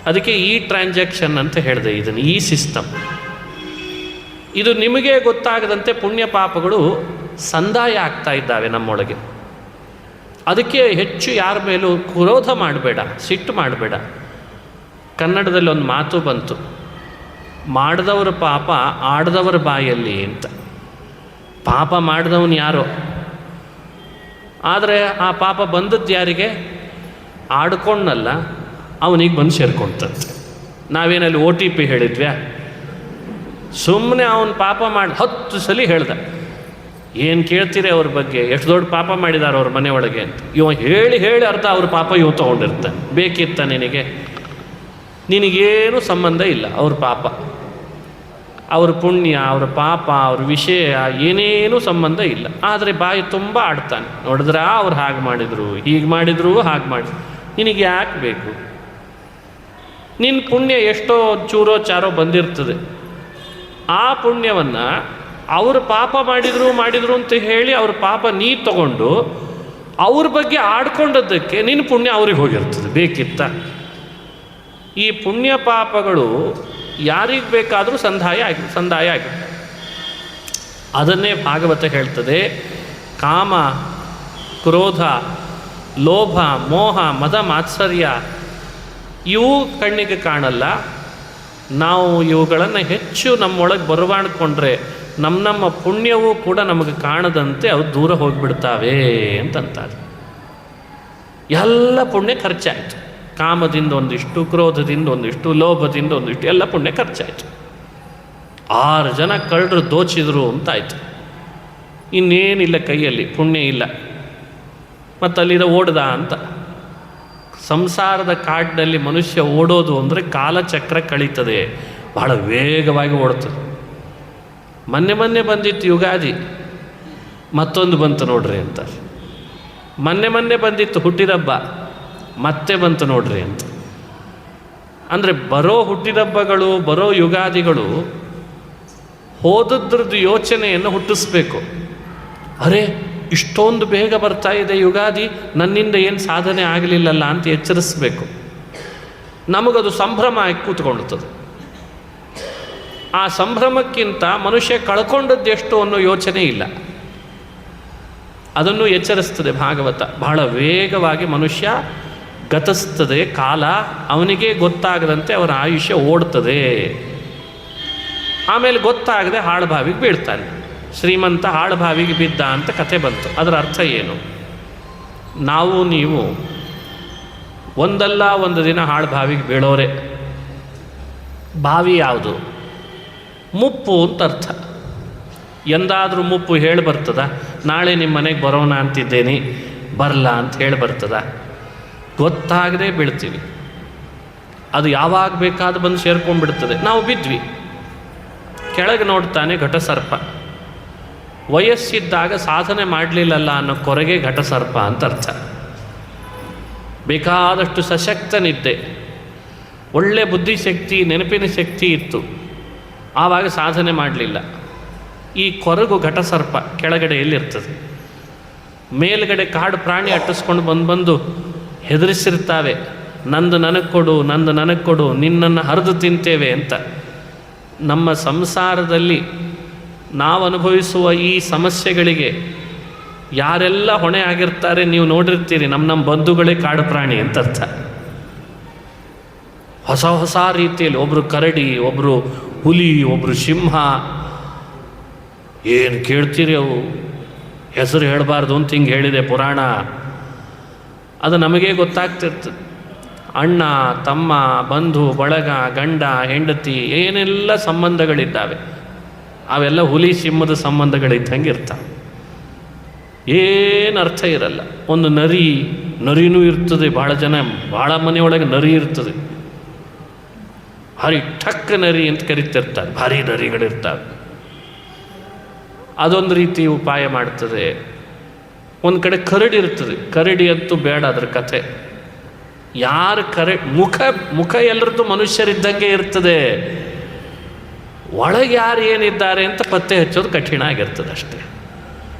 ಅದಕ್ಕೆ ಈ ಟ್ರಾನ್ಸಾಕ್ಷನ್ ಅಂತ ಹೇಳಿದೆ, ಇದನ್ನು ಈ ಸಿಸ್ಟಮ್. ಇದು ನಿಮಗೆ ಗೊತ್ತಾಗದಂತೆ ಪುಣ್ಯ ಪಾಪಗಳು ಸಂದಾಯ ಆಗ್ತಾ ಇದ್ದಾವೆ ನಮ್ಮೊಳಗೆ. ಅದಕ್ಕೆ ಹೆಚ್ಚು ಯಾರ ಮೇಲೂ ಕ್ರೋಧ ಮಾಡಬೇಡ, ಸಿಟ್ಟು ಮಾಡಬೇಡ. ಕನ್ನಡದಲ್ಲಿ ಒಂದು ಮಾತು ಬಂತು, ಮಾಡಿದವರ ಪಾಪ ಆಡ್ದವರ ಬಾಯಲ್ಲಿ ಅಂತ. ಪಾಪ ಮಾಡಿದವನು ಯಾರೋ, ಆದರೆ ಆ ಪಾಪ ಬಂದದ್ದು ಯಾರಿಗೆ? ಆಡ್ಕೊಂಡಲ್ಲ, ಅವನಿಗೆ ಬಂದು ಸೇರ್ಕೊಂತಂತೆ. ನಾವೇನಲ್ಲಿ OTP ಹೇಳಿದ್ವ್ಯಾ? ಸುಮ್ಮನೆ ಅವನು ಪಾಪ ಮಾಡಿ 10 ಸಲ ಹೇಳ್ದ. ಏನು ಕೇಳ್ತೀರಿ ಅವ್ರ ಬಗ್ಗೆ, ಎಷ್ಟು ದೊಡ್ಡ ಪಾಪ ಮಾಡಿದ್ದಾರೆ ಅವ್ರ ಮನೆಯೊಳಗೆ ಅಂತ. ಇವ ಹೇಳಿ ಹೇಳಿ ಅರ್ಧ ಅವ್ರ ಪಾಪ ಇವ ತೊಗೊಂಡಿರ್ತಾನೆ. ಬೇಕಿತ್ತ ನಿನಗೇನು ಸಂಬಂಧ ಇಲ್ಲ ಅವ್ರ ಪಾಪ, ಅವ್ರ ಪುಣ್ಯ, ಅವ್ರ ಪಾಪ, ಅವ್ರ ವಿಷಯ ಏನೇನೂ ಸಂಬಂಧ ಇಲ್ಲ. ಆದರೆ ಬಾಯಿ ತುಂಬ ಆಡ್ತಾನೆ. ನೋಡಿದ್ರೆ ಅವ್ರು ಹಾಗೆ ಮಾಡಿದರು, ಹೀಗೆ ಮಾಡಿದ್ರು, ಹಾಗೆ ಮಾಡಿದ್ರು. ನಿನಗೆ ಯಾಕೆ ಬೇಕು? ನಿನ್ನ ಪುಣ್ಯ ಎಷ್ಟೋ ಚೂರೋ ಚಾರೋ ಬಂದಿರ್ತದೆ. ಆ ಪುಣ್ಯವನ್ನು ಅವರು ಪಾಪ ಮಾಡಿದರು ಅಂತ ಹೇಳಿ ಅವ್ರ ಪಾಪ ನೀ ತಗೊಂಡು ಅವ್ರ ಬಗ್ಗೆ ಆಡ್ಕೊಂಡದ್ದಕ್ಕೆ ನಿನ್ನ ಪುಣ್ಯ ಅವ್ರಿಗೆ ಹೋಗಿರ್ತದೆ. ಬೇಕಿತ್ತ? ಈ ಪುಣ್ಯ ಪಾಪಗಳು ಯಾರಿಗೆ ಬೇಕಾದರೂ ಸಂದಾಯ ಆಗಿ. ಅದನ್ನೇ ಭಾಗವತ ಹೇಳ್ತದೆ. ಕಾಮ, ಕ್ರೋಧ, ಲೋಭ, ಮೋಹ, ಮದ, ಮಾತ್ಸರ್ಯ ಇವು ಕಣ್ಣಿಗೆ ಕಾಣಲ್ಲ. ನಾವು ಇವುಗಳನ್ನು ಹೆಚ್ಚು ನಮ್ಮೊಳಗೆ ಬರವಾಡ್ಕೊಂಡ್ರೆ ನಮ್ಮ ಪುಣ್ಯವೂ ಕೂಡ ನಮಗೆ ಕಾಣದಂತೆ ಅವು ದೂರ ಹೋಗಿಬಿಡ್ತಾವೆ ಅಂತಂತಾರೆ. ಎಲ್ಲ ಪುಣ್ಯ ಖರ್ಚಾಯಿತು. ಕಾಮದಿಂದ ಒಂದಿಷ್ಟು, ಕ್ರೋಧದಿಂದ ಒಂದಿಷ್ಟು, ಲೋಭದಿಂದ ಒಂದಿಷ್ಟು, ಎಲ್ಲ ಪುಣ್ಯ ಖರ್ಚಾಯಿತು. 6 ಜನ ಕಳ್ಳರು ದೋಚಿದ್ರು ಅಂತಾಯಿತು. ಇನ್ನೇನಿಲ್ಲ ಕೈಯಲ್ಲಿ, ಪುಣ್ಯ ಇಲ್ಲ. ಮತ್ತು ಅಲ್ಲಿದ ಓಡ್ದ ಅಂತ. ಸಂಸಾರದ ಕಾಡಿನಲ್ಲಿ ಮನುಷ್ಯ ಓಡೋದು ಅಂದರೆ ಕಾಲಚಕ್ರ ಕಳೀತದೆ, ಬಹಳ ವೇಗವಾಗಿ ಓಡ್ತದೆ. ಮೊನ್ನೆ ಬಂದಿತ್ತು ಯುಗಾದಿ, ಮತ್ತೊಂದು ಬಂತು ನೋಡ್ರಿ ಅಂತ. ಮೊನ್ನೆ ಬಂದಿತ್ತು ಹುಟ್ಟಿದಬ್ಬ, ಮತ್ತೆ ಬಂತು ನೋಡ್ರಿ ಅಂತ. ಅಂದರೆ ಬರೋ ಹುಟ್ಟಿದಬ್ಬಗಳು, ಬರೋ ಯುಗಾದಿಗಳು ಹೋದದ್ರದ್ದು ಯೋಚನೆಯನ್ನು ಹುಟ್ಟಿಸ್ಬೇಕು. ಅರೆ, ಇಷ್ಟೊಂದು ಬೇಗ ಬರ್ತಾ ಇದೆ ಯುಗಾದಿ, ನನ್ನಿಂದ ಏನು ಸಾಧನೆ ಆಗಲಿಲ್ಲಲ್ಲ ಅಂತ ಎಚ್ಚರಿಸಬೇಕು. ನಮಗದು ಸಂಭ್ರಮ ಆಗಿ ಕೂತ್ಕೊಳ್ಳುತ್ತದೆ. ಆ ಸಂಭ್ರಮಕ್ಕಿಂತ ಮನುಷ್ಯ ಕಳ್ಕೊಂಡದ್ದು ಎಷ್ಟು ಅನ್ನೋ ಯೋಚನೆ ಇಲ್ಲ. ಅದನ್ನು ಎಚ್ಚರಿಸ್ತದೆ ಭಾಗವತ. ಬಹಳ ವೇಗವಾಗಿ ಮನುಷ್ಯ ಗತಿಸ್ತದೆ ಕಾಲ, ಅವನಿಗೆ ಗೊತ್ತಾಗದಂತೆ ಅವರ ಆಯುಷ್ಯ ಓಡ್ತದೆ. ಆಮೇಲೆ ಗೊತ್ತಾಗದೆ ಹಾಳುಬಾವಿಗೆ ಬೀಳ್ತಾನೆ. ಶ್ರೀಮಂತ ಹಾಳುಬಾವಿಗೆ ಬಿದ್ದ ಅಂತ ಕಥೆ ಬಂತು. ಅದರ ಅರ್ಥ ಏನು? ನಾವು ನೀವು ಒಂದಲ್ಲ ಒಂದು ದಿನ ಹಾಳುಬಾವಿಗೆ ಬೀಳೋರೆ. ಬಾವಿ ಯಾವುದು? ಮುಪ್ಪು ಅಂತ ಅರ್ಥ. ಎಂದಾದರೂ ಮುಪ್ಪು ಹೇಳಿ ಬರ್ತದ? ನಾಳೆ ನಿಮ್ಮ ಮನೆಗೆ ಬರೋಣ ಅಂತಿದ್ದೇನೆ, ಬರಲ್ಲ ಅಂತ ಹೇಳಿ ಬರ್ತದ? ಗೊತ್ತಾಗದೆ ಬೀಳ್ತೀವಿ. ಅದು ಯಾವಾಗ ಬೇಕಾದ ಬಂದು ಸೇರ್ಕೊಂಡ್ಬಿಡ್ತದೆ. ನಾವು ಬಿದ್ವಿ. ಕೆಳಗೆ ನೋಡ್ತಾನೆ ಘಟಸರ್ಪ. ವಯಸ್ಸಿದ್ದಾಗ ಸಾಧನೆ ಮಾಡಲಿಲ್ಲಲ್ಲ ಅನ್ನೋ ಕೊರಗೆ ಘಟಸರ್ಪ ಅಂತ ಅರ್ಥ. ಬೇಕಾದಷ್ಟು ಸಶಕ್ತ ನಿದ್ದೆ, ಒಳ್ಳೆ ಬುದ್ಧಿಶಕ್ತಿ, ನೆನಪಿನ ಶಕ್ತಿ ಇತ್ತು, ಆವಾಗ ಸಾಧನೆ ಮಾಡಲಿಲ್ಲ. ಈ ಕೊರಗು ಘಟಸರ್ಪ ಕೆಳಗಡೆ ಎಲ್ಲಿರ್ತದೆ? ಮೇಲ್ಗಡೆ ಕಾಡು ಪ್ರಾಣಿ ಅಟ್ಟಿಸ್ಕೊಂಡು ಬಂದು ಹೆದರಿಸಿರ್ತಾವೆ. ನಂದು ನನಗೆ ಕೊಡು, ನಂದು ನನಗೆ ಕೊಡು, ನಿನ್ನನ್ನು ಹರಿದು ತಿಂತೇವೆ ಅಂತ. ನಮ್ಮ ಸಂಸಾರದಲ್ಲಿ ನಾವು ಅನುಭವಿಸುವ ಈ ಸಮಸ್ಯೆಗಳಿಗೆ ಯಾರೆಲ್ಲ ಹೊಣೆ ಆಗಿರ್ತಾರೆ ನೀವು ನೋಡಿರ್ತೀರಿ. ನಮ್ಮ ಬಂಧುಗಳೇ ಕಾಡು ಪ್ರಾಣಿ ಅಂತ ಅರ್ಥ. ಹೊಸ ರೀತಿಯಲ್ಲಿ ಒಬ್ಬರು ಕರಡಿ, ಒಬ್ಬರು ಹುಲಿ, ಒಬ್ಬರು ಸಿಂಹ. ಏನು ಕೇಳ್ತೀರಿ? ಅವು ಹೆಸರು ಹೇಳಬಾರ್ದು ಅಂತ ಹಿಂಗೆ ಹೇಳಿದೆ ಪುರಾಣ. ಅದು ನಮಗೇ ಗೊತ್ತಾಗ್ತಿರ್ತದೆ. ಅಣ್ಣ, ತಮ್ಮ, ಬಂಧು, ಬಳಗ, ಗಂಡ, ಹೆಂಡತಿ, ಏನೆಲ್ಲ ಸಂಬಂಧಗಳಿದ್ದಾವೆ ಅವೆಲ್ಲ ಹುಲಿ ಸಿಂಹದ ಸಂಬಂಧಗಳಿದ್ದಂಗೆ ಇರ್ತಾವೆ. ಏನು ಅರ್ಥ ಇರಲ್ಲ. ಒಂದು ನರಿನೂ ಇರ್ತದೆ. ಭಾಳ ಮನೆಯೊಳಗೆ ನರಿ ಇರ್ತದೆ. ಭಾರಿ ಠಕ್ಕ ನರಿ ಅಂತ ಕರಿತಿರ್ತಾರೆ. ಭಾರಿ ನರಿಗಳಿರ್ತಾವೆ. ಅದೊಂದು ರೀತಿ ಉಪಾಯ ಮಾಡ್ತದೆ. ಒಂದು ಕಡೆ ಕರಡಿ ಇರ್ತದೆ. ಕರಡಿ ಅಂತೂ ಬೇಡ, ಅದ್ರ ಕಥೆ. ಯಾರು ಮುಖ ಎಲ್ಲರದ್ದು ಮನುಷ್ಯರಿದ್ದಂಗೆ ಇರ್ತದೆ, ಒಳಗೆ ಯಾರು ಏನಿದ್ದಾರೆ ಅಂತ ಪತ್ತೆ ಹಚ್ಚೋದು ಕಠಿಣ ಆಗಿರ್ತದೆ ಅಷ್ಟೇ.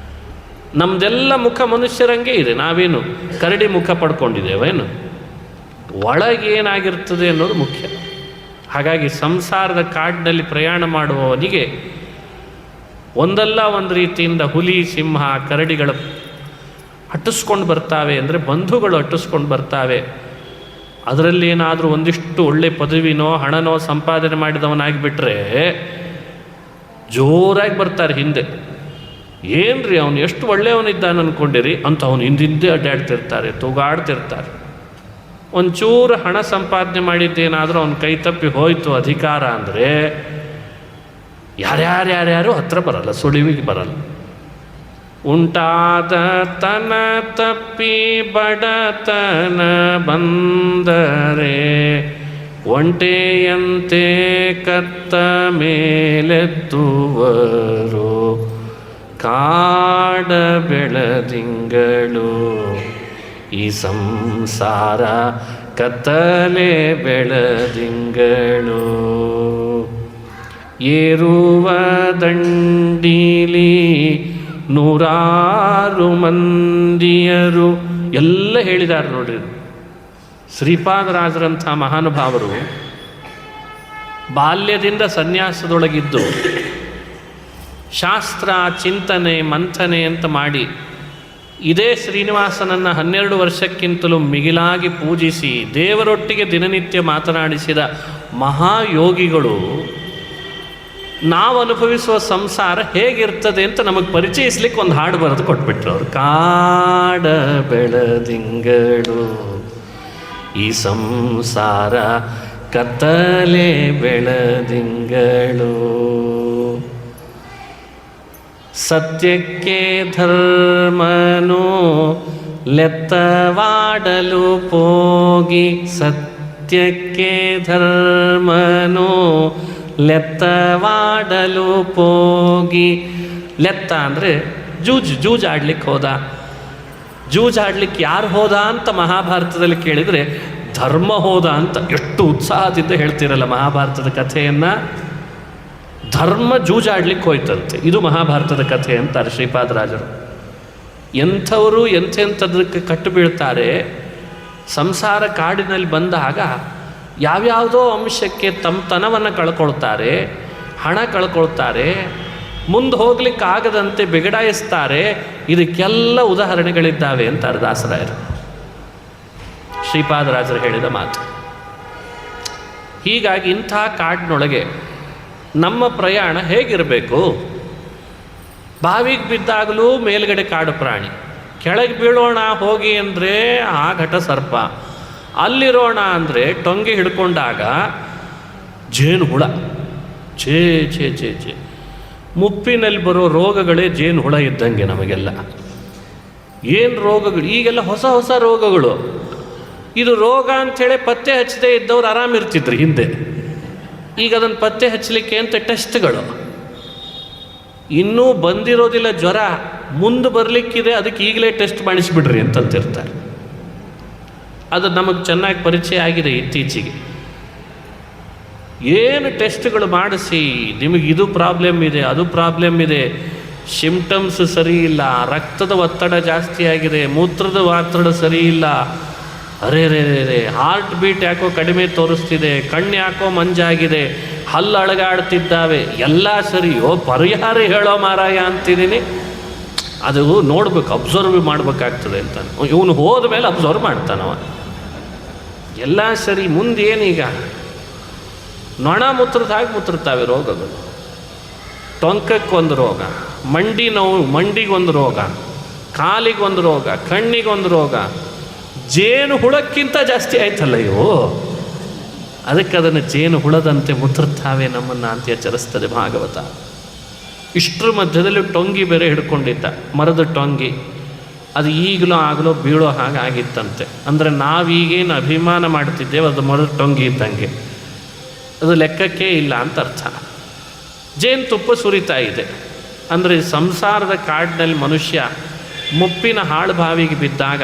ನಮ್ಮದೆಲ್ಲ ಮುಖ ಮನುಷ್ಯರಂಗೆ ಇದೆ, ನಾವೇನು ಕರಡಿ ಮುಖ ಪಡ್ಕೊಂಡಿದ್ದೇವೇನು? ಒಳಗೆ ಏನಾಗಿರ್ತದೆ ಅನ್ನೋದು ಮುಖ್ಯ. ಹಾಗಾಗಿ ಸಂಸಾರದ ಕಾಡಿನಲ್ಲಿ ಪ್ರಯಾಣ ಮಾಡುವವನಿಗೆ ಒಂದಲ್ಲ ಒಂದು ರೀತಿಯಿಂದ ಹುಲಿ, ಸಿಂಹ, ಕರಡಿಗಳು ಅಟ್ಟಿಸ್ಕೊಂಡು ಬರ್ತಾವೆ. ಅಂದರೆ ಬಂಧುಗಳು ಅಟ್ಟಿಸ್ಕೊಂಡು ಬರ್ತಾವೆ. ಅದರಲ್ಲಿ ಏನಾದರೂ ಒಂದಿಷ್ಟು ಒಳ್ಳೆ ಪದವಿನೋ ಹಣನೋ ಸಂಪಾದನೆ ಮಾಡಿದವನಾಗಿಬಿಟ್ರೆ ಜೋರಾಗಿ ಬರ್ತಾರೆ ಹಿಂದೆ. ಏನ್ರಿ ಅವನು ಎಷ್ಟು ಒಳ್ಳೆಯವನಿದ್ದಾನೆ ಅಂದ್ಕೊಂಡಿರಿ ಅಂತ ಅವನು ಹಿಂದಿಂದೆ ಅಡ್ಡಾಡ್ತಿರ್ತಾರೆ, ತೂಗಾಡ್ತಿರ್ತಾರೆ. ಒಂಚೂರು ಹಣ ಸಂಪಾದನೆ ಮಾಡಿದ್ದೇನಾದರೂ ಅವನ ಕೈ ತಪ್ಪಿ ಹೋಯಿತು ಅಧಿಕಾರ ಅಂದರೆ ಯಾರ್ಯಾರು ಹತ್ರ ಬರಲ್ಲ, ಸುಳಿವಿಗೆ ಬರಲ್ಲ. ಉಂಟಾದ ತನ ತಪ್ಪಿ ಬಡತನ ಬಂದರೆ ಒಂಟೆಯಂತೆ ಕತ್ತ ಮೇಲೆತ್ತುವರು ಕಾಡ ಬೆಳದಿಂಗಳು. ಈ ಸಂಸಾರ ಕತ್ತಲೆ ಬೆಳದಿಂಗಳು. ಏರುವ ದಂಡಿಲಿ ನೂರಾರು ಮಂದಿಯರು ಎಲ್ಲ ಹೇಳಿದ್ದಾರೆ ನೋಡ್ರಿ. ಶ್ರೀಪಾದರಾಜರಂಥ ಮಹಾನುಭಾವರು ಬಾಲ್ಯದಿಂದ ಸನ್ಯಾಸದೊಳಗಿದ್ದು ಶಾಸ್ತ್ರ ಚಿಂತನೆ ಮಂಥನೆ ಅಂತ ಮಾಡಿ ಇದೇ ಶ್ರೀನಿವಾಸನನ್ನು 12 ವರ್ಷಕ್ಕಿಂತಲೂ ಮಿಗಿಲಾಗಿ ಪೂಜಿಸಿ ದೇವರೊಟ್ಟಿಗೆ ದಿನನಿತ್ಯ ಮಾತನಾಡಿಸಿದ ಮಹಾಯೋಗಿಗಳು ನಾವು ಅನುಭವಿಸುವ ಸಂಸಾರ ಹೇಗಿರ್ತದೆ ಅಂತ ನಮಗೆ ಪರಿಚಯಿಸ್ಲಿಕ್ಕೆ ಒಂದು ಹಾಡು ಬರೆದು ಕೊಟ್ಬಿಟ್ರು ಅವರು. ಕಾಡ ಬೆಳದಿಂಗಳು, ಈ ಸಂಸಾರ ಕತ್ತಲೆ ಬೆಳದಿಂಗಳು. ಸತ್ಯಕ್ಕೆ ಧರ್ಮನು ಲೆತ್ತವಾಡಲು ಪೋಗಿ, ಸತ್ಯಕ್ಕೆ ಧರ್ಮನು ಲೆತ್ತವಾಡಲು ಪೋಗಿ. ಲೆತ್ತ ಅಂದರೆ ಜೂಜಾಡ್ಲಿಕ್ಕೆ ಹೋದ. ಜೂಜಾಡ್ಲಿಕ್ಕೆ ಯಾರು ಹೋದ ಅಂತ ಮಹಾಭಾರತದಲ್ಲಿ ಕೇಳಿದರೆ ಧರ್ಮ ಹೋದ ಅಂತ ಎಷ್ಟು ಉತ್ಸಾಹದಿಂದ ಹೇಳ್ತಿರಲ್ಲ ಮಹಾಭಾರತದ ಕಥೆಯನ್ನು. ಧರ್ಮ ಜೂಜಾಡ್ಲಿಕ್ಕೆ ಹೋಯ್ತಂತೆ. ಇದು ಮಹಾಭಾರತದ ಕಥೆ ಅಂತಾರೆ ಶ್ರೀಪಾದರಾಜರು. ಎಂಥವರು ಎಂಥೆಂಥದಕ್ಕೆ ಕಟ್ಟು ಬೀಳ್ತಾರೆ. ಸಂಸಾರ ಕಾಡಿನಲ್ಲಿ ಬಂದಾಗ ಯಾವ್ಯಾವುದೋ ಅಂಶಕ್ಕೆ ತಮ್ಮ ತನವನ್ನು ಕಳ್ಕೊಳ್ತಾರೆ, ಹಣ ಕಳ್ಕೊಳ್ತಾರೆ, ಮುಂದೆ ಹೋಗ್ಲಿಕ್ಕಾಗದಂತೆ ಬಿಗಡಾಯಿಸ್ತಾರೆ. ಇದಕ್ಕೆಲ್ಲ ಉದಾಹರಣೆಗಳಿದ್ದಾವೆ ಅಂತಾರೆ ದಾಸರಾಯರು. ಶ್ರೀಪಾದರಾಜರು ಹೇಳಿದ ಮಾತು. ಹೀಗಾಗಿ ಇಂಥ ಕಾಡಿನೊಳಗೆ ನಮ್ಮ ಪ್ರಯಾಣ ಹೇಗಿರಬೇಕು? ಬಾವಿಗೆ ಬಿದ್ದಾಗಲೂ ಮೇಲ್ಗಡೆ ಕಾಡು ಪ್ರಾಣಿ, ಕೆಳಗೆ ಬೀಳೋಣ ಹೋಗಿ ಅಂದರೆ ಆ ಘಟ ಸರ್ಪ, ಅಲ್ಲಿರೋಣ ಅಂದರೆ ಟೊಂಗೆ ಹಿಡ್ಕೊಂಡಾಗ ಜೇನು ಹುಳ. ಛೇ ಛೇ ಛೇ ಛೇ, ಮುಪ್ಪಿನಲ್ಲಿ ಬರೋ ರೋಗಗಳೇ ಜೇನು ಹುಳ ಇದ್ದಂಗೆ ನಮಗೆಲ್ಲ. ಏನು ರೋಗಗಳು ಈಗೆಲ್ಲ ಹೊಸ ಹೊಸ ರೋಗಗಳು. ಇದು ರೋಗ ಅಂಥೇಳಿ ಪತ್ತೆ ಹಚ್ಚದೇ ಇದ್ದವ್ರು ಆರಾಮಿರ್ತಿದ್ರು ಹಿಂದೆ. ಈಗ ಅದನ್ನು ಪತ್ತೆ ಹಚ್ಚಲಿಕ್ಕೆ ಅಂತ ಟೆಸ್ಟ್ಗಳು. ಇನ್ನೂ ಬಂದಿರೋದಿಲ್ಲ ಜ್ವರ, ಮುಂದೆ ಬರಲಿಕ್ಕಿದೆ, ಅದಕ್ಕೆ ಈಗಲೇ ಟೆಸ್ಟ್ ಮಾಡಿಸ್ಬಿಡ್ರಿ ಅಂತಂತಿರ್ತಾರೆ. ಅದು ನಮಗೆ ಚೆನ್ನಾಗಿ ಪರಿಚಯ ಆಗಿದೆ ಇತ್ತೀಚೆಗೆ. ಏನು ಟೆಸ್ಟ್ಗಳು ಮಾಡಿಸಿ ನಿಮಗೆ ಇದು ಪ್ರಾಬ್ಲಮ್ ಇದೆ, ಅದು ಪ್ರಾಬ್ಲಮ್ ಇದೆ, ಸಿಂಪ್ಟಮ್ಸ್ ಸರಿ ಇಲ್ಲ, ರಕ್ತದ ಒತ್ತಡ ಜಾಸ್ತಿ ಆಗಿದೆ, ಮೂತ್ರದ ಒತ್ತಡ ಸರಿ ಇಲ್ಲ, ಅರೆ ರೇ ರೇ ಹಾರ್ಟ್ ಬೀಟ್ ಯಾಕೋ ಕಡಿಮೆ ತೋರಿಸ್ತಿದೆ, ಕಣ್ಣು ಯಾಕೋ ಮಂಜಾಗಿದೆ, ಹಲ್ಲು ಅಳಗಾಡ್ತಿದ್ದಾವೆ, ಎಲ್ಲ ಸರಿಯೋ ಪರಿಹಾರ ಹೇಳೋ ಮಾರಾಯ ಅಂತಿದ್ದೀನಿ. ಅದು ನೋಡ್ಬೇಕು, ಅಬ್ಸರ್ವ್ ಮಾಡಬೇಕಾಗ್ತದೆ ಅಂತ. ಇವನು ಹೋದ ಮೇಲೆ ಅಬ್ಸರ್ವ್ ಮಾಡ್ತಾನವ. ಎಲ್ಲ ಸರಿ, ಮುಂದೇನೀಗ ನೊಣ ಮುತ್ರದ ಹಾಗೆ ಮುತ್ತಿರ್ತಾವೆ ರೋಗಗಳು. ಟೊಂಕಕ್ಕೊಂದು ರೋಗ, ಮಂಡಿ ನೋವು, ಮಂಡಿಗೊಂದು ರೋಗ, ಕಾಲಿಗೊಂದು ರೋಗ, ಕಣ್ಣಿಗೊಂದು ರೋಗ. ಜೇನು ಹುಳಕ್ಕಿಂತ ಜಾಸ್ತಿ ಆಯ್ತಲ್ಲ ಇವು. ಅದಕ್ಕೆ ಅದನ್ನು ಜೇನು ಹುಳದಂತೆ ಮುತ್ತಿರ್ತಾವೆ ನಮ್ಮನ್ನು ಅಂತ ಎಚ್ಚರಿಸ್ತದೆ ಭಾಗವತ. ಇಷ್ಟರ ಮಧ್ಯದಲ್ಲಿ ಟೊಂಗಿ ಬೇರೆ ಹಿಡ್ಕೊಂಡಿದ್ದ, ಮರದ ಟೊಂಗಿ. ಅದು ಈಗಲೂ ಆಗಲೋ ಬೀಳೋ ಹಾಗಾಗಿತ್ತಂತೆ. ಅಂದರೆ ನಾವೀಗೇನು ಅಭಿಮಾನ ಮಾಡ್ತಿದ್ದೇವೆ ಅದು ಮರದ ಟೊಂಗಿ ಇದ್ದಂಗೆ, ಅದು ಲೆಕ್ಕಕ್ಕೆ ಇಲ್ಲ ಅಂತ ಅರ್ಥ. ಜೇನುತುಪ್ಪ ಸುರಿತಾ ಇದೆ. ಅಂದರೆ ಸಂಸಾರದ ಕಾಡಿನಲ್ಲಿ ಮನುಷ್ಯ ಮುಪ್ಪಿನ ಹಾಳು ಬಾವಿಗೆ ಬಿದ್ದಾಗ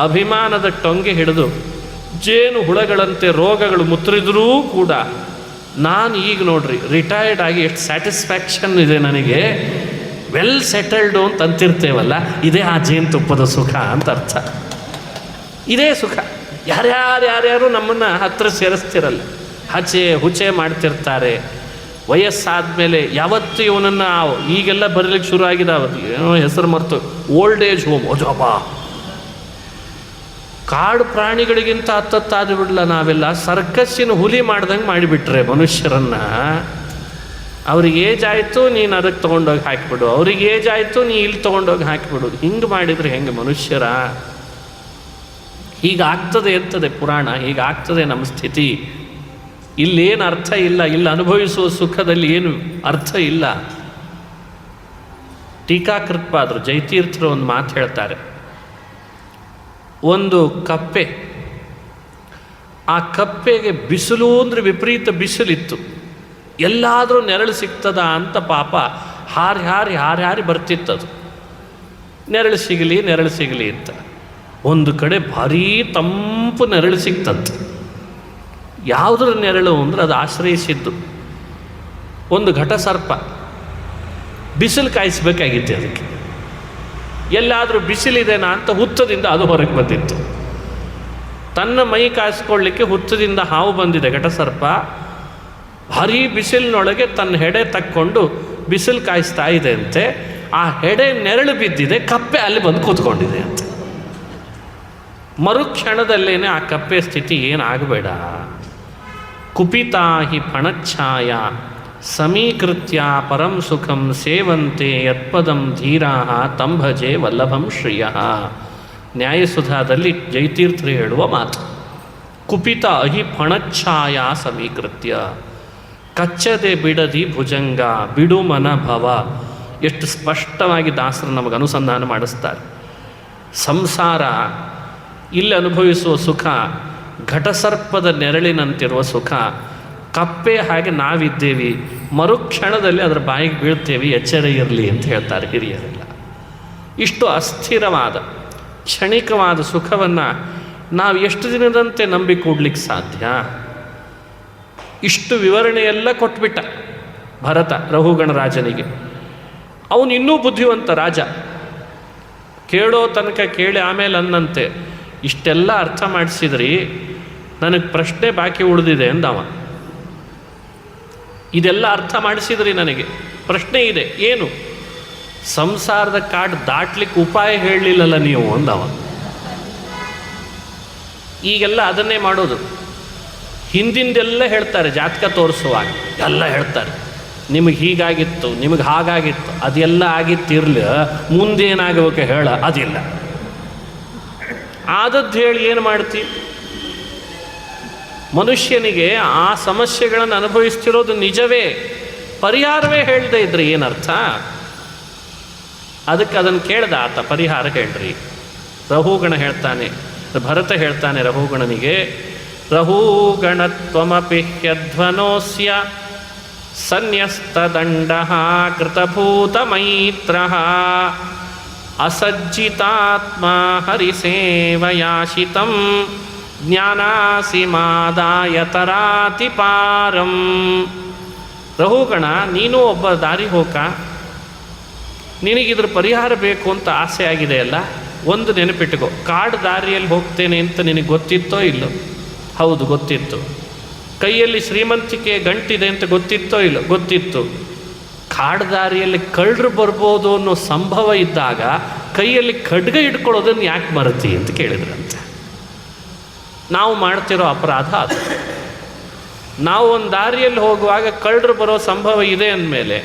ಅಭಿಮಾನದ ಟೊಂಗೆ ಹಿಡಿದು ಜೇನು ಹುಳಗಳಂತೆ ರೋಗಗಳು ಮುತ್ತರಿದ್ರೂ ಕೂಡ ನಾನು ಈಗ ನೋಡ್ರಿ ರಿಟೈರ್ಡ್ ಆಗಿ ಎಷ್ಟು ಸ್ಯಾಟಿಸ್ಫ್ಯಾಕ್ಷನ್ ಇದೆ ನನಗೆ, ವೆಲ್ ಸೆಟಲ್ಡು ಅಂತ ಅಂತಿರ್ತೇವಲ್ಲ, ಇದೇ ಆ ಜೇನುತುಪ್ಪದ ಸುಖ ಅಂತ ಅರ್ಥ. ಇದೇ ಸುಖ. ಯಾರ್ಯಾರು ನಮ್ಮನ್ನು ಹತ್ರ ಸೇರಿಸ್ತಿರಲ್ಲ, ಹುಚೆ ಮಾಡ್ತಿರ್ತಾರೆ. ವಯಸ್ಸಾದಮೇಲೆ ಯಾವತ್ತೂ ಇವನನ್ನು ಈಗೆಲ್ಲ ಬರಲಿಕ್ಕೆ ಶುರು ಆಗಿದೆ, ಏನೋ ಹೆಸರು ಮರ್ತು, ಓಲ್ಡ್ ಏಜ್ ಹೋಮ್. ಅಜಾಬಾ, ಕಾಡು ಪ್ರಾಣಿಗಳಿಗಿಂತ ಹತ್ತತ್ತಾದು ಬಿಡಲ್ಲ ನಾವೆಲ್ಲ. ಸರ್ಕಸ್ಸಿನ ಹುಲಿ ಮಾಡ್ದಂಗೆ ಮಾಡಿಬಿಟ್ರೆ ಮನುಷ್ಯರನ್ನು. ಅವ್ರಿಗೆ ಏಜ್ ಆಯಿತು, ನೀನು ಅದಕ್ಕೆ ತೊಗೊಂಡೋಗಿ ಹಾಕಿಬಿಡು, ಅವ್ರಿಗೆ ಏಜ್ ಆಯಿತು, ನೀ ಇಲ್ಲಿ ತೊಗೊಂಡೋಗಿ ಹಾಕಿಬಿಡು. ಹಿಂಗೆ ಮಾಡಿದರೆ ಹೆಂಗೆ ಮನುಷ್ಯರ? ಹೀಗಾಗ್ತದೆ ಅಂತದೆ ಪುರಾಣ, ಹೀಗಾಗ್ತದೆ ನಮ್ಮ ಸ್ಥಿತಿ. ಇಲ್ಲೇನು ಅರ್ಥ ಇಲ್ಲ, ಇಲ್ಲಿ ಅನುಭವಿಸುವ ಸುಖದಲ್ಲಿ ಏನು ಅರ್ಥ ಇಲ್ಲ. ಟೀಕಾಕೃತ್ಪಾದರು ಜಯತೀರ್ಥರು ಒಂದು ಮಾತು ಹೇಳ್ತಾರೆ. ಒಂದು ಕಪ್ಪೆ, ಆ ಕಪ್ಪೆಗೆ ಬಿಸಿಲು ಅಂದರೆ ವಿಪರೀತ ಬಿಸಿಲಿತ್ತು, ಎಲ್ಲಾದರೂ ನೆರಳು ಸಿಗ್ತದ ಅಂತ ಪಾಪ ಹಾರಿ ಬರ್ತಿತ್ತದು, ನೆರಳು ಸಿಗಲಿ ಅಂತ. ಒಂದು ಕಡೆ ಭಾರೀ ತಂಪು ನೆರಳು ಸಿಕ್ತಂತೆ. ಯಾವುದ್ರ ನೆರಳು ಅಂದರೆ ಅದು ಆಶ್ರಯಿಸಿದ್ದು ಒಂದು ಘಟಸರ್ಪ. ಬಿಸಿಲು ಕಾಯಿಸ್ಬೇಕಾಗಿತ್ತು ಅದಕ್ಕೆ. ಎಲ್ಲಾದರೂ ಬಿಸಿಲಿದೆನಾ ಅಂತ ಹುತ್ತದಿಂದ ಅದು ಹೊರಗೆ ಬಂದಿತ್ತು. ತನ್ನ ಮೈ ಕಾಯಿಸ್ಕೊಳ್ಳಿಕ್ಕೆ ಹುತ್ತದಿಂದ ಹಾವು ಬಂದಿದೆ ಘಟಸರ್ಪ. ಭಾರೀ ಬಿಸಿಲಿನೊಳಗೆ ತನ್ನ ಹೆಡೆ ತಕ್ಕೊಂಡು ಬಿಸಿಲು ಕಾಯಿಸ್ತಾ ಇದೆ ಅಂತೆ. ಆ ಹೆಡೆ ನೆರಳು ಬಿದ್ದಿದೆ, ಕಪ್ಪೆ ಅಲ್ಲಿ ಬಂದು ಕೂತ್ಕೊಂಡಿದೆ ಅಂತ. ಮರುಕ್ಷಣದಲ್ಲೇನೆ ಆ ಕಪ್ಪೆ ಸ್ಥಿತಿ ಏನಾಗಬೇಡ. ಕುಪಿತಾ ಹಿ ಫಣಚ್ಛಾಯ ಸಮೀಕೃತ್ಯ ಪರಂ ಸುಖಂ ಸೇವಂತೆ ಯತ್ಪದಂ ಧೀರಾಃ ತಂಭಜೆ ವಲ್ಲಭಂ ಶ್ರಿಯಃ. ನ್ಯಾಯಸುಧಾದಲ್ಲಿ ಜಯತೀರ್ಥರು ಹೇಳುವ ಮಾತು. ಕುಪಿತ ಅಹಿ ಫಣಚ್ಛಾಯ ಸಮೀಕೃತ್ಯ, ಕಚ್ಚದೆ ಬಿಡದಿ ಭುಜಂಗ ಬಿಡು ಮನ ಭವ. ಎಷ್ಟು ಸ್ಪಷ್ಟವಾಗಿ ದಾಸರು ನಮಗೆ ಅನುಸಂಧಾನ ಮಾಡಿಸ್ತಾರೆ. ಸಂಸಾರ, ಇಲ್ಲಿ ಅನುಭವಿಸುವ ಸುಖ ಘಟಸರ್ಪದ ನೆರಳಿನಂತಿರುವ ಸುಖ. ಕಪ್ಪೆ ಹಾಗೆ ನಾವಿದ್ದೇವೆ, ಮರುಕ್ಷಣದಲ್ಲಿ ಅದರ ಬಾಯಿಗೆ ಬೀಳ್ತೇವೆ, ಎಚ್ಚರ ಇರಲಿ ಅಂತ ಹೇಳ್ತಾರೆ ಹಿರಿಯರೆಲ್ಲ. ಇಷ್ಟು ಅಸ್ಥಿರವಾದ ಕ್ಷಣಿಕವಾದ ಸುಖವನ್ನು ನಾವು ಎಷ್ಟು ದಿನದಂತೆ ನಂಬಿ ಕೂಡ್ಲಿಕ್ಕೆ ಸಾಧ್ಯ? ಇಷ್ಟು ವಿವರಣೆಯೆಲ್ಲ ಕೊಟ್ಬಿಟ್ಟ ಭರತ ರಹುಗಣರಾಜನಿಗೆ. ಅವನು ಇನ್ನೂ ಬುದ್ಧಿವಂತ ರಾಜ. ಕೇಳೋ ತನಕ ಕೇಳಿ ಆಮೇಲೆ ಅನ್ನಂತೆ, ಇಷ್ಟೆಲ್ಲ ಅರ್ಥ ಮಾಡಿಸಿದ್ರಿ, ನನಗೆ ಪ್ರಶ್ನೆ ಬಾಕಿ ಉಳಿದಿದೆ ಅಂದವ. ಇದೆಲ್ಲ ಅರ್ಥ ಮಾಡಿಸಿದ್ರಿ, ನನಗೆ ಪ್ರಶ್ನೆ ಇದೆ. ಏನು? ಸಂಸಾರದ ಕಾಡು ದಾಟ್ಲಿಕ್ಕೆ ಉಪಾಯ ಹೇಳಲಿಲ್ಲಲ್ಲ ನೀವು ಅಂದವ. ಈಗೆಲ್ಲ ಅದನ್ನೇ ಮಾಡೋದು. ಹಿಂದಿಂದೆಲ್ಲ ಹೇಳ್ತಾರೆ, ಜಾತಕ ತೋರಿಸುವಾಗ ಎಲ್ಲ ಹೇಳ್ತಾರೆ, ನಿಮಗೆ ಹೀಗಾಗಿತ್ತು, ನಿಮಗೆ ಹಾಗಾಗಿತ್ತು, ಅದೆಲ್ಲ ಆಗಿತ್ತಿರಲಿ, ಮುಂದೇನಾಗಬೇಕು ಹೇಳ, ಅದಿಲ್ಲ. ಆದದ್ದು ಹೇಳಿ ಏನು ಮಾಡ್ತಿ? ಮನುಷ್ಯನಿಗೆ ಆ ಸಮಸ್ಯೆಗಳನ್ನು ಅನುಭವಿಸ್ತಿರೋದು ನಿಜವೇ, ಪರಿಹಾರವೇ ಹೇಳದೆ ಇದ್ರೆ ಏನರ್ಥ? ಅದಕ್ಕೆ ಅದನ್ನು ಕೇಳ್ದ ಆತ, ಪರಿಹಾರ ಹೇಳ್ರಿ. ರಹುಗಣ ಹೇಳ್ತಾನೆ, ಭರತ ಹೇಳ್ತಾನೆ ರಹುಗಣನಿಗೆ, ರಹುಗಣತ್ವಮಪಿ ಹ್ಯಧ್ವನೋಸ್ಯ ಸನ್ಯಸ್ತದಂಡಃ ಕೃತಭೂತಮೈತ್ರಃ ಅಸಜ್ಜಿತಾತ್ಮ ಹರಿಸೇವಯಾಶಿತಂ ಜ್ಞಾನಾಸಿ ಮಾದಾಯ ತರಾತಿ ಪಾರಂ. ರಹುಗಣ, ನೀನು ಒಬ್ಬ ದಾರಿ ಹೋಕ, ನಿನಗಿದ್ರ ಪರಿಹಾರ ಬೇಕು ಅಂತ ಆಸೆ ಆಗಿದೆಯಲ್ಲ, ಒಂದು ನೆನಪಿಟ್ಟುಕೋ, ಕಾಡು ದಾರಿಯಲ್ಲಿ ಹೋಗ್ತೇನೆ ಅಂತ ನಿನಗೆ ಗೊತ್ತಿತ್ತೋ ಇಲ್ಲೋ? ಹೌದು, ಗೊತ್ತಿತ್ತು. ಕೈಯಲ್ಲಿ ಶ್ರೀಮಂತಿಕೆ ಗಂಟಿದೆ ಅಂತ ಗೊತ್ತಿತ್ತೋ ಇಲ್ಲೋ? ಗೊತ್ತಿತ್ತು. ಕಾಡು ದಾರಿಯಲ್ಲಿ ಕಳ್ಳರು ಬರ್ಬೋದು ಅನ್ನೋ ಸಂಭವ ಇದ್ದಾಗ ಕೈಯಲ್ಲಿ ಖಡ್ಗ ಇಟ್ಕೊಳ್ಳೋದನ್ನು ಯಾಕೆ ಮರತಿ ಅಂತ ಕೇಳಿದ್ರಂತೆ. ನಾವು ಮಾಡ್ತಿರೋ ಅಪರಾಧ ಅದು. ನಾವು ಒಂದು ದಾರಿಯಲ್ಲಿ ಹೋಗುವಾಗ ಕಳ್ಳರು ಬರೋ ಸಂಭವ ಇದೆ ಅಂದಮೇಲೆ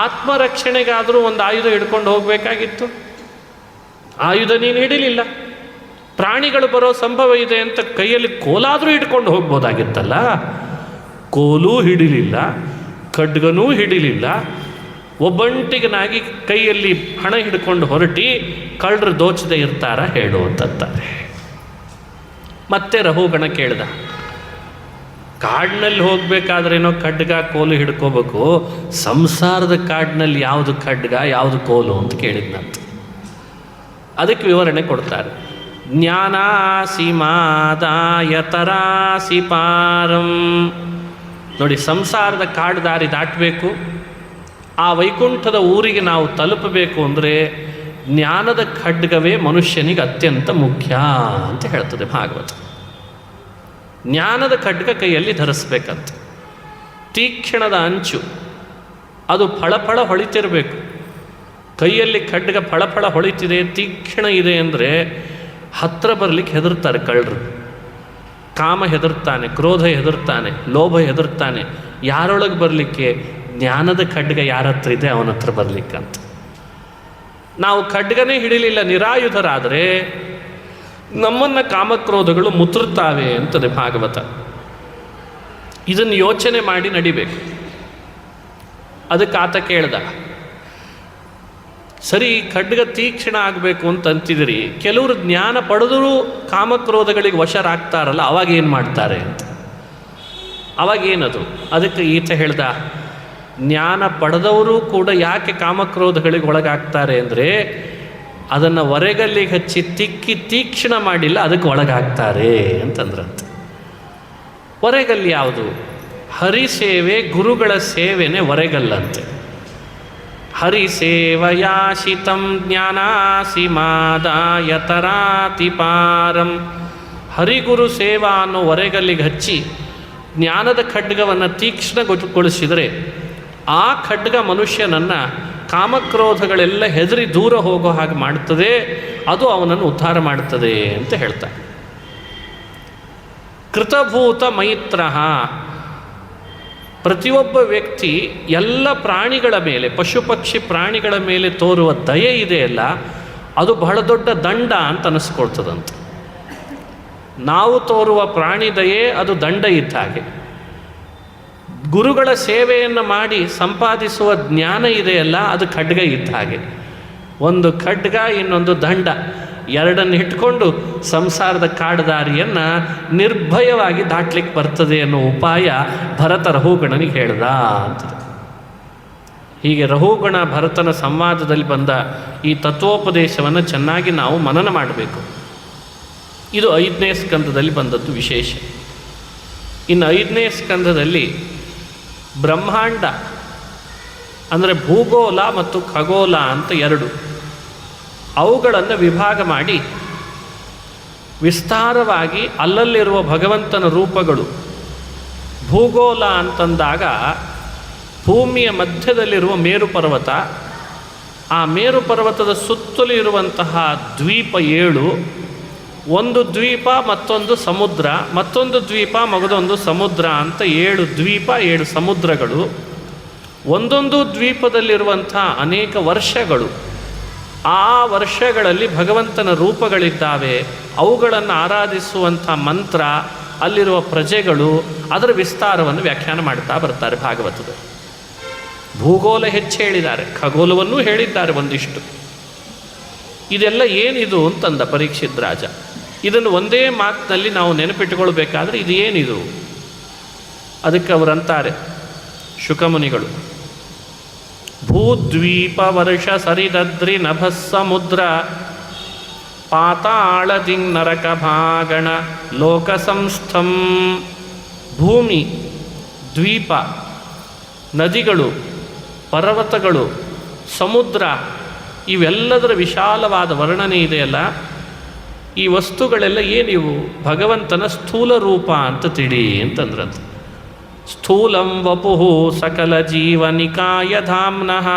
ಆತ್ಮರಕ್ಷಣೆಗಾದರೂ ಒಂದು ಆಯುಧ ಹಿಡ್ಕೊಂಡು ಹೋಗಬೇಕಾಗಿತ್ತು. ಆಯುಧ ನೀನು ಹಿಡಿಲಿಲ್ಲ. ಪ್ರಾಣಿಗಳು ಬರೋ ಸಂಭವ ಇದೆ ಅಂತ ಕೈಯಲ್ಲಿ ಕೋಲಾದರೂ ಹಿಡ್ಕೊಂಡು ಹೋಗ್ಬೋದಾಗಿತ್ತಲ್ಲ. ಕೋಲೂ ಹಿಡಿಲಿಲ್ಲ, ಖಡ್ಗನೂ ಹಿಡಿಲಿಲ್ಲ. ಒಬ್ಬಂಟಿಗನಾಗಿ ಕೈಯಲ್ಲಿ ಹಣ ಹಿಡ್ಕೊಂಡು ಹೊರಟಿ ಕಳ್ಳರು ದೋಚದೆ ಇರ್ತಾರ ಹೇಳು ಅಂತಾರೆ. ಮತ್ತೆ ರಹುಗಣ ಕೇಳ್ದ, ಕಾಡಿನಲ್ಲಿ ಹೋಗ್ಬೇಕಾದ್ರೇನೋ ಖಡ್ಗ ಕೋಲು ಹಿಡ್ಕೋಬೇಕು, ಸಂಸಾರದ ಕಾಡಿನಲ್ಲಿ ಯಾವುದು ಖಡ್ಗ ಯಾವುದು ಕೋಲು ಅಂತ ಕೇಳಿದ್ನಂತ. ಅದಕ್ಕೆ ವಿವರಣೆ ಕೊಡ್ತಾರೆ. ಜ್ಞಾನಾಸಿ ಮಾದಾಯ ತರಾಸಿ ಪಾರಂ. ನೋಡಿ, ಸಂಸಾರದ ಕಾಡು ದಾರಿ ದಾಟಬೇಕು, ಆ ವೈಕುಂಠದ ಊರಿಗೆ ನಾವು ತಲುಪಬೇಕು ಅಂದರೆ ಜ್ಞಾನದ ಖಡ್ಗವೇ ಮನುಷ್ಯನಿಗೆ ಅತ್ಯಂತ ಮುಖ್ಯ ಅಂತ ಹೇಳ್ತದೆ ಭಾಗವತ. ಜ್ಞಾನದ ಖಡ್ಗ ಕೈಯಲ್ಲಿ ಧರಿಸ್ಬೇಕಂತ. ತೀಕ್ಷ್ಣದ ಅಂಚು ಅದು ಫಳಫಳ ಹೊಳಿತಿರಬೇಕು. ಕೈಯಲ್ಲಿ ಖಡ್ಗ ಫಳಫಳ ಹೊಳಿತಿದೆ, ತೀಕ್ಷ್ಣ ಇದೆ ಅಂದರೆ ಹತ್ತಿರ ಬರಲಿಕ್ಕೆ ಹೆದರ್ತಾರೆ ಕಳ್ಳರು. ಕಾಮ ಹೆದರ್ತಾನೆ, ಕ್ರೋಧ ಹೆದರ್ತಾನೆ, ಲೋಭ ಹೆದರ್ತಾನೆ. ಯಾರೊಳಗೆ ಬರಲಿಕ್ಕೆ? ಜ್ಞಾನದ ಖಡ್ಗ ಯಾರ ಹತ್ರ ಇದೆ ಅವನ ಹತ್ರ ಬರಲಿಕ್ಕಂತ. ನಾವು ಖಡ್ಗನೇ ಹಿಡಿಲಿಲ್ಲ, ನಿರಾಯುಧರಾದರೆ ನಮ್ಮನ್ನು ಕಾಮಕ್ರೋಧಗಳು ಮುತ್ತುರ್ತಾವೆ ಅಂತದೆ ಭಾಗವತ. ಇದನ್ನು ಯೋಚನೆ ಮಾಡಿ ನಡಿಬೇಕು. ಅದಕ್ಕೆ ಆತ ಕೇಳ್ದ, ಸರಿ ಖಡ್ಗ ತೀಕ್ಷ್ಣ ಆಗಬೇಕು ಅಂತ ಅಂತಿದ್ರಿ, ಕೆಲವರು ಜ್ಞಾನ ಪಡೆದರೂ ಕಾಮಕ್ರೋಧಗಳಿಗೆ ವಶರಾಗ್ತಾರಲ್ಲ, ಅವಾಗ ಏನು ಮಾಡ್ತಾರೆ ಅಂತ. ಅವಾಗೇನದು? ಅದಕ್ಕೆ ಈತ ಹೇಳ್ದ, ಜ್ಞಾನ ಪಡೆದವರು ಕೂಡ ಯಾಕೆ ಕಾಮಕ್ರೋಧಗಳಿಗೆ ಒಳಗಾಗ್ತಾರೆ ಅಂದರೆ ಅದನ್ನು ಒರೆಗಲ್ಲಿಗೆ ಹಚ್ಚಿ ತಿಕ್ಕಿ ತೀಕ್ಷ್ಣ ಮಾಡಿಲ್ಲ, ಅದಕ್ಕೆ ಒಳಗಾಗ್ತಾರೆ ಅಂತಂದ್ರಂತೆ. ಒರೆಗಲ್ಲು ಯಾವುದು? ಹರಿಸೇವೆ, ಗುರುಗಳ ಸೇವೆನೇ ಒರೆಗಲ್ಲಂತೆ. ಹರಿಸೇವಯಾಶಿತಂ ಜ್ಞಾನಾಸಿ ಮಾದಾಯ ತರಾತಿ ಪಾರಂ. ಹರಿಗುರು ಸೇವಾ ಅನ್ನೋ ಒರೆಗಲ್ಲಿಗೆ ಹಚ್ಚಿ ಜ್ಞಾನದ ಖಡ್ಗವನ್ನು ತೀಕ್ಷ್ಣಗೊಳಿಸಿದರೆ ಆ ಖಡ್ಗ ಮನುಷ್ಯನನ್ನು ಕಾಮಕ್ರೋಧಗಳೆಲ್ಲ ಹೆದರಿ ದೂರ ಹೋಗೋ ಹಾಗೆ ಮಾಡುತ್ತದೆ, ಅದು ಅವನನ್ನು ಉದ್ಧಾರ ಮಾಡುತ್ತದೆ ಅಂತ ಹೇಳ್ತಾರೆ. ಕೃತಭೂತ ಮೈತ್ರ. ಪ್ರತಿಯೊಬ್ಬ ವ್ಯಕ್ತಿ ಎಲ್ಲ ಪ್ರಾಣಿಗಳ ಮೇಲೆ, ಪಶು ಪಕ್ಷಿ ಪ್ರಾಣಿಗಳ ಮೇಲೆ ತೋರುವ ದಯೆ ಇದೆಯಲ್ಲ, ಅದು ಬಹಳ ದೊಡ್ಡ ದಂಡ ಅಂತ ಅನ್ನಿಸ್ಕೊಳ್ತದಂತೆ. ನಾವು ತೋರುವ ಪ್ರಾಣಿ ದಯೆ ಅದು ದಂಡ ಇದ್ದ ಹಾಗೆ. ಗುರುಗಳ ಸೇವೆಯನ್ನು ಮಾಡಿ ಸಂಪಾದಿಸುವ ಜ್ಞಾನ ಇದೆಯಲ್ಲ, ಅದು ಖಡ್ಗ ಇದ್ದ ಹಾಗೆ. ಒಂದು ಖಡ್ಗ, ಇನ್ನೊಂದು ದಂಡ, ಎರಡನ್ನು ಇಟ್ಕೊಂಡು ಸಂಸಾರದ ಕಾಡುದಾರಿಯನ್ನು ನಿರ್ಭಯವಾಗಿ ದಾಟ್ಲಿಕ್ಕೆ ಬರ್ತದೆ ಅನ್ನೋ ಉಪಾಯ ಭರತ ರಹುಗಣನಿಗೆ ಹೇಳ್ದ ಅಂತದೆ. ಹೀಗೆ ರಹುಗಣ ಭರತನ ಸಂವಾದದಲ್ಲಿ ಬಂದ ಈ ತತ್ವೋಪದೇಶವನ್ನು ಚೆನ್ನಾಗಿ ನಾವು ಮನನ ಮಾಡಬೇಕು. ಇದು 5ನೇ ಸ್ಕಂದದಲ್ಲಿ ಬಂದದ್ದು ವಿಶೇಷ. ಇನ್ನು 5ನೇ ಸ್ಕಂದದಲ್ಲಿ ಬ್ರಹ್ಮಾಂಡ ಅಂದರೆ ಭೂಗೋಳ ಮತ್ತು ಖಗೋಳ ಅಂತ ಎರಡು, ಅವುಗಳನ್ನು ವಿಭಾಗ ಮಾಡಿ ವಿಸ್ತಾರವಾಗಿ ಅಲ್ಲಲ್ಲಿರುವ ಭಗವಂತನ ರೂಪಗಳು. ಭೂಗೋಳ ಅಂತಂದಾಗ ಭೂಮಿಯ ಮಧ್ಯದಲ್ಲಿರುವ ಮೇರು ಪರ್ವತ, ಆ ಮೇರು ಪರ್ವತದ ಸುತ್ತಲೂ ಇರುವಂತಹ ದ್ವೀಪ 7, ಒಂದು ದ್ವೀಪ ಮತ್ತೊಂದು ಸಮುದ್ರ, ಮತ್ತೊಂದು ದ್ವೀಪ ಮಗದೊಂದು ಸಮುದ್ರ ಅಂತ 7 ದ್ವೀಪ 7 ಸಮುದ್ರಗಳು. ಒಂದೊಂದು ದ್ವೀಪದಲ್ಲಿರುವಂಥ ಅನೇಕ ವರ್ಷಗಳು, ಆ ವರ್ಷಗಳಲ್ಲಿ ಭಗವಂತನ ರೂಪಗಳಿದ್ದಾವೆ, ಅವುಗಳನ್ನು ಆರಾಧಿಸುವಂಥ ಮಂತ್ರ, ಅಲ್ಲಿರುವ ಪ್ರಜೆಗಳು, ಅದರ ವಿಸ್ತಾರವನ್ನು ವ್ಯಾಖ್ಯಾನ ಮಾಡ್ತಾ ಬರ್ತಾರೆ ಭಾಗವತದ. ಭೂಗೋಳ ಹೆಚ್ಚು ಹೇಳಿದ್ದಾರೆ, ಖಗೋಲವನ್ನೂ ಹೇಳಿದ್ದಾರೆ ಒಂದಿಷ್ಟು. ಇದೆಲ್ಲ ಏನಿದು ಅಂತಂದ ಪರೀಕ್ಷಿತ್ ರಾಜ. ಇದನ್ನು ಒಂದೇ ಮಾತಿನಲ್ಲಿ ನಾವು ನೆನಪಿಟ್ಟುಕೊಳ್ಬೇಕಾದ್ರೆ ಇದು ಏನಿದು? ಅದಕ್ಕೆ ಅವರಂತಾರೆ ಶುಕಮುನಿಗಳು, ಭೂದ್ವೀಪ ವರ್ಷ ಸರಿದದ್ರಿ ನಭಸ್ಸಮುದ್ರ ಪಾತಾಳದಿಂಗ್ ನರಕ ಭಾಗಣ ಲೋಕ ಸಂಸ್ಥಂ. ಭೂಮಿ, ದ್ವೀಪ, ನದಿಗಳು, ಪರ್ವತಗಳು, ಸಮುದ್ರ, ಇವೆಲ್ಲದರ ವಿಶಾಲವಾದ ವರ್ಣನೆ ಇದೆಯಲ್ಲ, ಈ ವಸ್ತುಗಳೆಲ್ಲ ಏನಿವು? ಭಗವಂತನ ಸ್ಥೂಲ ರೂಪ ಅಂತ ತಿಳಿ ಅಂತಂದ್ರಂತ. ಸ್ಥೂಲಂ ವಪುಹು ಸಕಲ ಜೀವನಿಕಾಯ ಧಾಮ್ನಃ.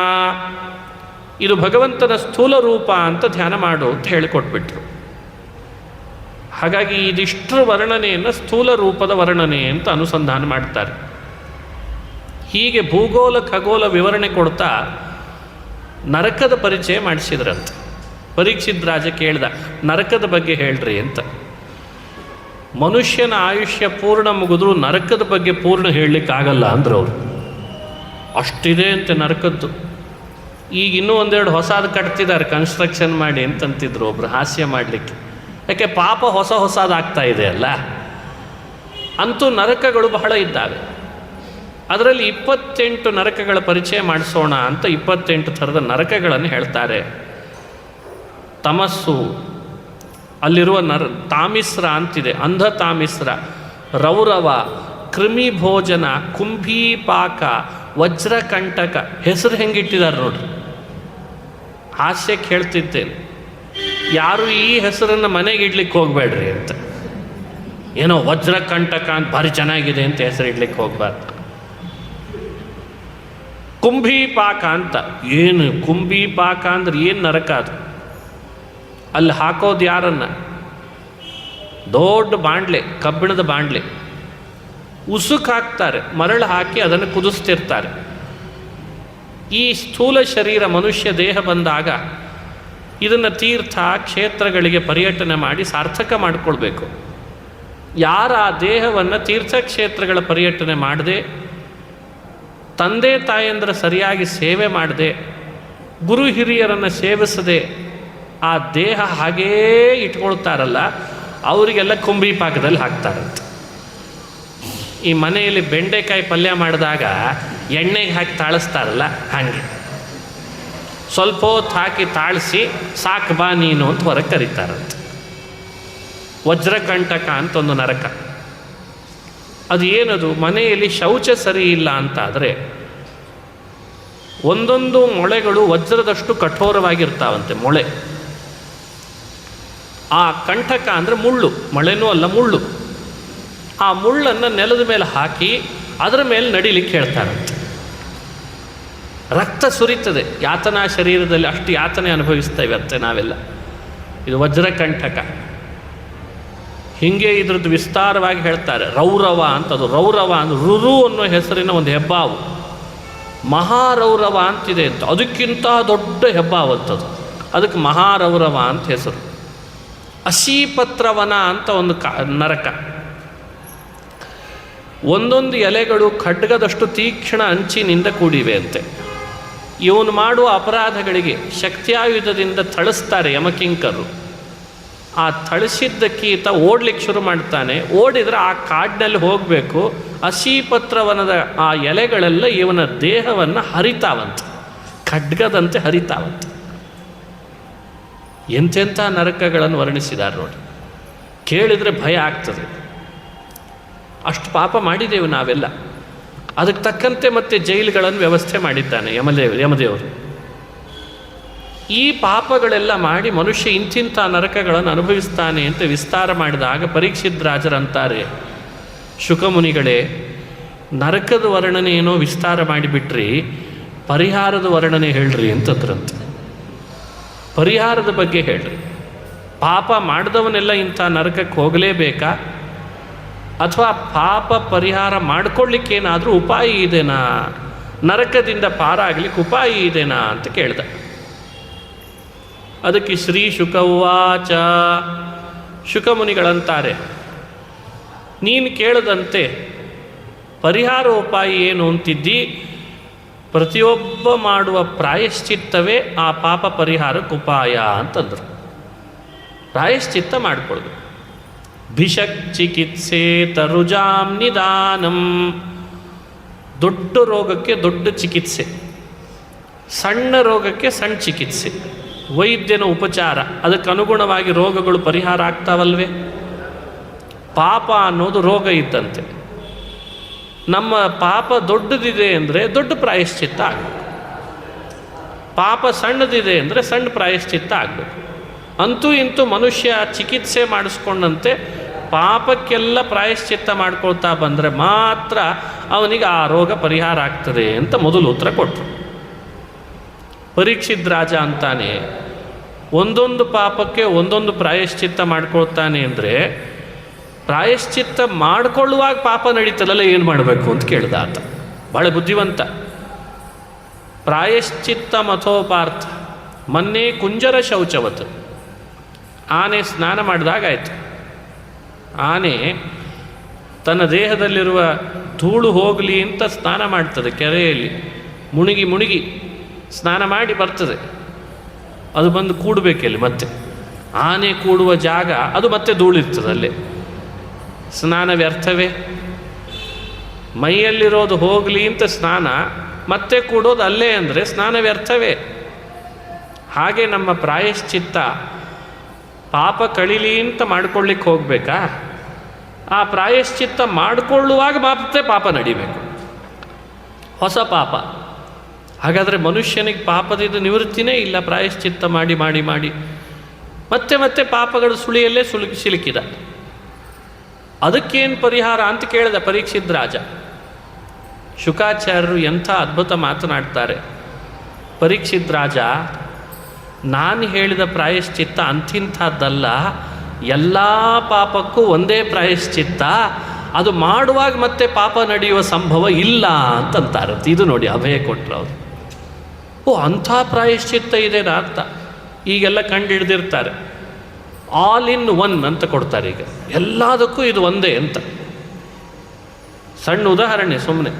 ಇದು ಭಗವಂತನ ಸ್ಥೂಲ ರೂಪ ಅಂತ ಧ್ಯಾನ ಮಾಡು ಅಂತ ಹೇಳಿಕೊಟ್ಬಿಟ್ರು. ಹಾಗಾಗಿ ಇದಿಷ್ಟರ ವರ್ಣನೆಯನ್ನು ಸ್ಥೂಲ ರೂಪದ ವರ್ಣನೆ ಅಂತ ಅನುಸಂಧಾನ ಮಾಡ್ತಾರೆ. ಹೀಗೆ ಭೂಗೋಳ ಖಗೋಳ ವಿವರಣೆ ಕೊಡ್ತಾ ನರಕದ ಪರಿಚಯ ಮಾಡಿಸಿದ್ರಂತೆ. ಪರೀಕ್ಷಿತ್ ರಾಜ ಕೇಳ್ದ, ನರಕದ ಬಗ್ಗೆ ಹೇಳ್ರಿ ಅಂತ. ಮನುಷ್ಯನ ಆಯುಷ್ಯ ಪೂರ್ಣ ಮುಗಿದ್ರು ನರಕದ ಬಗ್ಗೆ ಪೂರ್ಣ ಹೇಳಲಿಕ್ಕಾಗಲ್ಲ ಅಂದರು ಅವರು. ಅಷ್ಟಿದೆ ಅಂತೆ ನರಕದ್ದು. ಈಗ ಇನ್ನೂ ಒಂದೆರಡು ಹೊಸದು ಕಟ್ತಿದ್ದಾರೆ ಕನ್ಸ್ಟ್ರಕ್ಷನ್ ಮಾಡಿ ಅಂತಂತಿದ್ರು ಒಬ್ರು ಹಾಸ್ಯ ಮಾಡಲಿಕ್ಕೆ. ಯಾಕೆ ಪಾಪ ಹೊಸದಾಗ್ತಾ ಇದೆ ಅಲ್ಲ. ಅಂತೂ ನರಕಗಳು ಬಹಳ ಇದ್ದಾವೆ. ಅದರಲ್ಲಿ 28 ನರಕಗಳ ಪರಿಚಯ ಮಾಡಿಸೋಣ ಅಂತ 28 ಥರದ ನರಕಗಳನ್ನು ಹೇಳ್ತಾರೆ. ತಮಸ್ಸು, ಅಲ್ಲಿರುವ ತಾಮಿಸ್ರ ಅಂತಿದೆ, ಅಂಧ ತಾಮಿಸ್ರ, ರೌರವ, ಕೃಮಿ ಭೋಜನ, ಕುಂಭೀಪಾಕ, ವಜ್ರಕಂಟಕ. ಹೆಸರು ಹೆಂಗಿಟ್ಟಿದ್ದಾರೆ ನೋಡ್ರಿ. ಹಾಸ್ಯಕ್ಕೆ ಹೇಳ್ತಿದ್ದೇನೆ, ಯಾರು ಈ ಹೆಸರನ್ನು ಮನೆಗೆ ಇಡ್ಲಿಕ್ಕೆ ಹೋಗಬೇಡ್ರಿ ಅಂತ. ಏನೋ ವಜ್ರಕಂಟಕ ಅಂತ ಭಾರಿ ಚೆನ್ನಾಗಿದೆ ಅಂತ ಹೆಸರು ಇಡ್ಲಿಕ್ಕೆ ಹೋಗ್ಬಾರ್ದು. ಕುಂಭೀಪಾಕ ಅಂತ, ಏನು ಕುಂಭೀಪಾಕ ಅಂದ್ರೆ ಏನು ನರಕ ಅದು. ಅಲ್ಲಿ ಹಾಕೋದು ಯಾರನ್ನ? ದೊಡ್ಡ ಬಾಂಡ್ಲೆ, ಕಬ್ಬಿಣದ ಬಾಂಡ್ಲೆ, ಉಸುಕು ಹಾಕ್ತಾರೆ, ಮರಳು ಹಾಕಿ ಅದನ್ನು ಕುದಿಸ್ತಿರ್ತಾರೆ. ಈ ಸ್ಥೂಲ ಶರೀರ ಮನುಷ್ಯ ದೇಹ ಬಂದಾಗ ಇದನ್ನು ತೀರ್ಥ ಕ್ಷೇತ್ರಗಳಿಗೆ ಪರ್ಯಟನೆ ಮಾಡಿ ಸಾರ್ಥಕ ಮಾಡಿಕೊಳ್ಬೇಕು. ಯಾರ ಆ ದೇಹವನ್ನು ತೀರ್ಥಕ್ಷೇತ್ರಗಳ ಪರ್ಯಟನೆ ಮಾಡದೆ, ತಂದೆ ತಾಯಂದ್ರ ಸರಿಯಾಗಿ ಸೇವೆ ಮಾಡದೆ, ಗುರು ಹಿರಿಯರನ್ನು ಸೇವಿಸದೆ ಆ ದೇಹ ಹಾಗೇ ಇಟ್ಕೊಳ್ತಾರಲ್ಲ, ಅವರಿಗೆಲ್ಲ ಕುಂಭೀಪಾಕದಲ್ಲಿ ಹಾಕ್ತಾರಂತೆ. ಈ ಮನೆಯಲ್ಲಿ ಬೆಂಡೆಕಾಯಿ ಪಲ್ಯ ಮಾಡಿದಾಗ ಎಣ್ಣೆಗೆ ಹಾಕಿ ತಾಳಿಸ್ತಾರಲ್ಲ, ಹಾಗೆ ಸ್ವಲ್ಪ ಹೊತ್ತು ಹಾಕಿ ತಾಳಿಸಿ ಸಾಕು ಬಾ ನೀನು ಅಂತ ಹೊರಗೆ ಕರೀತಾರಂತೆ. ವಜ್ರಕಂಟಕ ಅಂತ ಒಂದು ನರಕ. ಅದು ಏನದು? ಮನೆಯಲ್ಲಿ ಶೌಚ ಸರಿ ಇಲ್ಲ ಅಂತಾದರೆ ಒಂದೊಂದು ಮೊಳೆಗಳು ವಜ್ರದಷ್ಟು ಕಠೋರವಾಗಿರ್ತಾವಂತೆ. ಮೊಳೆ, ಆ ಕಂಟಕ ಅಂದರೆ ಮುಳ್ಳು, ಮೊಳೆನೂ ಅಲ್ಲ ಮುಳ್ಳು. ಆ ಮುಳ್ಳನ್ನು ನೆಲದ ಮೇಲೆ ಹಾಕಿ ಅದರ ಮೇಲೆ ನಡಿಲಿಕ್ಕೆ ಹೇಳ್ತಾರಂತೆ. ರಕ್ತ ಸುರಿತದೆ, ಯಾತನಾ ಶರೀರದಲ್ಲಿ ಅಷ್ಟು ಯಾತನೆ ಅನುಭವಿಸ್ತೇವೆ ಅಂತೆ ನಾವೆಲ್ಲ. ಇದು ವಜ್ರಕಂಟಕ. ಹೀಗೆ ಇದ್ರದ್ದು ವಿಸ್ತಾರವಾಗಿ ಹೇಳ್ತಾರೆ. ರೌರವ ಅಂತದು. ರೌರವ ಅಂದ್ರೆ ರುರು ಅನ್ನೋ ಹೆಸರಿನ ಒಂದು ಹೆಬ್ಬಾವು. ಮಹಾರೌರವ ಅಂತಿದೆ ಅಂತ, ಅದಕ್ಕಿಂತ ದೊಡ್ಡ ಹೆಬ್ಬಾವಂಥದ್ದು, ಅದಕ್ಕೆ ಮಹಾರೌರವ ಅಂತ ಹೆಸರು. ಅಶೀಪತ್ರವನ ಅಂತ ಒಂದು ನರಕ. ಒಂದೊಂದು ಎಲೆಗಳು ಖಡ್ಗದಷ್ಟು ತೀಕ್ಷ್ಣ ಅಂಚಿನಿಂದ ಕೂಡಿವೆ ಅಂತೆ. ಇವನು ಮಾಡುವ ಅಪರಾಧಗಳಿಗೆ ಶಕ್ತಿಯಾಯುಧದಿಂದ ಥಳಿಸ್ತಾರೆ ಯಮಕಿಂಕರು. ಆ ಥಳಿಸಿದ್ದಕ್ಕೆ ಈತ ಓಡ್ಲಿಕ್ಕೆ ಶುರು ಮಾಡ್ತಾನೆ. ಓಡಿದರೆ ಆ ಕಾಡಿನಲ್ಲಿ ಹೋಗಬೇಕು. ಅಶೀಪತ್ರವನದ ಆ ಎಲೆಗಳೆಲ್ಲ ಇವನ ದೇಹವನ್ನು ಹರಿತಾವಂತೆ, ಖಡ್ಗದಂತೆ ಹರಿತಾವಂತೆ. ಎಂತೆಂಥ ನರಕಗಳನ್ನು ವರ್ಣಿಸಿದ್ದಾರೆ ನೋಡಿ. ಕೇಳಿದರೆ ಭಯ ಆಗ್ತದೆ. ಅಷ್ಟು ಪಾಪ ಮಾಡಿದ್ದೇವೆ ನಾವೆಲ್ಲ. ಅದಕ್ಕೆ ತಕ್ಕಂತೆ ಮತ್ತೆ ಜೈಲುಗಳನ್ನು ವ್ಯವಸ್ಥೆ ಮಾಡಿದ್ದಾನೆ ಯಮದೇವರು. ಈ ಪಾಪಗಳೆಲ್ಲ ಮಾಡಿ ಮನುಷ್ಯ ಇಂತಿಂಥ ನರಕಗಳನ್ನು ಅನುಭವಿಸ್ತಾನೆ ಅಂತ ವಿಸ್ತಾರ ಮಾಡಿದಾಗ ಪರೀಕ್ಷಿತ್ ರಾಜರಂತಾರೆ, ಶುಕಮುನಿಗಳೇ, ನರಕದ ವರ್ಣನೆ ಏನೋ ವಿಸ್ತಾರ ಮಾಡಿಬಿಟ್ರಿ, ಪರಿಹಾರದ ವರ್ಣನೆ ಹೇಳ್ರಿ ಅಂತಂದ್ರಂತೆ. ಪರಿಹಾರದ ಬಗ್ಗೆ ಹೇಳ್ರಿ. ಪಾಪ ಮಾಡಿದವನೆಲ್ಲ ಇಂಥ ನರಕಕ್ಕೆ ಹೋಗಲೇಬೇಕಾ, ಅಥವಾ ಪಾಪ ಪರಿಹಾರ ಮಾಡಿಕೊಳ್ಳಿಕ್ಕೇನಾದರೂ ಉಪಾಯ ಇದೆನಾ, ನರಕದಿಂದ ಪಾರಾಗ್ಲಿಕ್ಕೆ ಉಪಾಯ ಇದೆನಾ ಅಂತ ಕೇಳ್ದ. ಅದಕ್ಕೆ ಶ್ರೀ ಶುಕವಾಚ, ಶುಕಮುನಿಗಳಂತಾರೆ, ನೀನು ಕೇಳದಂತೆ ಪರಿಹಾರ ಉಪಾಯ ಏನು ಅಂತಿದ್ದಿ, ಪ್ರತಿಯೊಬ್ಬ ಮಾಡುವ ಪ್ರಾಯಶ್ಚಿತ್ತವೇ ಆ ಪಾಪ ಪರಿಹಾರಕ್ಕೆ ಉಪಾಯ ಅಂತಂದರು. ಪ್ರಾಯಶ್ಚಿತ್ತ ಮಾಡಿಕೊಳ್ಳೋದು. ಭಿಷಕ್ ಚಿಕಿತ್ಸೆ ತರುಜಾಂ ನಿದಾನಂ. ದೊಡ್ಡ ರೋಗಕ್ಕೆ ದೊಡ್ಡ ಚಿಕಿತ್ಸೆ, ಸಣ್ಣ ರೋಗಕ್ಕೆ ಸಣ್ಣ ಚಿಕಿತ್ಸೆ, ವೈದ್ಯನ ಉಪಚಾರ, ಅದಕ್ಕೆ ಅನುಗುಣವಾಗಿ ರೋಗಗಳು ಪರಿಹಾರ ಆಗ್ತಾವಲ್ವೇ. ಪಾಪ ಅನ್ನೋದು ರೋಗ ಇದ್ದಂತೆ. ನಮ್ಮ ಪಾಪ ದೊಡ್ಡದಿದೆ ಅಂದರೆ ದೊಡ್ಡ ಪ್ರಾಯಶ್ಚಿತ್ತ ಆಗಬೇಕು, ಪಾಪ ಸಣ್ಣದಿದೆ ಅಂದರೆ ಸಣ್ಣ ಪ್ರಾಯಶ್ಚಿತ್ತ ಆಗಬೇಕು. ಅಂತೂ ಇಂತೂ ಮನುಷ್ಯ ಚಿಕಿತ್ಸೆ ಮಾಡಿಸ್ಕೊಂಡಂತೆ ಪಾಪಕ್ಕೆಲ್ಲ ಪ್ರಾಯಶ್ಚಿತ್ತ ಮಾಡ್ಕೊಳ್ತಾ ಬಂದರೆ ಮಾತ್ರ ಅವನಿಗೆ ಆ ರೋಗ ಪರಿಹಾರ ಆಗ್ತದೆ ಅಂತ ಮೊದಲು ಉತ್ತರ ಕೊಟ್ಟರು. ಪರೀಕ್ಷಿತ್ ರಾಜ ಅಂತಾನೆ, ಒಂದೊಂದು ಪಾಪಕ್ಕೆ ಒಂದೊಂದು ಪ್ರಾಯಶ್ಚಿತ್ತ ಮಾಡ್ಕೊಳ್ತಾನೆ ಅಂದರೆ ಪ್ರಾಯಶ್ಚಿತ್ತ ಮಾಡಿಕೊಳ್ಳುವಾಗ ಪಾಪ ನಡೀತಲ್ಲ, ಏನು ಮಾಡಬೇಕು ಅಂತ ಕೇಳ್ದ ಆತ. ಭಾಳ ಬುದ್ಧಿವಂತ. ಪ್ರಾಯಶ್ಚಿತ್ತ ಮಥೋಪಾರ್ಥ. ಮೊನ್ನೆ ಕುಂಜರ ಶೌಚವತ್, ಆನೆ ಸ್ನಾನ ಮಾಡಿದಾಗಾಯಿತು. ಆನೆ ತನ್ನ ದೇಹದಲ್ಲಿರುವ ಧೂಳು ಹೋಗಲಿ ಅಂತ ಸ್ನಾನ ಮಾಡ್ತದೆ. ಕೆರೆಯಲ್ಲಿ ಮುಳುಗಿ ಮುಳುಗಿ ಸ್ನಾನ ಮಾಡಿ ಬರ್ತದೆ. ಅದು ಬಂದು ಕೂಡಬೇಕಲ್ಲಿ. ಮತ್ತೆ ಆನೆ ಕೂಡುವ ಜಾಗ ಅದು ಮತ್ತೆ ಧೂಳಿರ್ತದೆ ಅಲ್ಲೇ. ಸ್ನಾನ ವ್ಯರ್ಥವೇ? ಮೈಯಲ್ಲಿರೋದು ಹೋಗಲಿ ಅಂತ ಸ್ನಾನ, ಮತ್ತೆ ಕೂಡೋದು ಅಲ್ಲೇ ಅಂದರೆ ಸ್ನಾನ ವ್ಯರ್ಥವೇ? ಹಾಗೆ ನಮ್ಮ ಪ್ರಾಯಶ್ಚಿತ್ತ ಪಾಪ ಕಳೀಲಿ ಅಂತ ಮಾಡ್ಕೊಳ್ಳಿಕ್ಕೆ ಹೋಗಬೇಕಾ? ಆ ಪ್ರಾಯಶ್ಚಿತ್ತ ಮಾಡಿಕೊಳ್ಳುವಾಗ ಮತ್ತೆ ಪಾಪ ನಡಿಬೇಕು, ಹೊಸ ಪಾಪ. ಹಾಗಾದರೆ ಮನುಷ್ಯನಿಗೆ ಪಾಪದಿಂದ ನಿವೃತ್ತಿನೇ ಇಲ್ಲ. ಪ್ರಾಯಶ್ಚಿತ್ತ ಮಾಡಿ ಮಾಡಿ ಮಾಡಿ ಮತ್ತೆ ಮತ್ತೆ ಪಾಪಗಳು ಸುಳಿಯಲ್ಲೇ ಸಿಲುಕಿದ. ಅದಕ್ಕೇನು ಪರಿಹಾರ ಅಂತ ಕೇಳಿದ ಪರೀಕ್ಷಿತ್ ರಾಜ. ಶುಕಾಚಾರ್ಯರು ಎಂಥ ಅದ್ಭುತ ಮಾತನಾಡ್ತಾರೆ. ಪರೀಕ್ಷಿತ್ ರಾಜ, ನಾನು ಹೇಳಿದ ಪ್ರಾಯಶ್ಚಿತ್ತ ಅಂಥಿಂಥದ್ದಲ್ಲ, ಎಲ್ಲ ಪಾಪಕ್ಕೂ ಒಂದೇ ಪ್ರಾಯಶ್ಚಿತ್ತ, ಅದು ಮಾಡುವಾಗ ಮತ್ತೆ ಪಾಪ ನಡೆಯುವ ಸಂಭವ ಇಲ್ಲ ಅಂತಂತಾರೆ. ಇದು ನೋಡಿ ಅಭಯ ಕೊಟ್ಟರು ಅವರು. ಓ, ಅಂಥ ಪ್ರಾಯಶ್ಚಿತ್ತ ಇದೆನಾ ಅಂತ ಈಗೆಲ್ಲ ಕಂಡು ಹಿಡ್ದಿರ್ತಾರೆ. ಆಲ್ ಇನ್ ಒನ್ ಅಂತ ಕೊಡ್ತಾರೆ ಈಗ, ಎಲ್ಲದಕ್ಕೂ ಇದು ಒಂದೇ ಅಂತ. ಸಣ್ಣ ಉದಾಹರಣೆ ಸುಮ್ಮನೆ,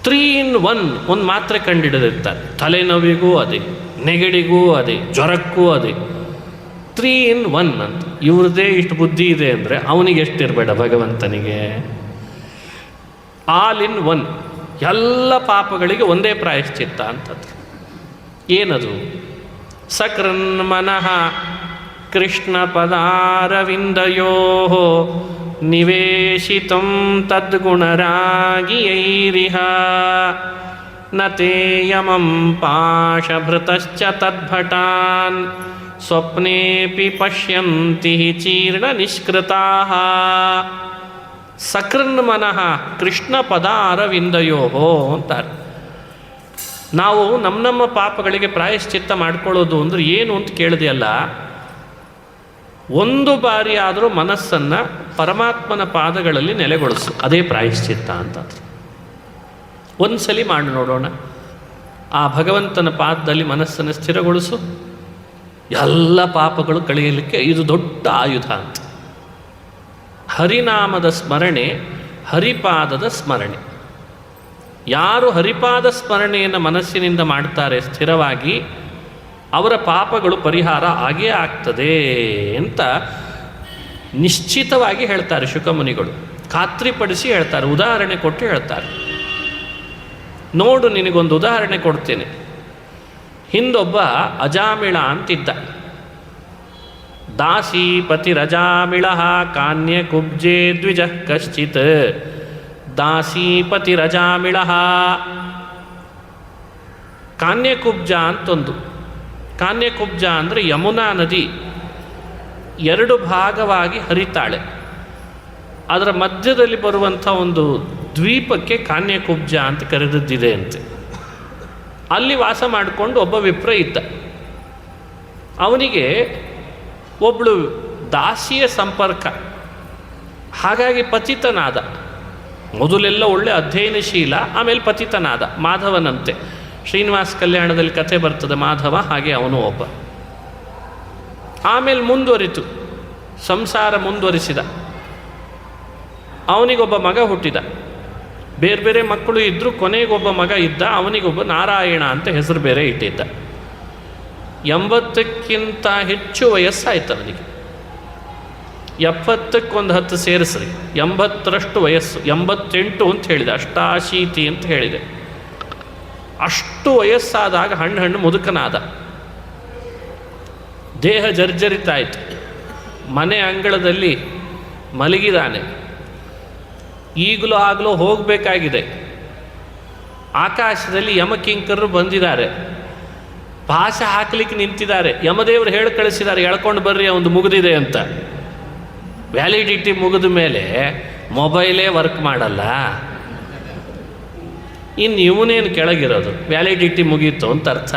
3 in 1 ಒಂದು ಮಾತ್ರೆ ಕಂಡುಹಿಡಿದಿರ್ತಾರೆ. ತಲೆನೋವಿಗೂ ಅದೇ, ನೆಗಡಿಗೂ ಅದೇ, ಜ್ವರಕ್ಕೂ ಅದೇ. 3 in 1 ಅಂತ. ಇವ್ರದ್ದೇ ಇಷ್ಟು ಬುದ್ಧಿ ಇದೆ ಅಂದರೆ ಅವನಿಗೆ ಎಷ್ಟಿರಬೇಡ ಭಗವಂತನಿಗೆ. ಆಲ್ ಇನ್ ಒನ್, ಎಲ್ಲ ಪಾಪಗಳಿಗೆ ಒಂದೇ ಪ್ರಾಯಶ್ಚಿತ್ತ ಅಂತದ್ದು. ಏನದು? ಸಕೃನ್ ಮನಃ ಕೃಷ್ಣ ಪದಾರವಿಂದಯೋ ನಿವೇಶಿತಂ ತದ್ಗುಣರಾಗಿಯೈರಿಹ ನ ತೇಯಮಂ ಪಾಶಭೃತಶ್ಚ ತದ್ಭಟಾನ್ ಸ್ವಪ್ನೇಪಿ ಪಶ್ಯಂತಿ ಚೀರ್ಣ ನಿಷ್ಕೃತಾಃ. ಸಕೃನ್ ಮನಃ ಕೃಷ್ಣ ಪದಾರವಿಂದಯೋ ಅಂತಾರೆ. ನಾವು ನಮ್ಮ ಪಾಪಗಳಿಗೆ ಪ್ರಾಯಶ್ಚಿತ್ತ ಮಾಡ್ಕೊಳ್ಳೋದು ಅಂದ್ರೆ ಏನು ಅಂತ ಕೇಳಿದೆಯಲ್ಲ, ಒಂದು ಬಾರಿ ಆದರೂ ಮನಸ್ಸನ್ನು ಪರಮಾತ್ಮನ ಪಾದಗಳಲ್ಲಿ ನೆಲೆಗೊಳಿಸು, ಅದೇ ಪ್ರಾಯಶ್ಚಿತ್ತ ಅಂತ. ಒಂದು ಸಲ ಮಾಡಿ ನೋಡೋಣ. ಆ ಭಗವಂತನ ಪಾದದಲ್ಲಿ ಮನಸ್ಸನ್ನು ಸ್ಥಿರಗೊಳಿಸು, ಎಲ್ಲ ಪಾಪಗಳು ಕಳೆಯಲಿಕ್ಕೆ ಇದು ದೊಡ್ಡ ಆಯುಧ ಅಂತ. ಹರಿನಾಮದ ಸ್ಮರಣೆ, ಹರಿಪಾದದ ಸ್ಮರಣೆ. ಯಾರು ಹರಿಪಾದ ಸ್ಮರಣೆಯನ್ನು ಮನಸ್ಸಿನಿಂದ ಮಾಡ್ತಾರೆ ಸ್ಥಿರವಾಗಿ, ಅವರ ಪಾಪಗಳು ಪರಿಹಾರ ಆಗೇ ಆಗ್ತದೆ ಅಂತ ನಿಶ್ಚಿತವಾಗಿ ಹೇಳ್ತಾರೆ ಶುಕಮುನಿಗಳು. ಖಾತ್ರಿಪಡಿಸಿ ಹೇಳ್ತಾರೆ, ಉದಾಹರಣೆ ಕೊಟ್ಟು ಹೇಳ್ತಾರೆ. ನೋಡು, ನಿನಗೊಂದು ಉದಾಹರಣೆ ಕೊಡ್ತೇನೆ. ಹಿಂದೊಬ್ಬ ಅಜಾಮಿಳ ಅಂತಿದ್ದ. ದಾಸೀಪತಿರಜಾಮಿಳ ಕಾನ್ಯ ಕುಬ್ಜೆ ದ್ವಿಜ ಕಶ್ಚಿತ್ ದಾಸೀಪತಿರಜಾಮಿಳ. ಕಾನ್ಯಕುಬ್ಜ ಅಂತೊಂದು. ಕಾನ್ಯಕುಬ್ಜ ಅಂದರೆ ಯಮುನಾ ನದಿ 2 ಭಾಗವಾಗಿ ಹರಿತಾಳೆ. ಅದರ ಮಧ್ಯದಲ್ಲಿ ಬರುವಂಥ ಒಂದು ದ್ವೀಪಕ್ಕೆ ಕಾನ್ಯಕುಬ್ಜ ಅಂತ ಕರೆದಿದ್ದಿದೆ ಅಂತೆ. ಅಲ್ಲಿ ವಾಸ ಮಾಡಿಕೊಂಡು ಒಬ್ಬ ವಿಪ್ರ ಇದ್ದ. ಅವನಿಗೆ ಒಬ್ಬಳು ದಾಸಿಯ ಸಂಪರ್ಕ. ಹಾಗಾಗಿ ಪತಿತನಾದ. ಮೊದಲೆಲ್ಲ ಒಳ್ಳೆ ಅಧ್ಯಯನಶೀಲ, ಆಮೇಲೆ ಪತಿತನಾದ ಮಾಧವನಂತೆ. ಶ್ರೀನಿವಾಸ ಕಲ್ಯಾಣದಲ್ಲಿ ಕಥೆ ಬರ್ತದೆ, ಮಾಧವ ಹಾಗೆ ಅವನು ಒಬ್ಬ. ಆಮೇಲೆ ಮುಂದುವರಿತು, ಸಂಸಾರ ಮುಂದುವರಿಸಿದ. ಅವನಿಗೊಬ್ಬ ಮಗ ಹುಟ್ಟಿದ. ಬೇರೆ ಬೇರೆ ಮಕ್ಕಳು ಇದ್ದರು, ಕೊನೆಗೊಬ್ಬ ಮಗ ಇದ್ದ. ಅವನಿಗೊಬ್ಬ ನಾರಾಯಣ ಅಂತ ಹೆಸರು ಬೇರೆ ಇಟ್ಟಿದ್ದ. 80ಕ್ಕಿಂತ ಹೆಚ್ಚು ವಯಸ್ಸಾಯ್ತು ಅವನಿಗೆ. 70ಕ್ಕೆ ಒಂದು 10 ಸೇರಿಸ್ರಿ, 80ರಷ್ಟು ವಯಸ್ಸು. 88 ಅಂತ ಹೇಳಿದೆ, ಅಷ್ಟಾಶೀತಿ ಅಂತ ಹೇಳಿದೆ. ಅಷ್ಟು ವಯಸ್ಸಾದಾಗ ಹಣ್ಣು ಮುದುಕನಾದ. ದೇಹ ಜರ್ಜರಿತಾಯಿತು. ಮನೆ ಅಂಗಳದಲ್ಲಿ ಮಲಗಿದಾನೆ. ಈಗಲೂ ಆಗಲೂ ಹೋಗಬೇಕಾಗಿದೆ. ಆಕಾಶದಲ್ಲಿ ಯಮಕಿಂಕರರು ಬಂದಿದ್ದಾರೆ, ಪಾಶ ಹಾಕಲಿಕ್ಕೆ ನಿಂತಿದ್ದಾರೆ. ಯಮದೇವರು ಹೇಳಿ ಕಳಿಸಿದ್ದಾರೆ, ಎಳ್ಕೊಂಡು ಬರ್ರಿ ಒಂದು ಮುಗಿದಿದೆ ಅಂತ. ವ್ಯಾಲಿಡಿಟಿ ಮುಗಿದ ಮೇಲೆ ಮೊಬೈಲೇ ವರ್ಕ್ ಮಾಡಲ್ಲ. ಇನ್ನು ಇವನೇನು ಕೆಳಗಿರೋದು, ವ್ಯಾಲಿಡಿಟಿ ಮುಗೀತು ಅಂತ ಅರ್ಥ.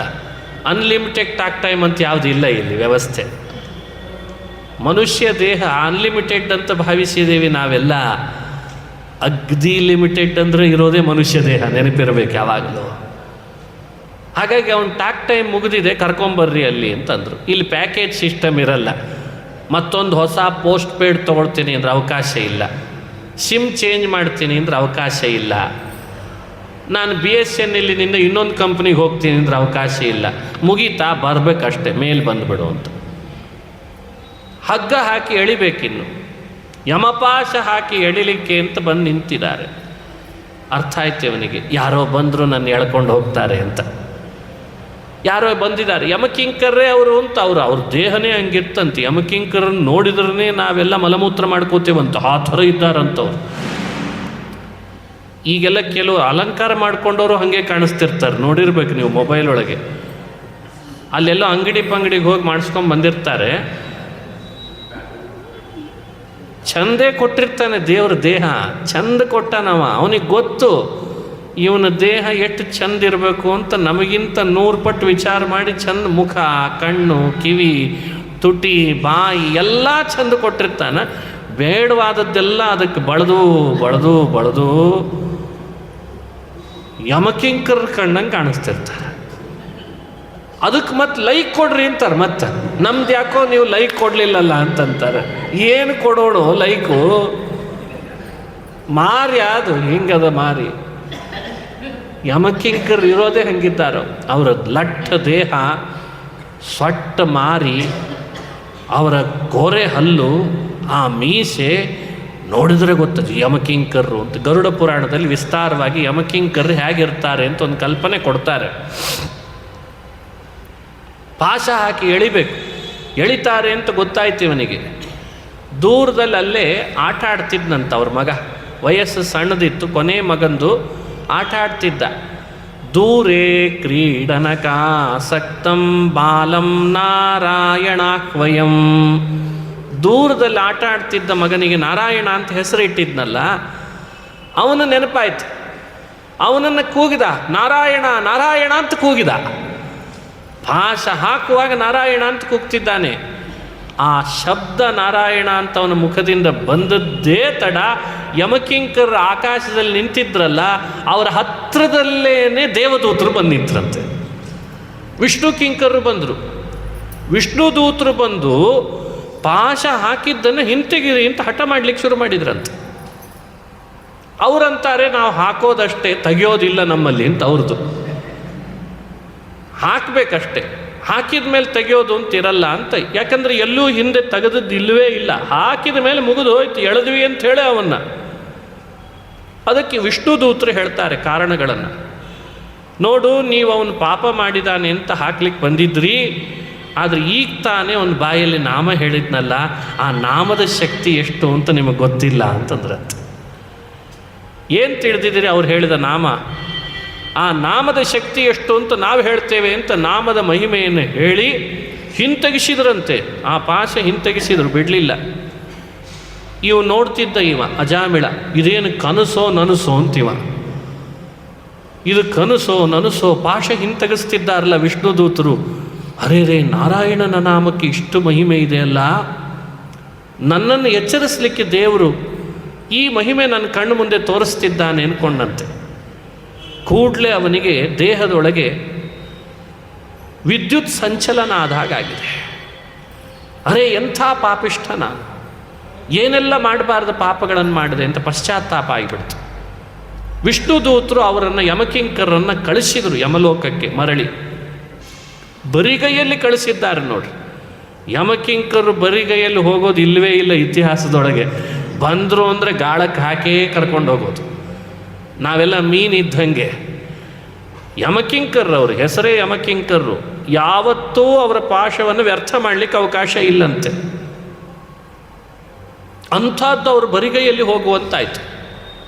ಅನ್ಲಿಮಿಟೆಡ್ ಟಾಕ್ ಟೈಮ್ ಅಂತ ಯಾವುದು ಇಲ್ಲ ಇಲ್ಲಿ ವ್ಯವಸ್ಥೆ. ಮನುಷ್ಯ ದೇಹ ಅನ್ಲಿಮಿಟೆಡ್ ಅಂತ ಭಾವಿಸಿದ್ದೀವಿ ನಾವೆಲ್ಲ. ಅಗ್ದಿ ಲಿಮಿಟೆಡ್ ಅಂದರೆ ಇರೋದೇ ಮನುಷ್ಯ ದೇಹ, ನೆನಪಿರಬೇಕು ಯಾವಾಗಲೂ. ಹಾಗಾಗಿ ಅವನು ಟಾಕ್ ಟೈಮ್ ಮುಗಿದಿದೆ, ಕರ್ಕೊಂಬರ್ರಿ ಅಲ್ಲಿ ಅಂತಂದರು. ಇಲ್ಲಿ ಪ್ಯಾಕೇಜ್ ಸಿಸ್ಟಮ್ ಇರಲ್ಲ. ಮತ್ತೊಂದು ಹೊಸ ಪೋಸ್ಟ್ ಪೇಡ್ ತೊಗೊಳ್ತೀನಿ ಅಂದರೆ ಅವಕಾಶ ಇಲ್ಲ. ಸಿಮ್ ಚೇಂಜ್ ಮಾಡ್ತೀನಿ ಅಂದರೆ ಅವಕಾಶ ಇಲ್ಲ. ನಾನು BSNLನಿಂದ ಇನ್ನೊಂದು ಕಂಪ್ನಿಗೆ ಹೋಗ್ತೀನಿ ಅಂದರೆ ಅವಕಾಶ ಇಲ್ಲ. ಮುಗೀತಾ, ಬರಬೇಕಷ್ಟೆ, ಮೇಲೆ ಬಂದುಬಿಡು ಅಂತ. ಹಗ್ಗ ಹಾಕಿ ಎಳಿಬೇಕಿನ್ನು, ಯಮಪಾಶ ಹಾಕಿ ಎಳಿಲಿಕ್ಕೆ ಅಂತ ಬಂದು ನಿಂತಿದ್ದಾರೆ. ಅರ್ಥ ಆಯ್ತು ಅವನಿಗೆ, ಯಾರೋ ಬಂದರೂ ನನ್ನ ಎಳ್ಕೊಂಡು ಹೋಗ್ತಾರೆ ಅಂತ. ಯಾರೋ ಬಂದಿದ್ದಾರೆ ಯಮಕಿಂಕರೇ ಅವರು ಅಂತ ಅವ್ರ ದೇಹನೇ ಹಂಗಿರ್ತಂತೆ. ಯಮಕಿಂಕರನ್ನು ನೋಡಿದ್ರೇ ನಾವೆಲ್ಲ ಮಲಮೂತ್ರ ಮಾಡ್ಕೋತೇವಂತ, ಆ ಥರ ಇದ್ದಾರಂತವ್ರು. ಈಗೆಲ್ಲ ಕೆಲವು ಅಲಂಕಾರ ಮಾಡ್ಕೊಂಡವರು ಹಾಗೆ ಕಾಣಿಸ್ತಿರ್ತಾರೆ, ನೋಡಿರ್ಬೇಕು ನೀವು ಮೊಬೈಲ್ ಒಳಗೆ. ಅಲ್ಲೆಲ್ಲೋ ಅಂಗಡಿಗೆ ಹೋಗಿ ಮಾಡಿಸ್ಕೊಂಡು ಬಂದಿರ್ತಾರೆ. ಚಂದೇ ಕೊಟ್ಟಿರ್ತಾನೆ ದೇವ್ರ ದೇಹ, ಚಂದ ಕೊಟ್ಟಾನವ. ಅವನಿಗೆ ಗೊತ್ತು ಇವನ ದೇಹ ಎಷ್ಟು ಚಂದ ಇರಬೇಕು ಅಂತ. ನಮಗಿಂತ 100 ಪಟ್ಟು ವಿಚಾರ ಮಾಡಿ ಚಂದ ಮುಖ, ಕಣ್ಣು, ಕಿವಿ, ತುಟಿ, ಬಾಯಿ ಎಲ್ಲ ಚಂದ ಕೊಟ್ಟಿರ್ತಾನೆ. ಬೇಡವಾದದ್ದೆಲ್ಲ ಅದಕ್ಕೆ ಬಳದು ಯಮಕಿಂಕರ ಕಣ್ಣಂಗೆ ಕಾಣಿಸ್ತಿರ್ತಾರೆ. ಅದಕ್ಕೆ ಮತ್ತೆ ಲೈಕ್ ಕೊಡ್ರಿ ಅಂತಾರೆ. ಮತ್ತೆ ನಮ್ದು ಯಾಕೋ ನೀವು ಲೈಕ್ ಕೊಡಲಿಲ್ಲಲ್ಲ ಅಂತಂತಾರೆ. ಏನು ಕೊಡೋಣ ಲೈಕು? ಮಾರಿ ಅದು ಹಿಂಗದ ಮಾರಿ. ಯಮಕಿಂಕರ್ ಇರೋದೇ ಹಂಗಿದ್ದಾರೋ. ಅವರ ಲಟ್ಟ ದೇಹ, ಸೊಟ್ಟ ಮಾರಿ, ಅವರ ಗೋರೆ ಹಲ್ಲು, ಆ ಮೀಸೆ ನೋಡಿದ್ರೆ ಗೊತ್ತದು ಯಮಕಿಂಕರ್ರು ಅಂತ. ಗರುಡ ಪುರಾಣದಲ್ಲಿ ವಿಸ್ತಾರವಾಗಿ ಯಮಕಿಂಕರ್ರು ಹೇಗಿರ್ತಾರೆ ಅಂತ ಒಂದು ಕಲ್ಪನೆ ಕೊಡ್ತಾರೆ. ಪಾಶ ಹಾಕಿ ಎಳಿಬೇಕು. ಎಳಿತಾರೆ ಅಂತ ಗೊತ್ತಾಯ್ತು ಇವನಿಗೆ. ದೂರದಲ್ಲಿ ಅಲ್ಲೇ ಆಟ ಆಡ್ತಿದ್ನಂತ ಅವ್ರ ಮಗ. ವಯಸ್ಸು ಸಣ್ಣದಿತ್ತು, ಕೊನೆ ಮಗಂದು ಆಟ ಆಡ್ತಿದ್ದ. ದೂರೇ ಕ್ರೀಡನಕಾಸಕ್ತಂ ಬಾಲಂ ನಾರಾಯಣಾಹ್ವಯಂ. ದೂರದಲ್ಲಿ ಆಟ ಆಡ್ತಿದ್ದ ಮಗನಿಗೆ ನಾರಾಯಣ ಅಂತ ಹೆಸರು ಇಟ್ಟಿದ್ನಲ್ಲ, ಅವನ ನೆನಪಾಯ್ತು. ಅವನನ್ನು ಕೂಗಿದ, ನಾರಾಯಣ ನಾರಾಯಣ ಅಂತ ಕೂಗಿದ. ಪಾಶ ಹಾಕುವಾಗ ನಾರಾಯಣ ಅಂತ ಕೂಗ್ತಿದ್ದಾನೆ. ಆ ಶಬ್ದ ನಾರಾಯಣ ಅಂತ ಅವನ ಮುಖದಿಂದ ಬಂದದ್ದೇ ತಡ ಯಮಕಿಂಕರ್ ಆಕಾಶದಲ್ಲಿ ನಿಂತಿದ್ರಲ್ಲ, ಅವರ ಹತ್ತಿರದಲ್ಲೇನೆ ದೇವದೂತರು ಬಂದಿದ್ರಂತೆ. ವಿಷ್ಣು ಕಿಂಕರರು ಬಂದರು. ವಿಷ್ಣು ದೂತರು ಬಂದು ಪಾಶ ಹಾಕಿದ್ದನ್ನು ಹಿಂತೆಗಿರಿ ಅಂತ ಹಠ ಮಾಡಲಿಕ್ಕೆ ಶುರು ಮಾಡಿದ್ರಂತೆ. ಅವರಂತಾರೆ, ನಾವು ಹಾಕೋದಷ್ಟೇ, ತೆಗಿಯೋದಿಲ್ಲ ನಮ್ಮಲ್ಲಿ ಅಂತ ಅವ್ರದ್ದು. ಹಾಕಬೇಕಷ್ಟೆ, ಹಾಕಿದ ಮೇಲೆ ತೆಗೆಯೋದು ಅಂತ ಇರಲ್ಲ ಅಂತ. ಯಾಕಂದರೆ ಎಲ್ಲೂ ಹಿಂದೆ ತೆಗೆದದ್ದು ಇಲ್ಲವೇ ಇಲ್ಲ. ಹಾಕಿದ ಮೇಲೆ ಮುಗಿದು ಹೋಯ್ತು, ಎಳೆದ್ವಿ ಅಂತ ಹೇಳಿ ಅವನ್ನ. ಅದಕ್ಕೆ ವಿಷ್ಣು ದೂತರು ಹೇಳ್ತಾರೆ ಕಾರಣಗಳನ್ನು. ನೋಡು, ನೀವು ಅವನು ಪಾಪ ಮಾಡಿದಾನೆ ಅಂತ ಹಾಕ್ಲಿಕ್ಕೆ ಬಂದಿದ್ರಿ, ಆದರೆ ಈಗ ತಾನೇ ಅವನ ಬಾಯಲ್ಲಿ ನಾಮ ಹೇಳಿದ್ನಲ್ಲ, ಆ ನಾಮದ ಶಕ್ತಿ ಎಷ್ಟು ಅಂತ ನಿಮಗೆ ಗೊತ್ತಿಲ್ಲ ಅಂತಂದ್ರಂತ. ಏನು ತಿಳಿದಿದ್ದೀರಿ ಅವ್ರು ಹೇಳಿದ ನಾಮ? ಆ ನಾಮದ ಶಕ್ತಿ ಎಷ್ಟು ಅಂತ ನಾವು ಹೇಳ್ತೇವೆ ಅಂತ ನಾಮದ ಮಹಿಮೆಯನ್ನು ಹೇಳಿ ಹಿಂತೆಗಿಸಿದ್ರಂತೆ. ಆ ಪಾಶ ಹಿಂತೆಗಿಸಿದ್ರು, ಬಿಡಲಿಲ್ಲ. ಇವ ನೋಡ್ತಿದ್ದ, ಇವ ಅಜಾಮಿಳ, ಇದೇನು ಕನಸೋ ನನಸೋ ಅಂತಿವ. ಇದು ಕನಸೋ ನನಸೋ, ಪಾಶ ಹಿಂತೆಗಿಸ್ತಿದ್ದಾರಲ್ಲ ವಿಷ್ಣು ದೂತರು. ಅರೇ ನಾರಾಯಣನ ನಾಮಕ್ಕೆ ಇಷ್ಟು ಮಹಿಮೆ ಇದೆಯಲ್ಲ, ನನ್ನನ್ನು ಎಚ್ಚರಿಸಲಿಕ್ಕೆ ದೇವರು ಈ ಮಹಿಮೆ ನನ್ನ ಕಣ್ಣು ಮುಂದೆ ತೋರಿಸ್ತಿದ್ದಾನೆ ಅಂದ್ಕೊಂಡಂತೆ. ಕೂಡಲೇ ಅವನಿಗೆ ದೇಹದೊಳಗೆ ವಿದ್ಯುತ್ ಸಂಚಲನ ಆದ ಹಾಗಾಗಿದೆ. ಅರೇ ಎಂಥ ಪಾಪಿಷ್ಠ ನಾನು, ಏನೆಲ್ಲ ಮಾಡಬಾರ್ದು ಪಾಪಗಳನ್ನು ಮಾಡಿದೆ ಅಂತ ಪಶ್ಚಾತ್ತಾಪ ಆಗಿಬಿಡ್ತು. ವಿಷ್ಣು ದೂತರು ಅವರನ್ನು ಯಮಕಿಂಕರನ್ನು ಕಳಿಸಿದರು ಯಮಲೋಕಕ್ಕೆ ಮರಳಿ. ಬರಿಗೈಯಲ್ಲಿ ಕಳಿಸಿದ್ದಾರೆ ನೋಡ್ರಿ. ಯಮಕಿಂಕರು ಬರಿಗೈಯಲ್ಲಿ ಹೋಗೋದು ಇಲ್ಲವೇ ಇಲ್ಲ ಇತಿಹಾಸದೊಳಗೆ. ಬಂದರು ಅಂದರೆ ಗಾಳಕ್ಕೆ ಹಾಕೇ ಕರ್ಕೊಂಡು ಹೋಗೋದು. ನಾವೆಲ್ಲ ಮೀನಿದ್ದಂಗೆ. ಯಮಕಿಂಕರ್ರು, ಅವ್ರ ಹೆಸರೇ ಯಮಕಿಂಕರ್ರು. ಯಾವತ್ತೂ ಅವರ ಪಾಶವನ್ನು ವ್ಯರ್ಥ ಮಾಡಲಿಕ್ಕೆ ಅವಕಾಶ ಇಲ್ಲಂತೆ. ಅಂಥದ್ದು ಅವರು ಬರಿಗೈಯಲ್ಲಿ ಹೋಗುವಂತಾಯಿತು.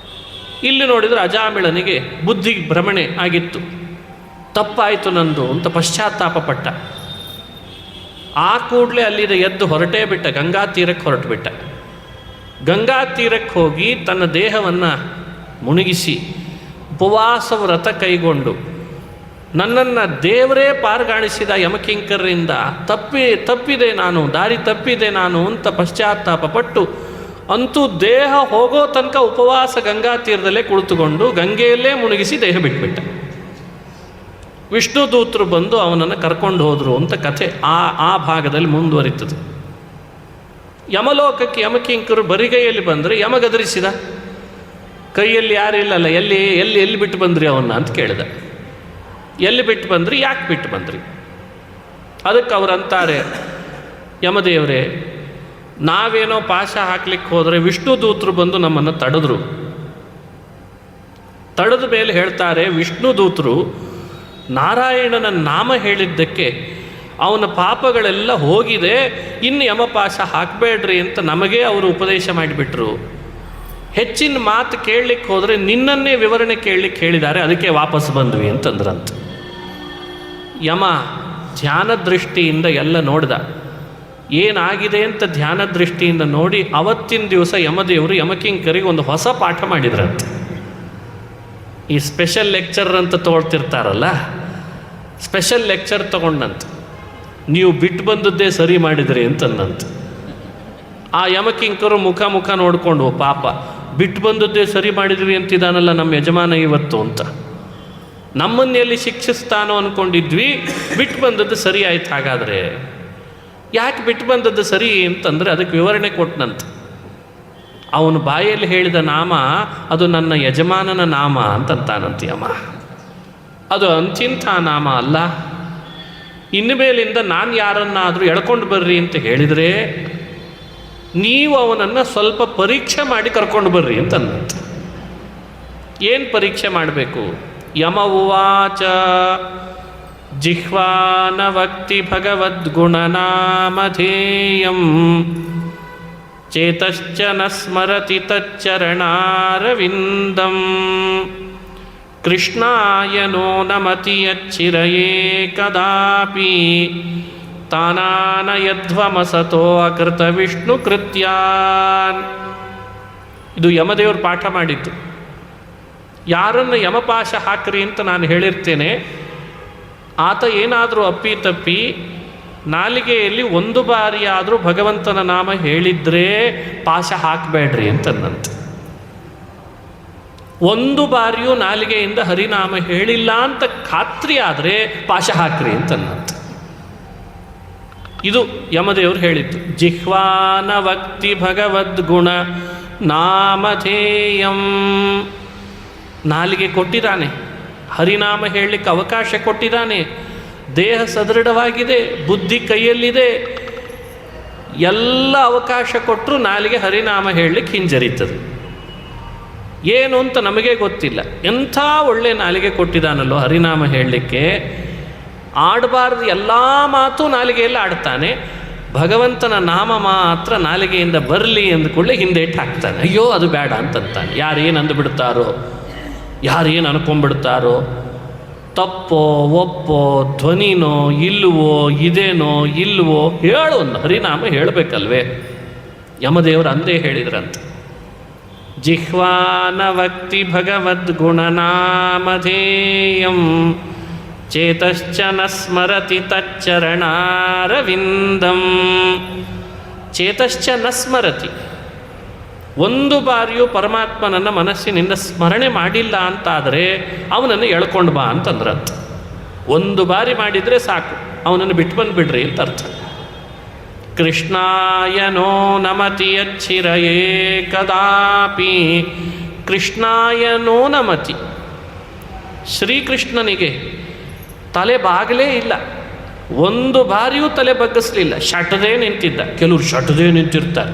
ಇಲ್ಲಿ ನೋಡಿದರೆ ಅಜಾಮಿಳನಿಗೆ ಬುದ್ಧಿ ಭ್ರಮಣೆ ಆಗಿತ್ತು. ತಪ್ಪಾಯಿತು ನಂದು ಅಂತ ಪಶ್ಚಾತ್ತಾಪ ಪಟ್ಟ. ಆ ಕೂಡಲೇ ಅಲ್ಲಿದ ಎದ್ದು ಹೊರಟೇ ಬಿಟ್ಟ, ಗಂಗಾ ತೀರಕ್ಕೆ ಹೊರಟು ಬಿಟ್ಟ. ಗಂಗಾ ತೀರಕ್ಕೆ ಹೋಗಿ ತನ್ನ ದೇಹವನ್ನು ಮುಳುಗಿಸಿ ಉಪವಾಸ ವ್ರತ ಕೈಗೊಂಡು, ನನ್ನನ್ನು ದೇವರೇ ಪಾರ್ಗಾಣಿಸಿದ ಯಮಕಿಂಕರರಿಂದ ತಪ್ಪಿದೆ ನಾನು, ದಾರಿ ತಪ್ಪಿದೆ ನಾನು ಅಂತ ಪಶ್ಚಾತ್ತಾಪ ಪಟ್ಟು, ಅಂತೂ ದೇಹ ಹೋಗೋ ತನಕ ಉಪವಾಸ ಗಂಗಾ ತೀರದಲ್ಲೇ ಕುಳಿತುಕೊಂಡು ಗಂಗೆಯಲ್ಲೇ ಮುಳುಗಿಸಿ ದೇಹ ಬಿಟ್ಬಿಟ್ಟ. ವಿಷ್ಣು ದೂತರು ಬಂದು ಅವನನ್ನು ಕರ್ಕೊಂಡು ಹೋದರು ಅಂತ ಕಥೆ ಆ ಭಾಗದಲ್ಲಿ ಮುಂದುವರಿತದೆ. ಯಮಲೋಕಕ್ಕೆ ಯಮಕಿಂಕರು ಬರಿಗೈಯಲ್ಲಿ ಬಂದರೆ ಯಮ ಗದರಿಸಿದ. ಕೈಯಲ್ಲಿ ಯಾರು ಇಲ್ಲಲ್ಲ, ಎಲ್ಲಿ ಬಿಟ್ಟು ಬಂದ್ರಿ ಅವನ್ನ ಅಂತ ಕೇಳಿದ. ಎಲ್ಲಿ ಬಿಟ್ಟು ಬಂದ್ರಿ, ಯಾಕೆ ಬಿಟ್ಟು ಬಂದ್ರಿ? ಅದಕ್ಕೆ ಅವರಂತಾರೆ, ಯಮದೇವರೇ, ನಾವೇನೋ ಪಾಶ ಹಾಕ್ಲಿಕ್ಕೆ ಹೋದರೆ ವಿಷ್ಣು ದೂತರು ಬಂದು ನಮ್ಮನ್ನು ತಡೆದ ಮೇಲೆ ಹೇಳ್ತಾರೆ, ವಿಷ್ಣು ದೂತರು ನಾರಾಯಣನ ನಾಮ ಹೇಳಿದ್ದಕ್ಕೆ ಅವನ ಪಾಪಗಳೆಲ್ಲ ಹೋಗಿದೆ, ಇನ್ನು ಯಮಪಾಶ ಹಾಕಬೇಡ್ರಿ ಅಂತ ನಮಗೇ ಅವರು ಉಪದೇಶ ಮಾಡಿಬಿಟ್ರು. ಹೆಚ್ಚಿನ ಮಾತು ಕೇಳಲಿಕ್ಕೆ ಹೋದರೆ ನಿನ್ನನ್ನೇ ವಿವರಣೆ ಕೇಳಲಿಕ್ಕೆ ಹೇಳಿದ್ದಾರೆ, ಅದಕ್ಕೆ ವಾಪಸ್ ಬಂದ್ವಿ ಅಂತಂದ್ರಂತ. ಯಮ ಧ್ಯಾನ ದೃಷ್ಟಿಯಿಂದ ಎಲ್ಲ ನೋಡ್ದ, ಏನಾಗಿದೆ ಅಂತ ಧ್ಯಾನ ದೃಷ್ಟಿಯಿಂದ ನೋಡಿ ಅವತ್ತಿನ ದಿವಸ ಯಮದೇವರು ಯಮಕಿಂಕರಿಗೆ ಒಂದು ಹೊಸ ಪಾಠ ಮಾಡಿದ್ರಂತೆ. ಈ ಸ್ಪೆಷಲ್ ಲೆಕ್ಚರ್ ಅಂತ ತೊಗೊಳ್ತಿರ್ತಾರಲ್ಲ, ಸ್ಪೆಷಲ್ ಲೆಕ್ಚರ್ ತಗೊಂಡಂತ, ನೀವು ಬಿಟ್ಟು ಬಂದದ್ದೇ ಸರಿ ಮಾಡಿದ್ರಿ ಅಂತಂದಂತ. ಆ ಯಮಕಿಂಕರು ಮುಖ ನೋಡಿಕೊಂಡು, ಪಾಪ ಬಿಟ್ಟು ಬಂದದ್ದೇ ಸರಿ ಮಾಡಿದ್ವಿ ಅಂತಿದ್ದಾನಲ್ಲ ನಮ್ಮ ಯಜಮಾನ ಇವತ್ತು ಅಂತ, ನಮ್ಮನ್ನೆಲ್ಲಿ ಶಿಕ್ಷಿಸ್ತಾನೋ ಅಂದ್ಕೊಂಡಿದ್ವಿ, ಬಿಟ್ಟು ಬಂದದ್ದು ಸರಿ ಆಯ್ತು. ಹಾಗಾದರೆ ಯಾಕೆ ಬಿಟ್ಟು ಬಂದದ್ದು ಸರಿ ಅಂತಂದರೆ ಅದಕ್ಕೆ ವಿವರಣೆ ಕೊಟ್ಟನಂತ. ಅವನು ಬಾಯಲ್ಲಿ ಹೇಳಿದ ನಾಮ ಅದು ನನ್ನ ಯಜಮಾನನ ನಾಮ ಅಂತಂತಾನಂತ ಯಮ. ಅದು ಅಂತಿಂಥ ನಾಮ ಅಲ್ಲ. ಇನ್ನು ಮೇಲಿಂದ ನಾನು ಯಾರನ್ನಾದರೂ ಎಳ್ಕೊಂಡು ಬರ್ರಿ ಅಂತ ಹೇಳಿದರೆ ನೀವು ಅವನನ್ನು ಸ್ವಲ್ಪ ಪರೀಕ್ಷೆ ಮಾಡಿ ಕರ್ಕೊಂಡು ಬರ್ರಿ ಅಂತಂದಂತ. ಏನು ಪರೀಕ್ಷೆ ಮಾಡಬೇಕು? ಯಮ ಉವಾಚ ಜಿಹ್ವಾನ ವಕ್ತಿ ಭಗವದ್ಗುಣನಾಮಧೇಯಂ ಚೇತಶ್ಚ ನ ಸ್ಮರತಿ ತಚ್ಚರಣಾರವಿಂದಂ ಕೃಷ್ಣಾಯ ನೋ ನಮತಿ ಯಚ್ಚಿರಯೇ ಕದಾಪಿ ತಾನಾನಯಧ್ವಮಸತೋ ಅಕೃತ ವಿಷ್ಣು ಕೃತ್ಯಾನ್. ಇದು ಯಮದೇವರು ಪಾಠ ಮಾಡಿದ್ದು. ಯಾರನ್ನು ಯಮಪಾಶ ಹಾಕ್ರಿ ಅಂತ ನಾನು ಹೇಳಿರ್ತೇನೆ, ಆತ ಏನಾದರೂ ಅಪ್ಪಿ ತಪ್ಪಿ ನಾಲಿಗೆಯಲ್ಲಿ ಒಂದು ಬಾರಿಯಾದರೂ ಭಗವಂತನ ನಾಮ ಹೇಳಿದ್ರೆ ಪಾಶ ಹಾಕಬೇಡ್ರಿ ಅಂತಂದಂತೆ. ಒಂದು ಬಾರಿಯೂ ನಾಲಿಗೆಯಿಂದ ಹರಿನಾಮ ಹೇಳಿಲ್ಲ ಅಂತ ಖಾತ್ರಿ ಆದರೆ ಪಾಶ ಹಾಕ್ರಿ ಅಂತಂದಂತೆ. ಇದು ಯಮದೇವರು ಹೇಳಿದ್ದು. ಜಿಹ್ವಾನ ವಕ್ತಿ ಭಗವದ್ಗುಣ ನಾಮಧೇಯಂ. ನಾಲಿಗೆ ಕೊಟ್ಟಿದ್ದಾನೆ, ಹರಿನಾಮ ಹೇಳಲಿಕ್ಕೆ ಅವಕಾಶ ಕೊಟ್ಟಿದ್ದಾನೆ, ದೇಹ ಸದೃಢವಾಗಿದೆ, ಬುದ್ಧಿ ಕೈಯಲ್ಲಿದೆ, ಎಲ್ಲ ಅವಕಾಶ ಕೊಟ್ಟರು ನಾಲಿಗೆ ಹರಿನಾಮ ಹೇಳಲಿಕ್ಕೆ ಹಿಂಜರಿತದೆ. ಏನು ಅಂತ ನಮಗೆ ಗೊತ್ತಿಲ್ಲ. ಎಂಥ ಒಳ್ಳೆ ನಾಲಿಗೆ ಕೊಟ್ಟಿದ್ದಾನಲ್ಲೋ ಹರಿನಾಮ ಹೇಳಲಿಕ್ಕೆ. ಆಡಬಾರ್ದು ಎಲ್ಲ ಮಾತು ನಾಲಿಗೆಯಲ್ಲಿ ಆಡ್ತಾನೆ, ಭಗವಂತನ ನಾಮ ಮಾತ್ರ ನಾಲಿಗೆಯಿಂದ ಬರಲಿ ಅಂದ್ಕೊಳ್ಳೆ ಹಿಂದೇಟು ಹಾಕ್ತಾನೆ. ಅಯ್ಯೋ ಅದು ಬೇಡ ಅಂತಂತಾನೆ. ಯಾರೇನು ಅಂದುಬಿಡ್ತಾರೋ, ಯಾರೇನು ಅನ್ಕೊಂಡ್ಬಿಡ್ತಾರೋ, ತಪ್ಪೋ ಒಪ್ಪೋ, ಧ್ವನಿನೋ ಇಲ್ವೋ, ಇದೇನೋ ಇಲ್ವೋ, ಹೇಳು ಒಂದು ಹರಿನಾಮ ಹೇಳಬೇಕಲ್ವೇ. ಯಮದೇವರು ಅಂದೇ ಹೇಳಿದ್ರಂತ. ಜಿಹ್ವಾನ ವಕ್ತಿ ಭಗವದ್ಗುಣನಾಮಧೇಯಂ ಚೇತಶ್ಚ ನ ಸ್ಮರತಿ ತಚ್ಚರಣಾರವಿಂದಂ. ಚೇತಶ್ಚ ನ ಸ್ಮರತಿ, ಒಂದು ಬಾರಿಯೂ ಪರಮಾತ್ಮನನ್ನು ಮನಸ್ಸಿನಿಂದ ಸ್ಮರಣೆ ಮಾಡಿಲ್ಲ ಅಂತಾದರೆ ಅವನನ್ನು ಎಳ್ಕೊಂಡು ಬಾ ಅಂತಂದ್ರಂತ. ಒಂದು ಬಾರಿ ಮಾಡಿದರೆ ಸಾಕು, ಅವನನ್ನು ಬಿಟ್ಟು ಬಂದುಬಿಡ್ರಿ ಅಂತ ಅರ್ಥ. ಕೃಷ್ಣಾಯ ನೋ ನಮತಿ ಯಚ್ಚಿರಯೇ ಕದಾಪಿ. ಕೃಷ್ಣಾಯ ನೋ ನಮತಿ, ಶ್ರೀಕೃಷ್ಣನಿಗೆ ತಲೆ ಬಾಗಲೇ ಇಲ್ಲ, ಒಂದು ಬಾರಿಯೂ ತಲೆ ಬಗ್ಗಿಸ್ಲಿಲ್ಲ, ಶಟದೇ ನಿಂತಿದ್ದ. ಕೆಲವರು ಶಟದೇ ನಿಂತಿರ್ತಾರೆ,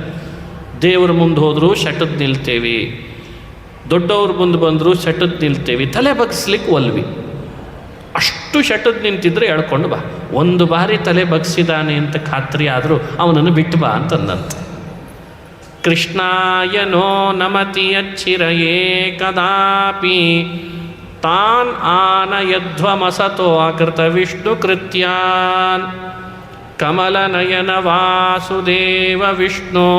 ದೇವರ ಮುಂದೆ ಹೋದರೂ ಶಟದ್ ನಿಲ್ತೇವೆ, ದೊಡ್ಡವ್ರ ಮುಂದೆ ಬಂದರೂ ಶಟದ್ ನಿಲ್ತೇವೆ, ತಲೆ ಬಗ್ಗಿಸ್ಲಿಕ್ಕೆ ಒಲ್ವಿ. ಅಷ್ಟು ಶಟದ್ ನಿಂತಿದ್ರೆ ಎಳ್ಕೊಂಡು ಬಾ. ಒಂದು ಬಾರಿ ತಲೆ ಬಗ್ಸಿದಾನೆ ಅಂತ ಖಾತ್ರಿ ಆದರೂ ಅವನನ್ನು ಬಿಟ್ಟು ಬಾ ಅಂತಂದಂತೆ. ಕೃಷ್ಣಾಯ ನೋ ನಮತಿ ಯಚ್ಚಿರಯೇ ಕದಾಪಿ ತಾನ್ ಆನಯಧ್ವಮಸತೋ ಅಕೃತ ವಿಷ್ಣು ಕೃತ್ಯಾನ್. ಕಮಲನಯನ ವಾಸುದೇವ ವಿಷ್ಣು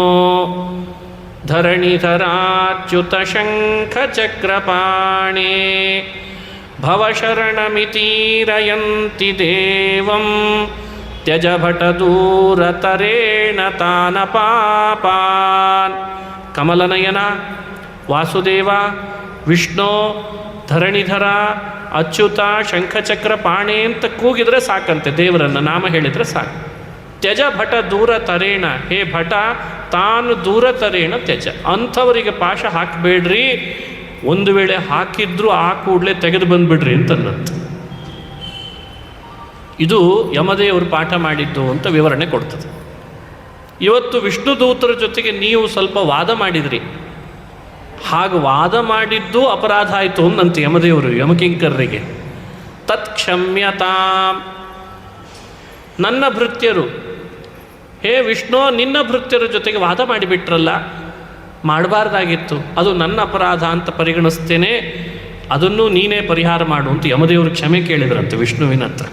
ಧರಣಿಧರಾಚ್ಯುತ ಶಂಖ ಚಕ್ರಪಾಣೇ ಭವಶರಣಮಿತೀರಯಂತಿ ದೇವಂ ತ್ಯಜ ಭಟ ದೂರತರೇಣ ತಾನ ಪಾಪಾನ್. ಕಮಲನಯನ, ವಾಸುದೇವ, ವಿಷ್ಣು, ಧರಣಿಧರ, ಅಚ್ಯುತ, ಶಂಖಚಕ್ರ, ಪಾಣಿ ಅಂತ ಕೂಗಿದ್ರೆ ಸಾಕಂತೆ, ದೇವರನ್ನು ನಾಮ ಹೇಳಿದರೆ ಸಾಕು. ತ್ಯಜ ಭಟ ದೂರ ತರೇಣ, ಹೇ ಭಟ ತಾನು ದೂರ ತರೇಣ ತ್ಯಜ. ಅಂಥವರಿಗೆ ಪಾಶ ಹಾಕಬೇಡ್ರಿ, ಒಂದು ವೇಳೆ ಹಾಕಿದ್ರೂ ಆ ಕೂಡಲೇ ತೆಗೆದು ಬಂದುಬಿಡ್ರಿ ಅಂತನ್ನಂತ. ಇದು ಯಮದೇವರು ಪಾಠ ಮಾಡಿದ್ದು ಅಂತ ವಿವರಣೆ ಕೊಡ್ತದೆ. ಇವತ್ತು ವಿಷ್ಣು ದೂತರ ಜೊತೆಗೆ ನೀವು ಸ್ವಲ್ಪ ವಾದ ಮಾಡಿದ್ರಿ, ಹಾಗೆ ವಾದ ಮಾಡಿದ್ದು ಅಪರಾಧ ಆಯಿತು ಅಂದಂತೆ ಯಮದೇವರು ಯಮಕಿಂಕರರಿಗೆ. ತತ್ಕ್ಷಮ್ಯತಾಂ. ನನ್ನ ಭೃತ್ಯರು, ಹೇ ವಿಷ್ಣು, ನಿನ್ನ ಭೃತ್ಯರ ಜೊತೆಗೆ ವಾದ ಮಾಡಿಬಿಟ್ರಲ್ಲ, ಮಾಡಬಾರ್ದಾಗಿತ್ತು, ಅದು ನನ್ನ ಅಪರಾಧ ಅಂತ ಪರಿಗಣಿಸ್ತೇನೆ, ಅದನ್ನು ನೀನೇ ಪರಿಹಾರ ಮಾಡು ಅಂತ ಯಮದೇವರು ಕ್ಷಮೆ ಕೇಳಿದ್ರಂತೆ ವಿಷ್ಣುವಿನ ಹತ್ರ.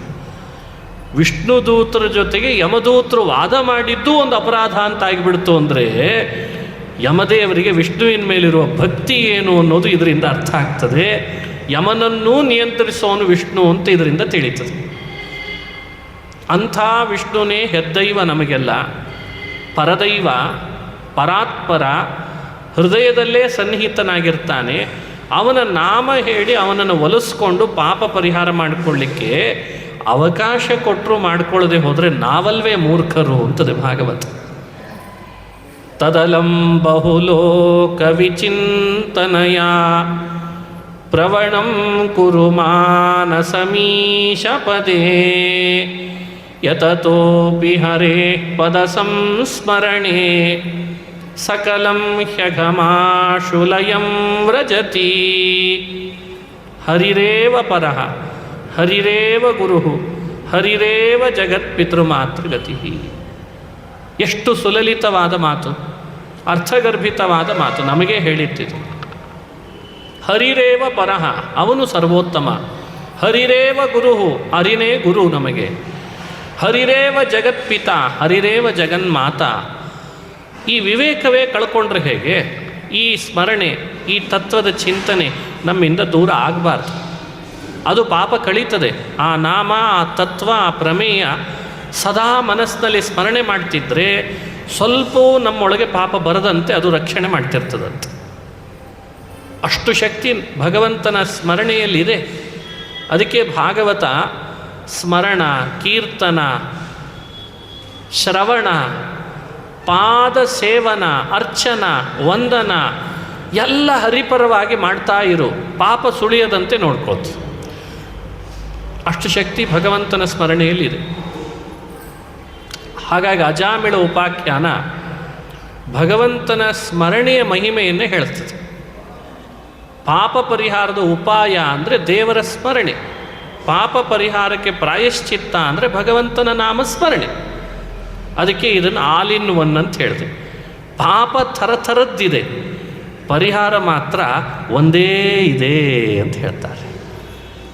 ವಿಷ್ಣು ದೂತರ ಜೊತೆಗೆ ಯಮದೂತರು ವಾದ ಮಾಡಿದ್ದು ಒಂದು ಅಪರಾಧ ಅಂತ ಆಗಿಬಿಡ್ತು ಅಂದರೆ ಯಮದೇವರಿಗೆ ವಿಷ್ಣುವಿನ ಮೇಲಿರುವ ಭಕ್ತಿ ಏನು ಅನ್ನೋದು ಇದರಿಂದ ಅರ್ಥ ಆಗ್ತದೆ. ಯಮನನ್ನೂ ನಿಯಂತ್ರಿಸೋನು ವಿಷ್ಣು ಅಂತ ಇದರಿಂದ ತಿಳಿತದೆ. ಅಂಥ ವಿಷ್ಣುನೇ ಹೆದ್ದೈವ ನಮಗೆಲ್ಲ, ಪರದೈವ, ಪರಾತ್ಪರ, ಹೃದಯದಲ್ಲೇ ಸನ್ನಿಹಿತನಾಗಿರ್ತಾನೆ. ಅವನ ನಾಮ ಹೇಳಿ ಅವನನ್ನು ಒಲಿಸ್ಕೊಂಡು ಪಾಪ ಪರಿಹಾರ ಮಾಡಿಕೊಳ್ಳಿಕ್ಕೆ ಅವಕಾಶ ಕೊಟ್ಟರು ಮಾಡಿಕೊಳ್ಳದೆ ಹೋದರೆ ನಾವಲ್ವೇ ಮೂರ್ಖರು ಅಂತದೆ ಭಾಗವತ. ತದಲಂ ಬಹುಲೋಕ ವಿಚಿಂತನಯ ಪ್ರವಣಂ ಕುರು ಮಾನಸಮೀಶ ಪದೇ ಯತತೋಪಿ ಹರೇ ಪದ ಸಂಸ್ಮರಣೆ ಸಕಲಂ ಹ್ಯಘಮಾಶುಲಯಂ ವ್ರಜತಿ. ಹರಿರೇವ ಪರಃ, ಹರಿರೇವ ಗುರುಃ, ಹರಿರೇವ ಜಗತ್ಪಿತೃಮಾತೃಗತಿ. ಎಷ್ಟು ಸುಲಲಿತವಾದ ಮಾತು, ಅರ್ಥಗರ್ಭಿತವಾದ ಮಾತು, ನಮಗೆ ಹೇಳಿಟ್ಟಿದೆ. ಹರಿರೇವ ಪರಃ, ಅವನು ಸರ್ವೋತ್ತಮ. ಹರಿರೇವ ಗುರುಃ, ಹರಿನೇ ಗುರು ನಮಗೆ. ಹರಿರೇವ ಜಗತ್ಪಿತ, ಹರಿರೇವ ಜಗನ್ಮಾತಾ. ಈ ವಿವೇಕವೇ ಕಳ್ಕೊಂಡ್ರೆ ಹೇಗೆ? ಈ ಸ್ಮರಣೆ, ಈ ತತ್ವದ ಚಿಂತನೆ ನಮ್ಮಿಂದ ದೂರ ಆಗಬಾರ್ದು. ಅದು ಪಾಪ ಕಳೀತದೆ. ಆ ನಾಮ, ಆ ತತ್ವ, ಆ ಪ್ರಮೇಯ ಸದಾ ಮನಸ್ಸಿನಲ್ಲಿ ಸ್ಮರಣೆ ಮಾಡ್ತಿದ್ರೆ ಸ್ವಲ್ಪವೂ ನಮ್ಮೊಳಗೆ ಪಾಪ ಬರದಂತೆ ಅದು ರಕ್ಷಣೆ ಮಾಡ್ತಿರ್ತದಂತೆ. ಅಷ್ಟು ಶಕ್ತಿ ಭಗವಂತನ ಸ್ಮರಣೆಯಲ್ಲಿದೆ. ಅದಕ್ಕೆ ಭಾಗವತ ಸ್ಮರಣ, ಕೀರ್ತನ, ಶ್ರವಣ, ಪಾದ ಸೇವನ, ಅರ್ಚನ, ವಂದನ ಎಲ್ಲ ಹರಿಪರವಾಗಿ ಮಾಡ್ತಾ ಇರು, ಪಾಪ ಸುಳಿಯದಂತೆ ನೋಡ್ಕೋತ. ಅಷ್ಟು ಶಕ್ತಿ ಭಗವಂತನ ಸ್ಮರಣೆಯಲ್ಲಿದೆ. ಹಾಗಾಗಿ ಅಜಾಮಿಳ ಉಪಾಖ್ಯಾನ ಭಗವಂತನ ಸ್ಮರಣೆಯ ಮಹಿಮೆಯನ್ನೇ ಹೇಳ್ತದೆ. ಪಾಪ ಪರಿಹಾರದ ಉಪಾಯ ಅಂದರೆ ದೇವರ ಸ್ಮರಣೆ, ಪಾಪ ಪರಿಹಾರಕ್ಕೆ ಪ್ರಾಯಶ್ಚಿತ್ತ ಅಂದರೆ ಭಗವಂತನ ನಾಮಸ್ಮರಣೆ. ಅದಕ್ಕೆ ಇದನ್ನು ಆಲ್ ಇನ್ ಒನ್ ಅಂತ ಹೇಳಿದೆ. ಪಾಪ ಥರಥರದ್ದಿದೆ, ಪರಿಹಾರ ಮಾತ್ರ ಒಂದೇ ಇದೆ ಅಂತ ಹೇಳ್ತಾರೆ.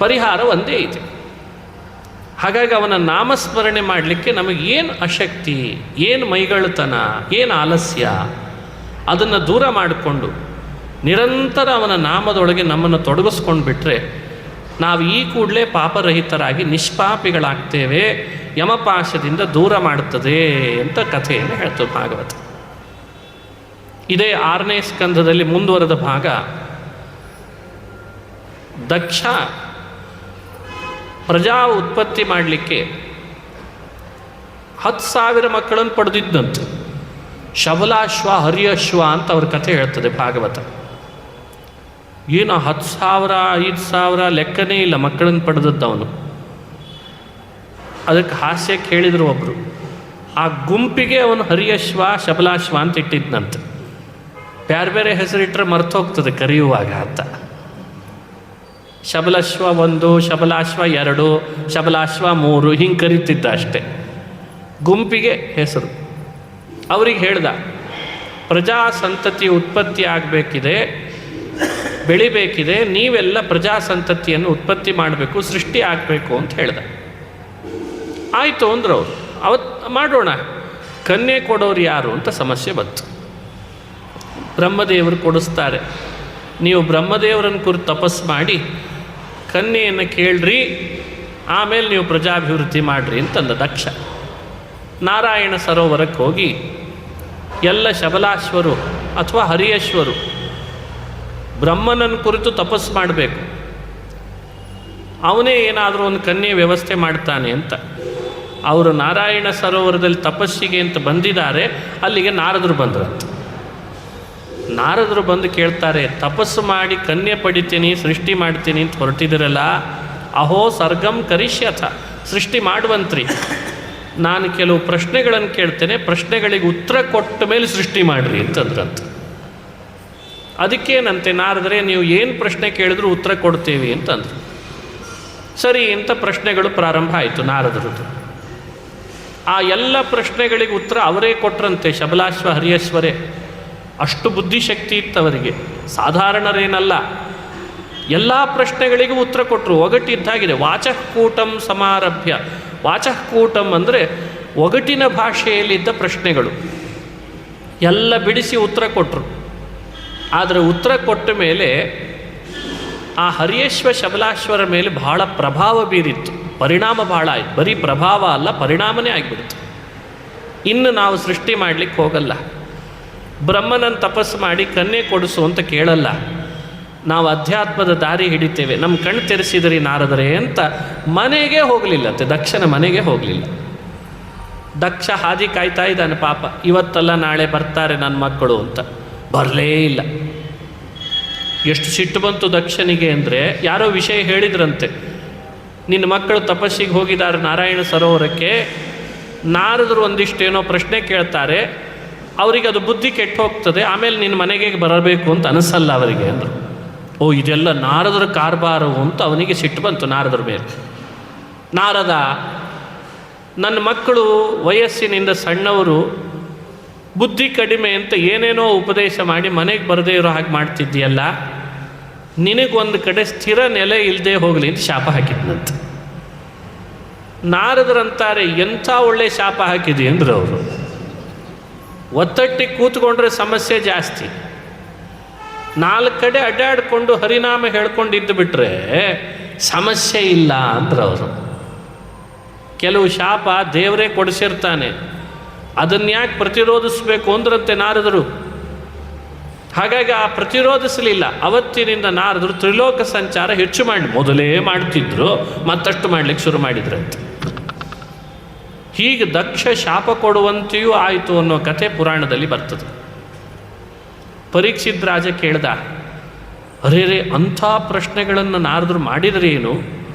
ಪರಿಹಾರ ಒಂದೇ ಇದೆ. ಹಾಗಾಗಿ ಅವನ ನಾಮಸ್ಮರಣೆ ಮಾಡಲಿಕ್ಕೆ ನಮಗೇನು ಅಶಕ್ತಿ, ಏನು ಮೈಗಳ್ತನ, ಏನು ಆಲಸ್ಯ, ಅದನ್ನು ದೂರ ಮಾಡಿಕೊಂಡು ನಿರಂತರ ಅವನ ನಾಮದೊಳಗೆ ನಮ್ಮನ್ನು ತೊಡಗಿಸ್ಕೊಂಡು ಬಿಟ್ಟರೆ ನಾವು ಈ ಕೂಡಲೇ ಪಾಪರಹಿತರಾಗಿ ನಿಷ್ಪಾಪಿಗಳಾಗ್ತೇವೆ, ಯಮಪಾಶದಿಂದ ದೂರ ಮಾಡುತ್ತದೆ ಅಂತ ಕಥೆಯನ್ನು ಹೇಳ್ತದೆ ಭಾಗವತ. ಇದೇ 6ನೇ ಸ್ಕಂಧದಲ್ಲಿ ಮುಂದುವರೆದ ಭಾಗ. ದಕ್ಷ ಪ್ರಜಾ ಉತ್ಪತ್ತಿ ಮಾಡಲಿಕ್ಕೆ 10,000 ಮಕ್ಕಳನ್ನು ಪಡೆದಿದ್ದಂತೆ. ಶಬಲಾಶ್ವ, ಹರಿಯಶ್ವ ಅಂತ ಅವ್ರ ಕಥೆ ಹೇಳ್ತದೆ ಭಾಗವತ. ಏನು 10,000, 5,000 ಲೆಕ್ಕನೇ ಇಲ್ಲ ಮಕ್ಕಳನ್ನು ಪಡೆದದ್ದವನು. ಅದಕ್ಕೆ ಹಾಸ್ಯಕ್ಕೆ ಹೇಳಿದರು ಒಬ್ಬರು, ಆ ಗುಂಪಿಗೆ ಅವನು ಹರಿಯಶ್ವ, ಶಬಲಾಶ್ವ ಅಂತ ಇಟ್ಟಿದ್ದಂತೆ. ಬೇರೆ ಬೇರೆ ಹೆಸರಿಟ್ಟರೆ ಮರ್ತೋಗ್ತದೆ ಕರೆಯುವಾಗ ಅಂತ. ಶಬಲಾಶ್ವ 1, ಶಬಲಾಶ್ವ 2, ಶಬಲಾಶ್ವ 3 ಹಿಂಗೆ ಕರೀತಿದ್ದ ಅಷ್ಟೆ. ಗುಂಪಿಗೆ ಹೆಸರು. ಅವ್ರಿಗೆ ಹೇಳ್ದ, ಪ್ರಜಾ ಸಂತತಿ ಉತ್ಪತ್ತಿ ಆಗಬೇಕಿದೆ, ಬೆಳಿಬೇಕಿದೆ, ನೀವೆಲ್ಲ ಪ್ರಜಾ ಸಂತತಿಯನ್ನು ಉತ್ಪತ್ತಿ ಮಾಡಬೇಕು, ಸೃಷ್ಟಿ ಆಗಬೇಕು ಅಂತ ಹೇಳ್ದ. ಆಯಿತು ಅಂದರು ಅವರು. ಅವತ್ತು ಮಾಡೋಣ. ಕನ್ಯೆ ಕೊಡೋರು ಯಾರು ಅಂತ ಸಮಸ್ಯೆ ಬಂತು. ಬ್ರಹ್ಮದೇವರು ಕೊಡಿಸ್ತಾರೆ. ನೀವು ಬ್ರಹ್ಮದೇವರನ್ನು ಕುರಿತು ತಪಸ್ಸು ಮಾಡಿ ಕನ್ಯೆಯನ್ನು ಕೇಳ್ರಿ, ಆಮೇಲೆ ನೀವು ಪ್ರಜಾಭಿವೃದ್ಧಿ ಮಾಡಿರಿ ಅಂತಂದ ದಕ್ಷ. ನಾರಾಯಣ ಸರೋವರಕ್ಕೆ ಹೋಗಿ ಎಲ್ಲ ಶಬಲಾಶ್ವರು ಅಥವಾ ಹರಿಯಶ್ವರು ಬ್ರಹ್ಮನನ್ನು ಕುರಿತು ತಪಸ್ಸು ಮಾಡಬೇಕು, ಅವನೇ ಏನಾದರೂ ಒಂದು ಕನ್ಯೆ ವ್ಯವಸ್ಥೆ ಮಾಡ್ತಾನೆ ಅಂತ. ಅವರು ನಾರಾಯಣ ಸರೋವರದಲ್ಲಿ ತಪಸ್ಸಿಗೆ ಅಂತ ಬಂದಿದ್ದಾರೆ. ಅಲ್ಲಿಗೆ ನಾರದರು ಬಂದ್ರಂತ. ನಾರದರು ಬಂದು ಕೇಳ್ತಾರೆ, ತಪಸ್ಸು ಮಾಡಿ ಕನ್ಯೆ ಪಡಿತೀನಿ, ಸೃಷ್ಟಿ ಮಾಡ್ತೀನಿ ಅಂತ ಹೊರಟಿದ್ದೀರಲ್ಲ, ಅಹೋ ಸರ್ಗಂ ಕರಿಷ್ಯಥ, ಸೃಷ್ಟಿ ಮಾಡುವಂತ್ರಿ. ನಾನು ಕೆಲವು ಪ್ರಶ್ನೆಗಳನ್ನು ಕೇಳ್ತೇನೆ, ಪ್ರಶ್ನೆಗಳಿಗೆ ಉತ್ತರ ಕೊಟ್ಟ ಮೇಲೆ ಸೃಷ್ಟಿ ಮಾಡಿರಿ ಅಂತಂದ್ರಂತ. ಅದಕ್ಕೇನಂತೆ ನಾರದರೆ, ನೀವು ಏನು ಪ್ರಶ್ನೆ ಕೇಳಿದ್ರು ಉತ್ತರ ಕೊಡ್ತೇವೆ ಅಂತಂದರು. ಸರಿ ಅಂತ ಪ್ರಶ್ನೆಗಳು ಪ್ರಾರಂಭ ಆಯಿತು ನಾರದರದ್ದು. ಆ ಎಲ್ಲ ಪ್ರಶ್ನೆಗಳಿಗೆ ಉತ್ತರ ಅವರೇ ಕೊಟ್ರಂತೆ, ಶಬಲಾಶ್ವ ಹರಿಯಶ್ವರೇ. ಅಷ್ಟು ಬುದ್ಧಿಶಕ್ತಿ ಇತ್ತವರಿಗೆ, ಸಾಧಾರಣರೇನಲ್ಲ. ಎಲ್ಲ ಪ್ರಶ್ನೆಗಳಿಗೂ ಉತ್ತರ ಕೊಟ್ಟರು. ಒಗಟಿದ್ದಾಗಿದೆ. ವಾಚಃಕೂಟಂ ಸಮಾರಭ್ಯ. ವಾಚಃಕೂಟಂ ಅಂದರೆ ಒಗಟಿನ ಭಾಷೆಯಲ್ಲಿದ್ದ ಪ್ರಶ್ನೆಗಳು ಎಲ್ಲ ಬಿಡಿಸಿ ಉತ್ತರ ಕೊಟ್ಟರು. ಆದರೆ ಉತ್ತರ ಕೊಟ್ಟ ಮೇಲೆ ಆ ಹರಿಯಶ್ವ ಶಬಲಾಶ್ವರ ಮೇಲೆ ಬಹಳ ಪ್ರಭಾವ ಬೀರಿತ್ತು, ಪರಿಣಾಮ ಬಹಳ ಆಯಿತು. ಬರೀ ಪ್ರಭಾವ ಅಲ್ಲ, ಪರಿಣಾಮನೇ ಆಗಿಬಿಡ್ತು. ಇನ್ನು ನಾವು ಸೃಷ್ಟಿ ಮಾಡಲಿಕ್ಕೆ ಹೋಗಲ್ಲ, ಬ್ರಹ್ಮನನ್ನು ತಪಸ್ಸು ಮಾಡಿ ಕನ್ಯೆ ಕೊಡಿಸು ಅಂತ ಕೇಳಲ್ಲ, ನಾವು ಅಧ್ಯಾತ್ಮದ ದಾರಿ ಹಿಡಿತೇವೆ, ನಮ್ಮ ಕಣ್ಣು ತೆರೆಸಿದ್ರಿ ನಾರದರೆ ಅಂತ ಮನೆಗೆ ಹೋಗಲಿಲ್ಲಂತೆ, ದಕ್ಷನ ಮನೆಗೆ ಹೋಗಲಿಲ್ಲ. ದಕ್ಷ ಹಾದಿ ಕಾಯ್ತಾ ಇದ್ದಾನೆ ಪಾಪ, ಇವತ್ತಲ್ಲ ನಾಳೆ ಬರ್ತಾರೆ ನನ್ನ ಮಕ್ಕಳು ಅಂತ. ಬರಲೇ ಇಲ್ಲ. ಎಷ್ಟು ಸಿಟ್ಟು ಬಂತು ದಕ್ಷನಿಗೆ ಅಂದರೆ, ಯಾರೋ ವಿಷಯ ಹೇಳಿದ್ರಂತೆ, ನಿನ್ನ ಮಕ್ಕಳು ತಪಸ್ಸಿಗೆ ಹೋಗಿದ್ದಾರೆ ನಾರಾಯಣ ಸರೋವರಕ್ಕೆ, ನಾರದರು ಒಂದಿಷ್ಟೇನೋ ಪ್ರಶ್ನೆ ಕೇಳ್ತಾರೆ, ಅವರಿಗೆ ಅದು ಬುದ್ಧಿ ಕೆಟ್ಟು ಹೋಗ್ತದೆ, ಆಮೇಲೆ ನಿನ್ನ ಮನೆಗೆ ಬರಬೇಕು ಅಂತ ಅನಿಸಲ್ಲ ಅವರಿಗೆ ಅಂದರು. ಓ, ಇದೆಲ್ಲ ನಾರದರ ಕಾರ್ಬಾರು ಅಂತ ಅವನಿಗೆ ಸಿಟ್ಟು ಬಂತು ನಾರದರ ಮೇಲೆ. ನಾರದ, ನನ್ನ ಮಕ್ಕಳು ವಯಸ್ಸಿನಿಂದ ಸಣ್ಣವರು, ಬುದ್ಧಿ ಕಡಿಮೆ ಅಂತ ಏನೇನೋ ಉಪದೇಶ ಮಾಡಿ ಮನೆಗೆ ಬರದೇ ಇರೋ ಹಾಗೆ ಮಾಡ್ತಿದ್ದೀಯಲ್ಲ, ನಿನಗೊಂದು ಕಡೆ ಸ್ಥಿರ ನೆಲೆ ಇಲ್ಲದೆ ಹೋಗಲಿ ಅಂತ ಶಾಪ ಹಾಕಿದ್ನಂತೆ. ನಾರದರಂತಾರೆ, ಎಂಥ ಒಳ್ಳೆ ಶಾಪ ಹಾಕಿದೆ ಅಂದರು ಅವರು. ಒತ್ತಟ್ಟಿಗೆ ಕೂತ್ಕೊಂಡ್ರೆ ಸಮಸ್ಯೆ ಜಾಸ್ತಿ, 4 ಕಡೆ ಅಡ್ಡಾಡಿಕೊಂಡು ಹರಿನಾಮ ಹೇಳ್ಕೊಂಡಿದ್ದು ಬಿಟ್ಟರೆ ಸಮಸ್ಯೆ ಇಲ್ಲ ಅಂದರು ಅವರು. ಕೆಲವು ಶಾಪ ದೇವರೇ ಕೊಡಿಸಿರ್ತಾನೆ, ಅದನ್ಯಾಕೆ ಪ್ರತಿರೋಧಿಸಬೇಕು ಅಂದ್ರಂತೆ ನಾರದರು. ಹಾಗಾಗಿ ಆ ಪ್ರತಿರೋಧಿಸಲಿಲ್ಲ. ಅವತ್ತಿನಿಂದ ನಾರದರು ತ್ರಿಲೋಕ ಸಂಚಾರ ಹೆಚ್ಚು ಮೊದಲೇ ಮಾಡ್ತಿದ್ರು, ಮತ್ತಷ್ಟು ಮಾಡಲಿಕ್ಕೆ ಶುರು ಮಾಡಿದ್ರಂತೆ. ಹೀಗೆ ದಕ್ಷ ಶಾಪ ಕೊಡುವಂತೆಯೂ ಆಯಿತು ಅನ್ನೋ ಕಥೆ ಪುರಾಣದಲ್ಲಿ ಬರ್ತದೆ. ಪರೀಕ್ಷಿತ್ ರಾಜ ಕೇಳ್ದ, ಅರೇ ಅಂಥ ಪ್ರಶ್ನೆಗಳನ್ನು ನಾರದರು ಮಾಡಿದರೆ ಏನು,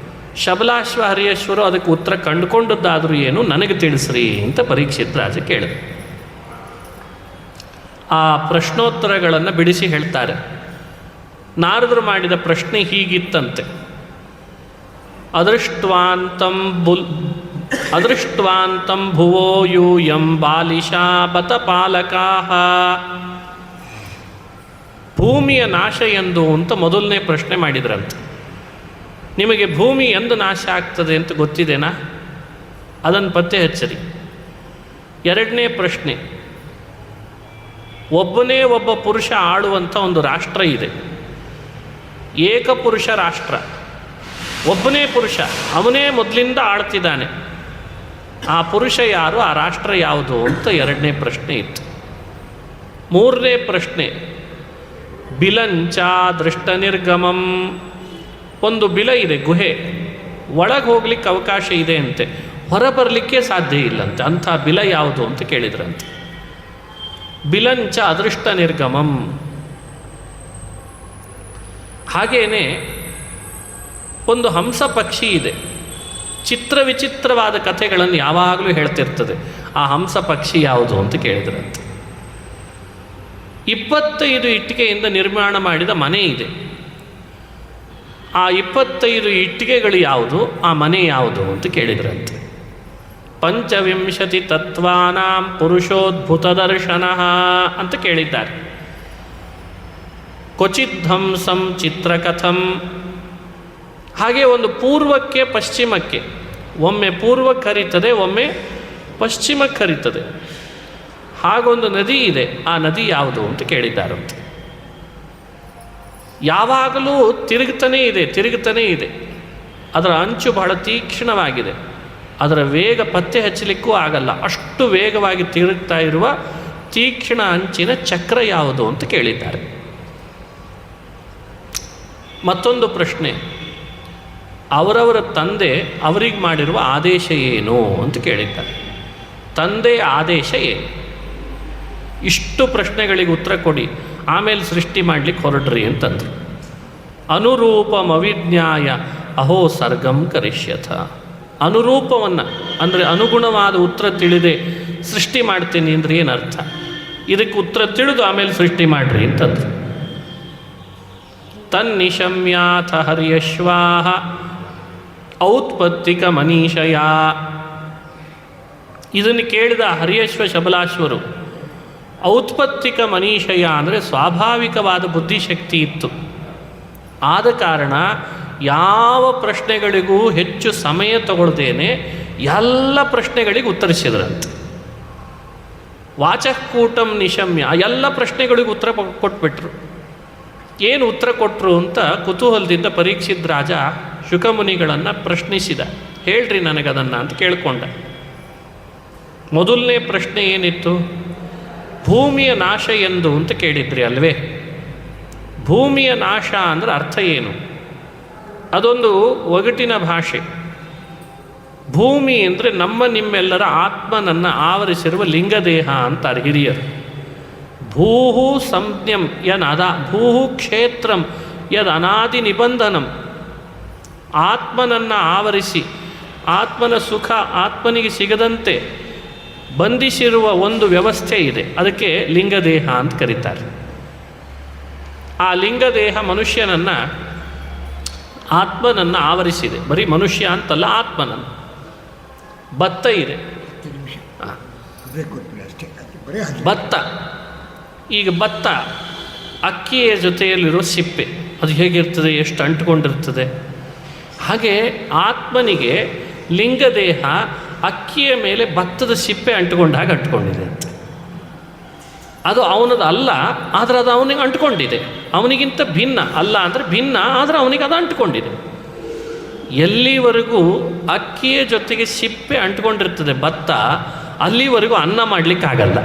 ಶಬಲಾಶ್ವ ಹರಿಯಶ್ವರು ಅದಕ್ಕೆ ಉತ್ತರ ಕಂಡುಕೊಂಡದ್ದಾದರೂ ಏನು, ನನಗೆ ತಿಳಿಸ್ರಿ ಅಂತ ಪರೀಕ್ಷಿತ್ ರಾಜ ಕೇಳಿದ. ಆ ಪ್ರಶ್ನೋತ್ತರಗಳನ್ನು ಬಿಡಿಸಿ ಹೇಳ್ತಾರೆ. ನಾರದರು ಮಾಡಿದ ಪ್ರಶ್ನೆ ಹೀಗಿತ್ತಂತೆ, ಅದೃಷ್ಟ್ವಾಂತಂ ಭುವೋ ಯೂಯಂ ಬಾಲಿಶಾ ಬತ ಪಾಲಕಾಹ. ಭೂಮಿಯ ನಾಶ ಎಂದು ಅಂತ ಮೊದಲನೇ ಪ್ರಶ್ನೆ ಮಾಡಿದ್ರಂತೆ. ನಿಮಗೆ ಭೂಮಿ ಎಂದು ನಾಶ ಆಗ್ತದೆ ಅಂತ ಗೊತ್ತಿದೆನಾ? ಅದನ್ನು ಪತ್ತೆ ಹಚ್ಚರಿ. ಎರಡನೇ ಪ್ರಶ್ನೆ, ಒಬ್ಬನೇ ಒಬ್ಬ ಪುರುಷ ಆಳುವಂಥ ಒಂದು ರಾಷ್ಟ್ರ ಇದೆ, ಏಕಪುರುಷ ರಾಷ್ಟ್ರ, ಒಬ್ಬನೇ ಪುರುಷ, ಅವನೇ ಮೊದಲಿಂದ ಆಳ್ತಿದ್ದಾನೆ. ಆ ಪುರುಷ ಯಾರು, ಆ ರಾಷ್ಟ್ರ ಯಾವುದು ಅಂತ ಎರಡನೇ ಪ್ರಶ್ನೆ ಇತ್ತು. ಮೂರನೇ ಪ್ರಶ್ನೆ, ಬಿಲಂಚ ದೃಷ್ಟ ನಿರ್ಗಮಂ. ಒಂದು ಬಿಲ ಇದೆ, ಗುಹೆ, ಒಳಗೆ ಹೋಗ್ಲಿಕ್ಕೆ ಅವಕಾಶ ಇದೆ ಅಂತೆ, ಹೊರ ಬರಲಿಕ್ಕೆ ಸಾಧ್ಯ ಇಲ್ಲಂತೆ, ಅಂಥ ಬಿಲ ಯಾವುದು ಅಂತ ಕೇಳಿದ್ರಂತೆ. ಬಿಲಂಚ ಅದೃಷ್ಟ ನಿರ್ಗಮಂ. ಹಾಗೇನೆ ಒಂದು ಹಂಸ ಪಕ್ಷಿ ಇದೆ, ಚಿತ್ರ ವಿಚಿತ್ರವಾದ ಕಥೆಗಳನ್ನು ಯಾವಾಗಲೂ ಹೇಳ್ತಿರ್ತದೆ. ಆ ಹಂಸ ಪಕ್ಷಿ ಯಾವುದು ಅಂತ ಕೇಳಿದ್ರಂತೆ. 25 ಇಟ್ಟಿಗೆಯಿಂದ ನಿರ್ಮಾಣ ಮಾಡಿದ ಮನೆ ಇದೆ. ಆ 25 ಇಟ್ಟಿಗೆಗಳು ಯಾವುದು, ಆ ಮನೆ ಯಾವುದು ಅಂತ ಕೇಳಿದ್ರಂತೆ. 25 ತತ್ವಾನಾಂ ಪುರುಷೋದ್ಭುತ ದರ್ಶನ ಅಂತ ಕೇಳಿದ್ದಾರೆ. ಕ್ವಚಿದ್ಧಂಸಂ ಚಿತ್ರಕಥಂ. ಹಾಗೆ ಒಂದು ಪೂರ್ವಕ್ಕೆ ಪಶ್ಚಿಮಕ್ಕೆ, ಒಮ್ಮೆ ಪೂರ್ವಕ್ಕೆ ಹರಿತದೆ, ಒಮ್ಮೆ ಪಶ್ಚಿಮಕ್ಕೆ ಹರಿತದೆ. ಹಾಗೊಂದು ನದಿ ಇದೆ, ಆ ನದಿ ಯಾವುದು ಅಂತ ಕೇಳಿದ್ದಾರಂತೆ. ಯಾವಾಗಲೂ ತಿರುಗುತ್ತಾನೇ ಇದೆ. ಅದರ ಅಂಚು ಬಹಳ ತೀಕ್ಷ್ಣವಾಗಿದೆ, ಅದರ ವೇಗ ಪತ್ತೆ ಹಚ್ಚಲಿಕ್ಕೂ ಆಗಲ್ಲ, ಅಷ್ಟು ವೇಗವಾಗಿ ತಿರುಗ್ತಾ ಇರುವ ತೀಕ್ಷ್ಣ ಅಂಚಿನ ಚಕ್ರ ಯಾವುದು ಅಂತ ಕೇಳಿದ್ದಾರೆ. ಮತ್ತೊಂದು ಪ್ರಶ್ನೆ, ಅವರವರ ತಂದೆ ಅವರಿಗೆ ಮಾಡಿರುವ ಆದೇಶ ಏನು ಅಂತ ಕೇಳಿದ್ದಾರೆ. ತಂದೆಯ ಆದೇಶ ಏನು? ಇಷ್ಟು ಪ್ರಶ್ನೆಗಳಿಗೆ ಉತ್ತರ ಕೊಡಿ, ಆಮೇಲೆ ಸೃಷ್ಟಿ ಮಾಡಲಿಕ್ಕೆ ಹೊರಡ್ರಿ ಅಂತಂದರು. ಅನುರೂಪಮವಿಜ್ಞಾಯ ಅಹೋ ಸರ್ಗಂ ಕರಿಷ್ಯಥ. ಅನುರೂಪವನ್ನು ಅಂದರೆ ಅನುಗುಣವಾದ ಉತ್ತರ ತಿಳಿದೆ ಸೃಷ್ಟಿ ಮಾಡ್ತೀನಿ ಅಂದರೆ ಏನರ್ಥ? ಇದಕ್ಕೆ ಉತ್ತರ ತಿಳಿದು ಆಮೇಲೆ ಸೃಷ್ಟಿ ಮಾಡಿರಿ ಅಂತಂದರು. ತನ್ನಿಶಮ್ಯಾಥ ಹರ್ಯಶ್ವಾಹ. ಔತ್ಪತ್ತಿಕ ಮನೀಷಯ. ಇದನ್ನು ಕೇಳಿದ ಹರಿಯಶ್ವ ಶಬಲಾಶ್ವರು ಔತ್ಪತ್ತಿಕ ಮನೀಷಯ ಅಂದರೆ ಸ್ವಾಭಾವಿಕವಾದ ಬುದ್ಧಿಶಕ್ತಿ ಇತ್ತು. ಆದ ಕಾರಣ ಯಾವ ಪ್ರಶ್ನೆಗಳಿಗೂ ಹೆಚ್ಚು ಸಮಯ ತಗೊಳ್ದೇನೆ ಎಲ್ಲ ಪ್ರಶ್ನೆಗಳಿಗೆ ಉತ್ತರಿಸಿದ್ರಂತೆ. ವಾಚಃಕೂಟಂ ನಿಶಮ್ಯ, ಎಲ್ಲ ಪ್ರಶ್ನೆಗಳಿಗೂ ಉತ್ತರ ಕೊಟ್ಬಿಟ್ರು. ಏನು ಉತ್ತರ ಕೊಟ್ಟರು ಅಂತ ಕುತೂಹಲದಿಂದ ಪರೀಕ್ಷಿತ್ ರಾಜ ಶುಕಮುನಿಗಳನ್ನು ಪ್ರಶ್ನಿಸಿದ. ಹೇಳ್ರಿ ನನಗದನ್ನು ಅಂತ ಕೇಳಿಕೊಂಡ. ಮೊದಲನೇ ಪ್ರಶ್ನೆ ಏನಿತ್ತು? ಭೂಮಿಯ ನಾಶ ಎಂದು ಅಂತ ಕೇಳಿದ್ರಿ ಅಲ್ವೇ? ಭೂಮಿಯ ನಾಶ ಅಂದರೆ ಅರ್ಥ ಏನು? ಅದೊಂದು ಒಗಟಿನ ಭಾಷೆ. ಭೂಮಿ ಅಂದರೆ ನಿಮ್ಮೆಲ್ಲರ ಆತ್ಮನನ್ನು ಆವರಿಸಿರುವ ಲಿಂಗದೇಹ ಅಂತಾರೆ ಹಿರಿಯರು. ಭೂಹು ಸಂಜ್ಞಂ ಭೂಹು ಕ್ಷೇತ್ರಂ ಯದ್ ಅನಾದಿ ನಿಬಂಧನಂ. ಆತ್ಮನನ್ನು ಆವರಿಸಿ ಆತ್ಮನ ಸುಖ ಆತ್ಮನಿಗೆ ಸಿಗದಂತೆ ಬಂಧಿಸಿರುವ ಒಂದು ವ್ಯವಸ್ಥೆ ಇದೆ, ಅದಕ್ಕೆ ಲಿಂಗದೇಹ ಅಂತ ಕರೀತಾರೆ. ಆ ಲಿಂಗದೇಹ ಮನುಷ್ಯನನ್ನು ಆತ್ಮನನ್ನು ಆವರಿಸಿದೆ. ಬರೀ ಮನುಷ್ಯ ಅಂತಲ್ಲ, ಆತ್ಮನನ್ನು. ಭತ್ತ ಇದೆ, ಭತ್ತ. ಈಗ ಭತ್ತ ಅಕ್ಕಿಯ ಜೊತೆಯಲ್ಲಿರೋ ಸಿಪ್ಪೆ, ಅದು ಹೇಗಿರ್ತದೆ, ಎಷ್ಟು ಅಂಟ್ಕೊಂಡಿರ್ತದೆ. ಹಾಗೆ ಆತ್ಮನಿಗೆ ಲಿಂಗದೇಹ ಅಕ್ಕಿಯ ಮೇಲೆ ಭತ್ತದ ಸಿಪ್ಪೆ ಅಂಟ್ಕೊಂಡಾಗ ಅಂಟ್ಕೊಂಡಿದೆ ಅಂತ. ಅದು ಅವನದು ಅಲ್ಲ, ಆದರೆ ಅದು ಅವನಿಗೆ ಅಂಟ್ಕೊಂಡಿದೆ. ಅವನಿಗಿಂತ ಭಿನ್ನ ಅಲ್ಲ ಅಂದರೆ ಭಿನ್ನ, ಆದರೆ ಅವನಿಗೆ ಅದು ಅಂಟ್ಕೊಂಡಿದೆ. ಎಲ್ಲಿವರೆಗೂ ಅಕ್ಕಿಯ ಜೊತೆಗೆ ಸಿಪ್ಪೆ ಅಂಟ್ಕೊಂಡಿರ್ತದೆ ಭತ್ತ, ಅಲ್ಲಿವರೆಗೂ ಅನ್ನ ಮಾಡಲಿಕ್ಕಾಗಲ್ಲ.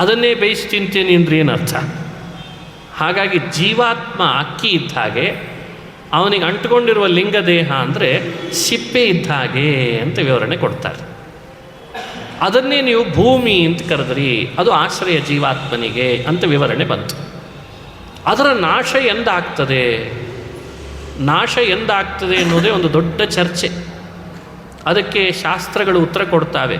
ಅದನ್ನೇ ಬೇಯಿಸಿ ತಿಂತೀನಿ ಅಂದ್ರೆ ಏನರ್ಥ? ಹಾಗಾಗಿ ಜೀವಾತ್ಮ ಅಕ್ಕಿ ಇದ್ದ ಹಾಗೆ, ಅವನಿಗೆ ಅಂಟ್ಕೊಂಡಿರುವ ಲಿಂಗದೇಹ ಅಂದರೆ ಸಿಪ್ಪೆ ಇದ್ದ ಹಾಗೆ ಅಂತ ವಿವರಣೆ ಕೊಡ್ತಾರೆ. ಅದನ್ನೇ ನೀವು ಭೂಮಿ ಅಂತ ಕರೆದ್ರಿ, ಅದು ಆಶ್ರಯ ಜೀವಾತ್ಮನಿಗೆ ಅಂತ ವಿವರಣೆ ಬಂತು. ಅದರ ನಾಶ ಎಂದಾಗ್ತದೆ, ನಾಶ ಎಂದಾಗ್ತದೆ ಎನ್ನುವುದೇ ಒಂದು ದೊಡ್ಡ ಚರ್ಚೆ. ಅದಕ್ಕೆ ಶಾಸ್ತ್ರಗಳು ಉತ್ತರ ಕೊಡ್ತಾವೆ.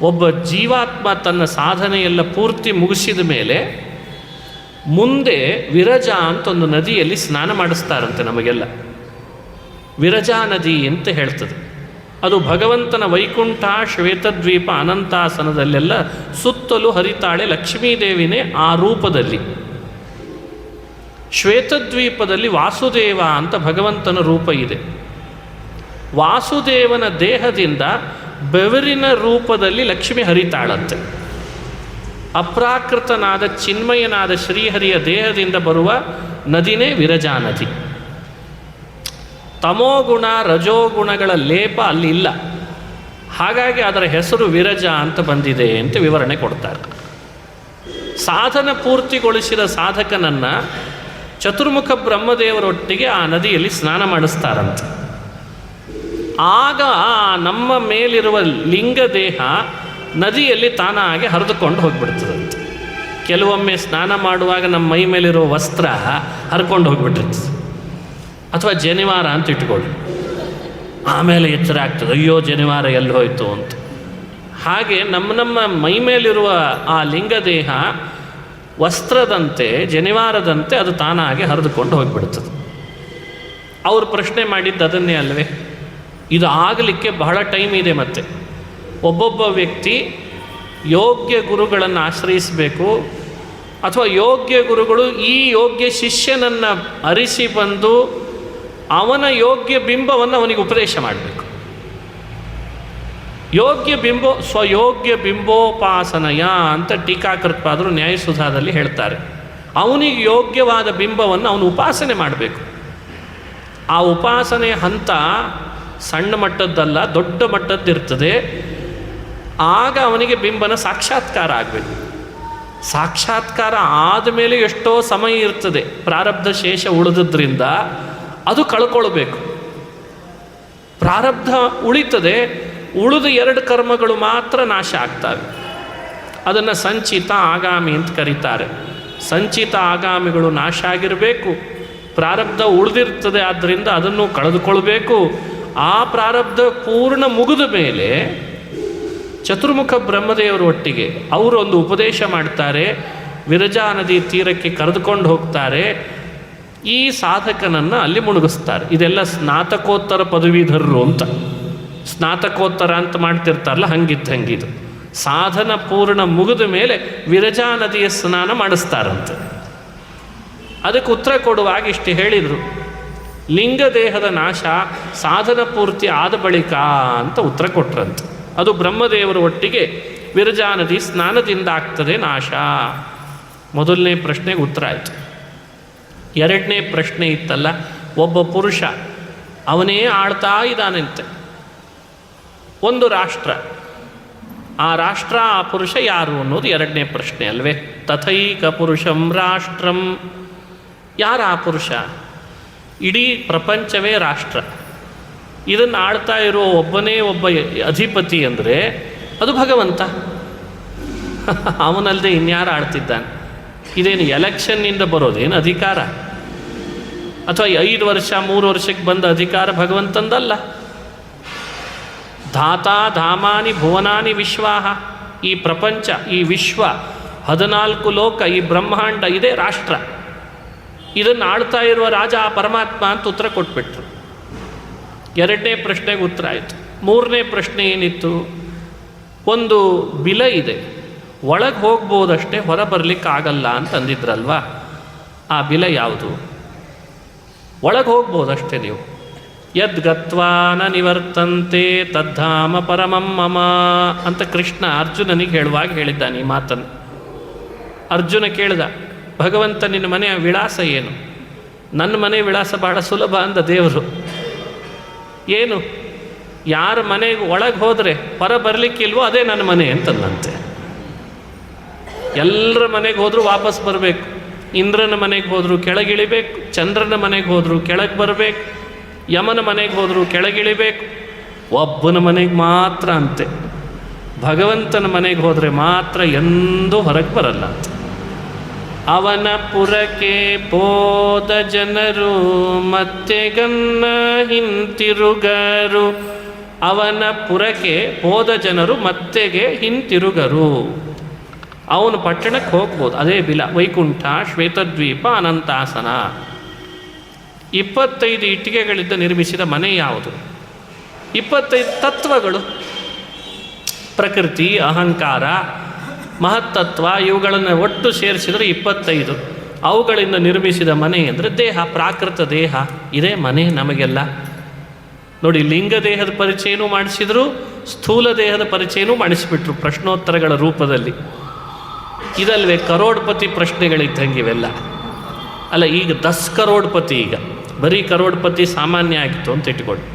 ಒಬ್ಬ ಜೀವಾತ್ಮ ತನ್ನ ಸಾಧನೆಯೆಲ್ಲ ಪೂರ್ತಿ ಮುಗಿಸಿದ ಮೇಲೆ ಮುಂದೆ ವಿರಜಾ ಅಂತ ಒಂದು ನದಿಯಲ್ಲಿ ಸ್ನಾನ ಮಾಡಿಸ್ತಾರಂತೆ ನಮಗೆಲ್ಲ. ವಿರಜಾ ನದಿ ಅಂತ ಹೇಳ್ತದೆ. ಅದು ಭಗವಂತನ ವೈಕುಂಠ ಶ್ವೇತದ್ವೀಪ ಅನಂತಾಸನದಲ್ಲೆಲ್ಲ ಸುತ್ತಲೂ ಹರಿತಾಳೆ ಲಕ್ಷ್ಮೀದೇವಿನೇ ಆ ರೂಪದಲ್ಲಿ. ಶ್ವೇತದ್ವೀಪದಲ್ಲಿ ವಾಸುದೇವ ಅಂತ ಭಗವಂತನ ರೂಪ ಇದೆ. ವಾಸುದೇವನ ದೇಹದಿಂದ ಬೆವರಿನ ರೂಪದಲ್ಲಿ ಲಕ್ಷ್ಮಿ ಹರಿತಾಳಂತೆ. ಅಪ್ರಾಕೃತನಾದ ಚಿನ್ಮಯನಾದ ಶ್ರೀಹರಿಯ ದೇಹದಿಂದ ಬರುವ ನದಿನೇ ವಿರಜಾ ನದಿ. ತಮೋಗುಣ ರಜೋಗುಣಗಳ ಲೇಪ ಅಲ್ಲಿ ಇಲ್ಲ, ಹಾಗಾಗಿ ಅದರ ಹೆಸರು ವಿರಜಾ ಅಂತ ಬಂದಿದೆ ಅಂತ ವಿವರಣೆ ಕೊಡ್ತಾರೆ. ಸಾಧನ ಪೂರ್ತಿಗೊಳಿಸಿದ ಸಾಧಕನನ್ನು ಚತುರ್ಮುಖ ಬ್ರಹ್ಮದೇವರೊಟ್ಟಿಗೆ ಆ ನದಿಯಲ್ಲಿ ಸ್ನಾನ ಮಾಡಿಸ್ತಾರಂತೆ. ಆಗ ನಮ್ಮ ಮೇಲಿರುವ ಲಿಂಗದೇಹ ನದಿಯಲ್ಲಿ ತಾನಾಗೆ ಹರಿದುಕೊಂಡು ಹೋಗಿಬಿಡ್ತದಂತೆ. ಕೆಲವೊಮ್ಮೆ ಸ್ನಾನ ಮಾಡುವಾಗ ನಮ್ಮ ಮೈ ಮೇಲಿರೋ ವಸ್ತ್ರ ಹರ್ಕೊಂಡು ಹೋಗಿಬಿಟ್ಟಿರ್ತದೆ, ಅಥವಾ ಜನಿವಾರ ಅಂತ ಇಟ್ಕೊಳ್ಳಿ. ಆಮೇಲೆ ಎಚ್ಚರ ಆಗ್ತದೆ, ಅಯ್ಯೋ ಜನಿವಾರ ಎಲ್ಲಿ ಹೋಯಿತು ಅಂತ. ಹಾಗೆ ನಮ್ಮ ಮೈ ಮೇಲಿರುವ ಆ ಲಿಂಗದೇಹ ವಸ್ತ್ರದಂತೆ ಜನಿವಾರದಂತೆ ಅದು ತಾನಾಗೆ ಹರಿದುಕೊಂಡು ಹೋಗಿಬಿಡ್ತದೆ. ಅವರು ಪ್ರಶ್ನೆ ಮಾಡಿದ್ದು ಅದನ್ನೇ ಅಲ್ವೇ? ಇದು ಆಗಲಿಕ್ಕೆ ಬಹಳ ಟೈಮ್ ಇದೆ. ಮತ್ತು ಒಬ್ಬೊಬ್ಬ ವ್ಯಕ್ತಿ ಯೋಗ್ಯ ಗುರುಗಳನ್ನು ಆಶ್ರಯಿಸಬೇಕು, ಅಥವಾ ಯೋಗ್ಯ ಗುರುಗಳು ಈ ಯೋಗ್ಯ ಶಿಷ್ಯನನ್ನು ಅರಿಸಿ ಬಂದು ಅವನ ಯೋಗ್ಯ ಬಿಂಬವನ್ನು ಅವನಿಗೆ ಉಪದೇಶ ಮಾಡಬೇಕು. ಯೋಗ್ಯ ಬಿಂಬೋ ಸ್ವಯೋಗ್ಯ ಬಿಂಬೋಪಾಸನಯ ಅಂತ ಟೀಕಾಕೃತ್ಪಾದರು ನ್ಯಾಯಸುಧಾದಲ್ಲಿ ಹೇಳ್ತಾರೆ. ಅವನಿಗೆ ಯೋಗ್ಯವಾದ ಬಿಂಬವನ್ನು ಅವನು ಉಪಾಸನೆ ಮಾಡಬೇಕು. ಆ ಉಪಾಸನೆ ಹಂತ ಸಣ್ಣ ಮಟ್ಟದ್ದಲ್ಲ, ದೊಡ್ಡ ಮಟ್ಟದ್ದಿರ್ತದೆ. ಆಗ ಅವನಿಗೆ ಬಿಂಬನ ಸಾಕ್ಷಾತ್ಕಾರ ಆಗಬೇಕು. ಸಾಕ್ಷಾತ್ಕಾರ ಆದಮೇಲೆ ಎಷ್ಟೋ ಸಮಯ ಇರ್ತದೆ, ಪ್ರಾರಬ್ಧ ಶೇಷ ಉಳಿದ್ರಿಂದ ಅದು ಕಳ್ಕೊಳ್ಬೇಕು. ಪ್ರಾರಬ್ಧ ಉಳಿತದೆ, ಉಳಿದ 2 ಕರ್ಮಗಳು ಮಾತ್ರ ನಾಶ ಆಗ್ತವೆ. ಅದನ್ನು ಸಂಚಿತ ಆಗಾಮಿ ಅಂತ ಕರೀತಾರೆ. ಸಂಚಿತ ಆಗಾಮಿಗಳು ನಾಶ ಆಗಿರಬೇಕು, ಪ್ರಾರಬ್ಧ ಉಳಿದಿರ್ತದೆ, ಆದ್ದರಿಂದ ಅದನ್ನು ಕಳೆದುಕೊಳ್ಬೇಕು. ಆ ಪ್ರಾರಬ್ಧ ಪೂರ್ಣ ಮುಗಿದ ಮೇಲೆ ಚತುರ್ಮುಖ ಬ್ರಹ್ಮದೇವರ ಒಟ್ಟಿಗೆ ಅವರು ಒಂದು ಉಪದೇಶ ಮಾಡ್ತಾರೆ. ವಿರಜಾ ನದಿ ತೀರಕ್ಕೆ ಕರೆದುಕೊಂಡು ಹೋಗ್ತಾರೆ. ಈ ಸಾಧಕನನ್ನು ಅಲ್ಲಿ ಮುಳುಗಿಸ್ತಾರೆ. ಇದೆಲ್ಲ ಸ್ನಾತಕೋತ್ತರ ಪದವೀಧರರು ಅಂತ, ಸ್ನಾತಕೋತ್ತರ ಅಂತ ಮಾಡ್ತಿರ್ತಾರಲ್ಲ, ಹಂಗಿದ್ದು ಸಾಧನ ಪೂರ್ಣ ಮುಗಿದ ಮೇಲೆ ವಿರಜಾ ನದಿಯ ಸ್ನಾನ ಮಾಡಿಸ್ತಾರಂತೆ. ಅದಕ್ಕೆ ಉತ್ತರ ಕೊಡುವಾಗ ಇಷ್ಟು ಹೇಳಿದರು, ಲಿಂಗದೇಹದ ನಾಶ ಸಾಧನ ಪೂರ್ತಿ ಆದ ಬಳಿಕ ಅಂತ ಉತ್ತರ ಕೊಟ್ರಂತೆ. ಅದು ಬ್ರಹ್ಮದೇವರ ಒಟ್ಟಿಗೆ ವಿರಜಾ ನದಿ ಸ್ನಾನದಿಂದ ಆಗ್ತದೆ ನಾಶ. ಮೊದಲನೇ ಪ್ರಶ್ನೆಗೆ ಉತ್ತರ ಆಯಿತು. ಎರಡನೇ ಪ್ರಶ್ನೆ ಇತ್ತಲ್ಲ, ಒಬ್ಬ ಪುರುಷ ಅವನೇ ಆಳ್ತಾ ಇದ್ದಾನಂತೆ ಒಂದು ರಾಷ್ಟ್ರ, ಆ ರಾಷ್ಟ್ರ ಆ ಪುರುಷ ಯಾರು ಅನ್ನೋದು ಎರಡನೇ ಪ್ರಶ್ನೆ ಅಲ್ವೇ. ತಥೈಕ ಪುರುಷಂ ರಾಷ್ಟ್ರಂ, ಯಾರು ಆ ಪುರುಷ? ಇಡೀ ಪ್ರಪಂಚವೇ ರಾಷ್ಟ್ರ, ಇದನ್ನು ಆಳ್ತಾ ಇರೋ ಒಬ್ಬನೇ ಒಬ್ಬ ಅಧಿಪತಿ ಅಂದರೆ ಅದು ಭಗವಂತ. ಅವನಲ್ಲದೆ ಇನ್ಯಾರು ಆಳ್ತಿದ್ದಾನೆ? ಇದೇನು ಎಲೆಕ್ಷನ್ನಿಂದ ಬರೋದೇನು ಅಧಿಕಾರ? ಅಥವಾ 5 ವರ್ಷ 3 ವರ್ಷಕ್ಕೆ ಬಂದ ಅಧಿಕಾರ ಭಗವಂತಂದಲ್ಲ. ಧಾತಾ ಧಾಮಾನಿ ಭುವನಾನಿ ವಿಶ್ವಾಹ, ಈ ಪ್ರಪಂಚ, ಈ ವಿಶ್ವ, 14 ಲೋಕ, ಈ ಬ್ರಹ್ಮಾಂಡ ಇದೇ ರಾಷ್ಟ್ರ. ಇದನ್ನು ಆಳ್ತಾ ಇರುವ ರಾಜ ಆ ಪರಮಾತ್ಮ ಅಂತ ಉತ್ತರ ಕೊಟ್ಬಿಟ್ರು. ಎರಡನೇ ಪ್ರಶ್ನೆಗೆ ಉತ್ತರ ಆಯಿತು. ಮೂರನೇ ಪ್ರಶ್ನೆ ಏನಿತ್ತು? ಒಂದು ಬಿಲ ಇದೆ, ಒಳಗೆ ಹೋಗ್ಬೋದಷ್ಟೇ, ಹೊರ ಬರಲಿಕ್ಕಾಗಲ್ಲ ಅಂತ ಅಂದಿದ್ರಲ್ವ, ಆ ಬಿಲ ಯಾವುದು? ಒಳಗೆ ಹೋಗ್ಬೋದಷ್ಟೇ ನೀವು. ಯದ್ ಗತ್ವಾ ನ ನಿವರ್ತಂತೆ ತದ್ಧಾಮ ಪರಮಂ ಮಮ ಅಂತ ಕೃಷ್ಣ ಅರ್ಜುನನಿಗೆ ಹೇಳುವಾಗ ಹೇಳಿದ್ದಾನೆ ಈ ಮಾತನ್ನು. ಅರ್ಜುನ ಕೇಳಿದ, ಭಗವಂತ ನಿನ್ನ ಮನೆಯ ವಿಳಾಸ ಏನು? ನನ್ನ ಮನೆ ವಿಳಾಸ ಬಹಳ ಸುಲಭ ಅಂದ ದೇವರು. ಏನು? ಯಾರ ಮನೆಗೆ ಒಳಗೆ ಹೋದರೆ ಹೊರ ಬರಲಿಕ್ಕಿಲ್ವೋ ಅದೇ ನನ್ನ ಮನೆ ಅಂತಂದಂತೆ. ಎಲ್ಲರ ಮನೆಗೆ ಹೋದರೂ ವಾಪಸ್ ಬರಬೇಕು. ಇಂದ್ರನ ಮನೆಗೆ ಹೋದರೂ ಕೆಳಗಿಳಿಬೇಕು, ಚಂದ್ರನ ಮನೆಗೆ ಹೋದರೂ ಕೆಳಗೆ ಬರಬೇಕು, ಯಮನ ಮನೆಗೆ ಹೋದರೂ ಕೆಳಗಿಳಿಬೇಕು. ಒಬ್ಬನ ಮನೆಗೆ ಮಾತ್ರ ಅಂತೆ, ಭಗವಂತನ ಮನೆಗೆ ಹೋದರೆ ಮಾತ್ರ ಎಂದೂ ಹೊರಗೆ ಬರಲ್ಲ ಅಂತ. ಅವನ ಪುರಕ್ಕೆ ಹೋದ ಜನರು ಮತ್ತೆ ಗನ್ನ ಹಿಂತಿರುಗರು. ಅವನ ಪುರಕ್ಕೆ ಹೋದ ಜನರು ಮತ್ತೆಗೆ ಹಿಂತಿರುಗರು. ಅವನು ಪಟ್ಟಣಕ್ಕೆ ಹೋಗ್ಬೋದು, ಅದೇ ಬಿಲ. ವೈಕುಂಠ, ಶ್ವೇತದ್ವೀಪ, ಅನಂತಾಸನ. 25 ಇಟ್ಟಿಗೆಗಳಿಂದ ನಿರ್ಮಿಸಿದ ಮನೆ ಯಾವುದು? 25 ತತ್ವಗಳು, ಪ್ರಕೃತಿ, ಅಹಂಕಾರ, ಮಹತ್ತತ್ವ, ಇವುಗಳನ್ನು ಒಟ್ಟು ಸೇರಿಸಿದರೆ 25. ಅವುಗಳಿಂದ ನಿರ್ಮಿಸಿದ ಮನೆ ಅಂದರೆ ದೇಹ, ಪ್ರಾಕೃತ ದೇಹ. ಇದೇ ಮನೆ ನಮಗೆಲ್ಲ. ನೋಡಿ, ಲಿಂಗ ದೇಹದ ಪರಿಚಯನೂ ಮಾಡಿಸಿದ್ರು, ಸ್ಥೂಲ ದೇಹದ ಪರಿಚಯನೂ ಮಾಡಿಸಿಬಿಟ್ರು ಪ್ರಶ್ನೋತ್ತರಗಳ ರೂಪದಲ್ಲಿ. ಇದಲ್ವೇ ಕರೋಡ್ಪತಿ ಪ್ರಶ್ನೆಗಳಿದ್ದಂಗೆ ಇವೆಲ್ಲ ಅಲ್ಲ. ಈಗ 10 ಕರೋಡ್ಪತಿ, ಈಗ ಬರೀ ಕರೋಡ್ಪತಿ ಸಾಮಾನ್ಯ ಆಗಿತ್ತು ಅಂತ ಇಟ್ಕೊಂಡು.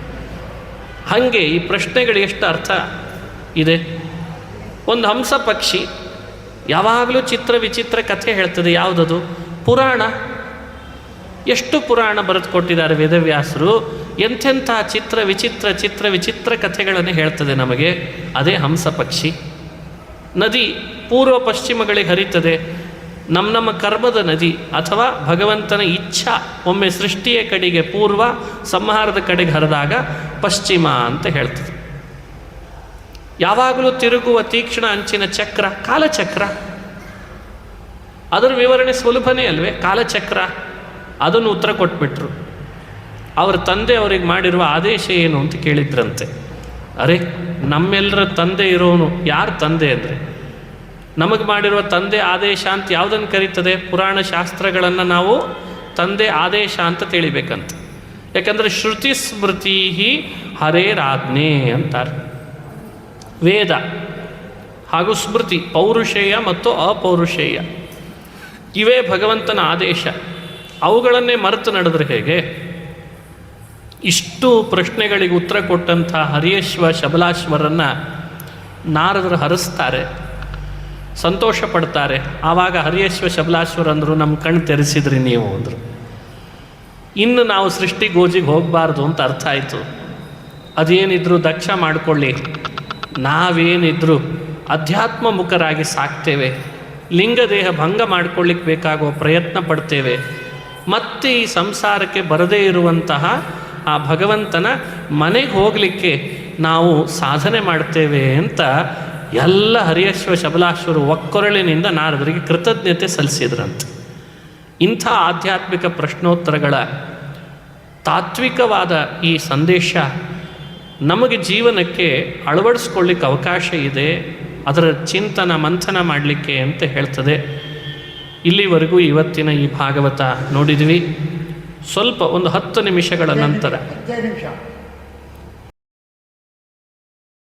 ಹಾಗೆ ಈ ಪ್ರಶ್ನೆಗಳು ಎಷ್ಟು ಅರ್ಥ ಇದೆ. ಒಂದು ಹಂಸ ಪಕ್ಷಿ ಯಾವಾಗಲೂ ಚಿತ್ರ ವಿಚಿತ್ರ ಕಥೆ ಹೇಳ್ತದೆ. ಯಾವುದದು? ಪುರಾಣ. ಎಷ್ಟು ಪುರಾಣ ಬರೆದು ಕೊಟ್ಟಿದ್ದಾರೆ ವೇದವ್ಯಾಸರು. ಎಂಥೆಂಥ ಚಿತ್ರ ವಿಚಿತ್ರ ಕಥೆಗಳನ್ನು ಹೇಳ್ತದೆ ನಮಗೆ. ಅದೇ ಹಂಸ ಪಕ್ಷಿ. ನದಿ ಪೂರ್ವ ಪಶ್ಚಿಮಗಳಿಗೆ ಹರಿತದೆ. ನಮ್ಮ ಕರ್ಮದ ನದಿ ಅಥವಾ ಭಗವಂತನ ಇಚ್ಛಾ ಒಮ್ಮೆ ಸೃಷ್ಟಿಯ ಕಡೆಗೆ ಪೂರ್ವ, ಸಂಹಾರದ ಕಡೆಗೆ ಹರಿದಾಗ ಪಶ್ಚಿಮ ಅಂತ ಹೇಳ್ತದೆ. ಯಾವಾಗಲೂ ತಿರುಗುವ ತೀಕ್ಷ್ಣ ಅಂಚಿನ ಚಕ್ರ ಕಾಲಚಕ್ರ. ಅದರ ವಿವರಣೆ ಸುಲಭನೇ ಅಲ್ವೇ, ಕಾಲಚಕ್ರ. ಅದನ್ನು ಉತ್ತರ ಕೊಟ್ಬಿಟ್ರು. ಅವರ ತಂದೆ ಅವರಿಗೆ ಮಾಡಿರುವ ಆದೇಶ ಏನು ಅಂತ ಕೇಳಿದ್ರಂತೆ. ಅರೆ, ನಮ್ಮೆಲ್ಲರ ತಂದೆ ಇರೋನು ಯಾರು ತಂದೆ ಅಂದರೆ? ನಮಗೆ ಮಾಡಿರುವ ತಂದೆ ಆದೇಶ ಅಂತ ಯಾವುದನ್ನು ಕರೀತದೆ? ಪುರಾಣ ಶಾಸ್ತ್ರಗಳನ್ನು ನಾವು ತಂದೆ ಆದೇಶ ಅಂತ ತಿಳಿಬೇಕಂತ. ಯಾಕಂದರೆ ಶ್ರುತಿ ಸ್ಮೃತಿ ಹರೇರಾಜ್ಞೆ ಅಂತಾರೆ. ವೇದ ಹಾಗೂ ಸ್ಮೃತಿ, ಪೌರುಷೇಯ ಮತ್ತು ಅಪೌರುಷೇಯ, ಇವೇ ಭಗವಂತನ ಆದೇಶ. ಅವುಗಳನ್ನೇ ಮರೆತು ನಡೆದ್ರೆ ಹೇಗೆ? ಇಷ್ಟು ಪ್ರಶ್ನೆಗಳಿಗೆ ಉತ್ತರ ಕೊಟ್ಟಂಥ ಹರಿಯಶ್ವ ಶಬಲಾಶ್ವರನ್ನು ನಾರದರು ಹರಿಸ್ತಾರೆ, ಸಂತೋಷ ಪಡ್ತಾರೆ. ಆವಾಗ ಹರಿಯಶ್ವ ಶಬಲಾಶ್ವರ ಅಂದರು, ನಮ್ಮ ಕಣ್ಣು ತೆರೆಸಿದ್ರಿ ನೀವು ಅಂದರು. ಇನ್ನು ನಾವು ಸೃಷ್ಟಿ ಗೋಜಿಗೆ ಹೋಗಬಾರ್ದು ಅಂತ ಅರ್ಥ ಆಯಿತು. ಅದೇನಿದ್ರು ದಕ್ಷ ಮಾಡಿಕೊಳ್ಳಿ, ನಾವೇನಿದ್ರು ಅಧ್ಯಾತ್ಮ ಮುಖರಾಗಿ ಸಾಕ್ತೇವೆ, ಲಿಂಗದೇಹ ಭಂಗ ಮಾಡಿಕೊಳ್ಳಿಕ್ಕೆ ಬೇಕಾಗುವ ಪ್ರಯತ್ನ ಪಡ್ತೇವೆ, ಮತ್ತೆ ಈ ಸಂಸಾರಕ್ಕೆ ಬರದೇ ಇರುವಂತಹ ಆ ಭಗವಂತನ ಮನೆಗೆ ಹೋಗಲಿಕ್ಕೆ ನಾವು ಸಾಧನೆ ಮಾಡ್ತೇವೆ ಅಂತ ಎಲ್ಲ ಹರಿಯಶ್ವ ಶಬಲಾಶ್ವರು ಒಕ್ಕೊರಳಿನಿಂದ ನಾರದರಿಗೆ ಕೃತಜ್ಞತೆ ಸಲ್ಲಿಸಿದ್ರಂತೆ. ಇಂಥ ಆಧ್ಯಾತ್ಮಿಕ ಪ್ರಶ್ನೋತ್ತರಗಳ ತಾತ್ವಿಕವಾದ ಈ ಸಂದೇಶ ನಮಗೆ ಜೀವನಕ್ಕೆ ಅಳವಡಿಸ್ಕೊಳ್ಳಿಕ್ಕೆ ಅವಕಾಶ ಇದೆ, ಅದರ ಚಿಂತನ ಮಂಥನ ಮಾಡಲಿಕ್ಕೆ ಅಂತ ಹೇಳ್ತದೆ. ಇಲ್ಲಿವರೆಗೂ ಇವತ್ತಿನ ಈ ಭಾಗವತ ನೋಡಿದ್ವಿ. ಸ್ವಲ್ಪ ಒಂದು 10 ನಿಮಿಷಗಳ ನಂತರ 15 ನಿಮಿಷ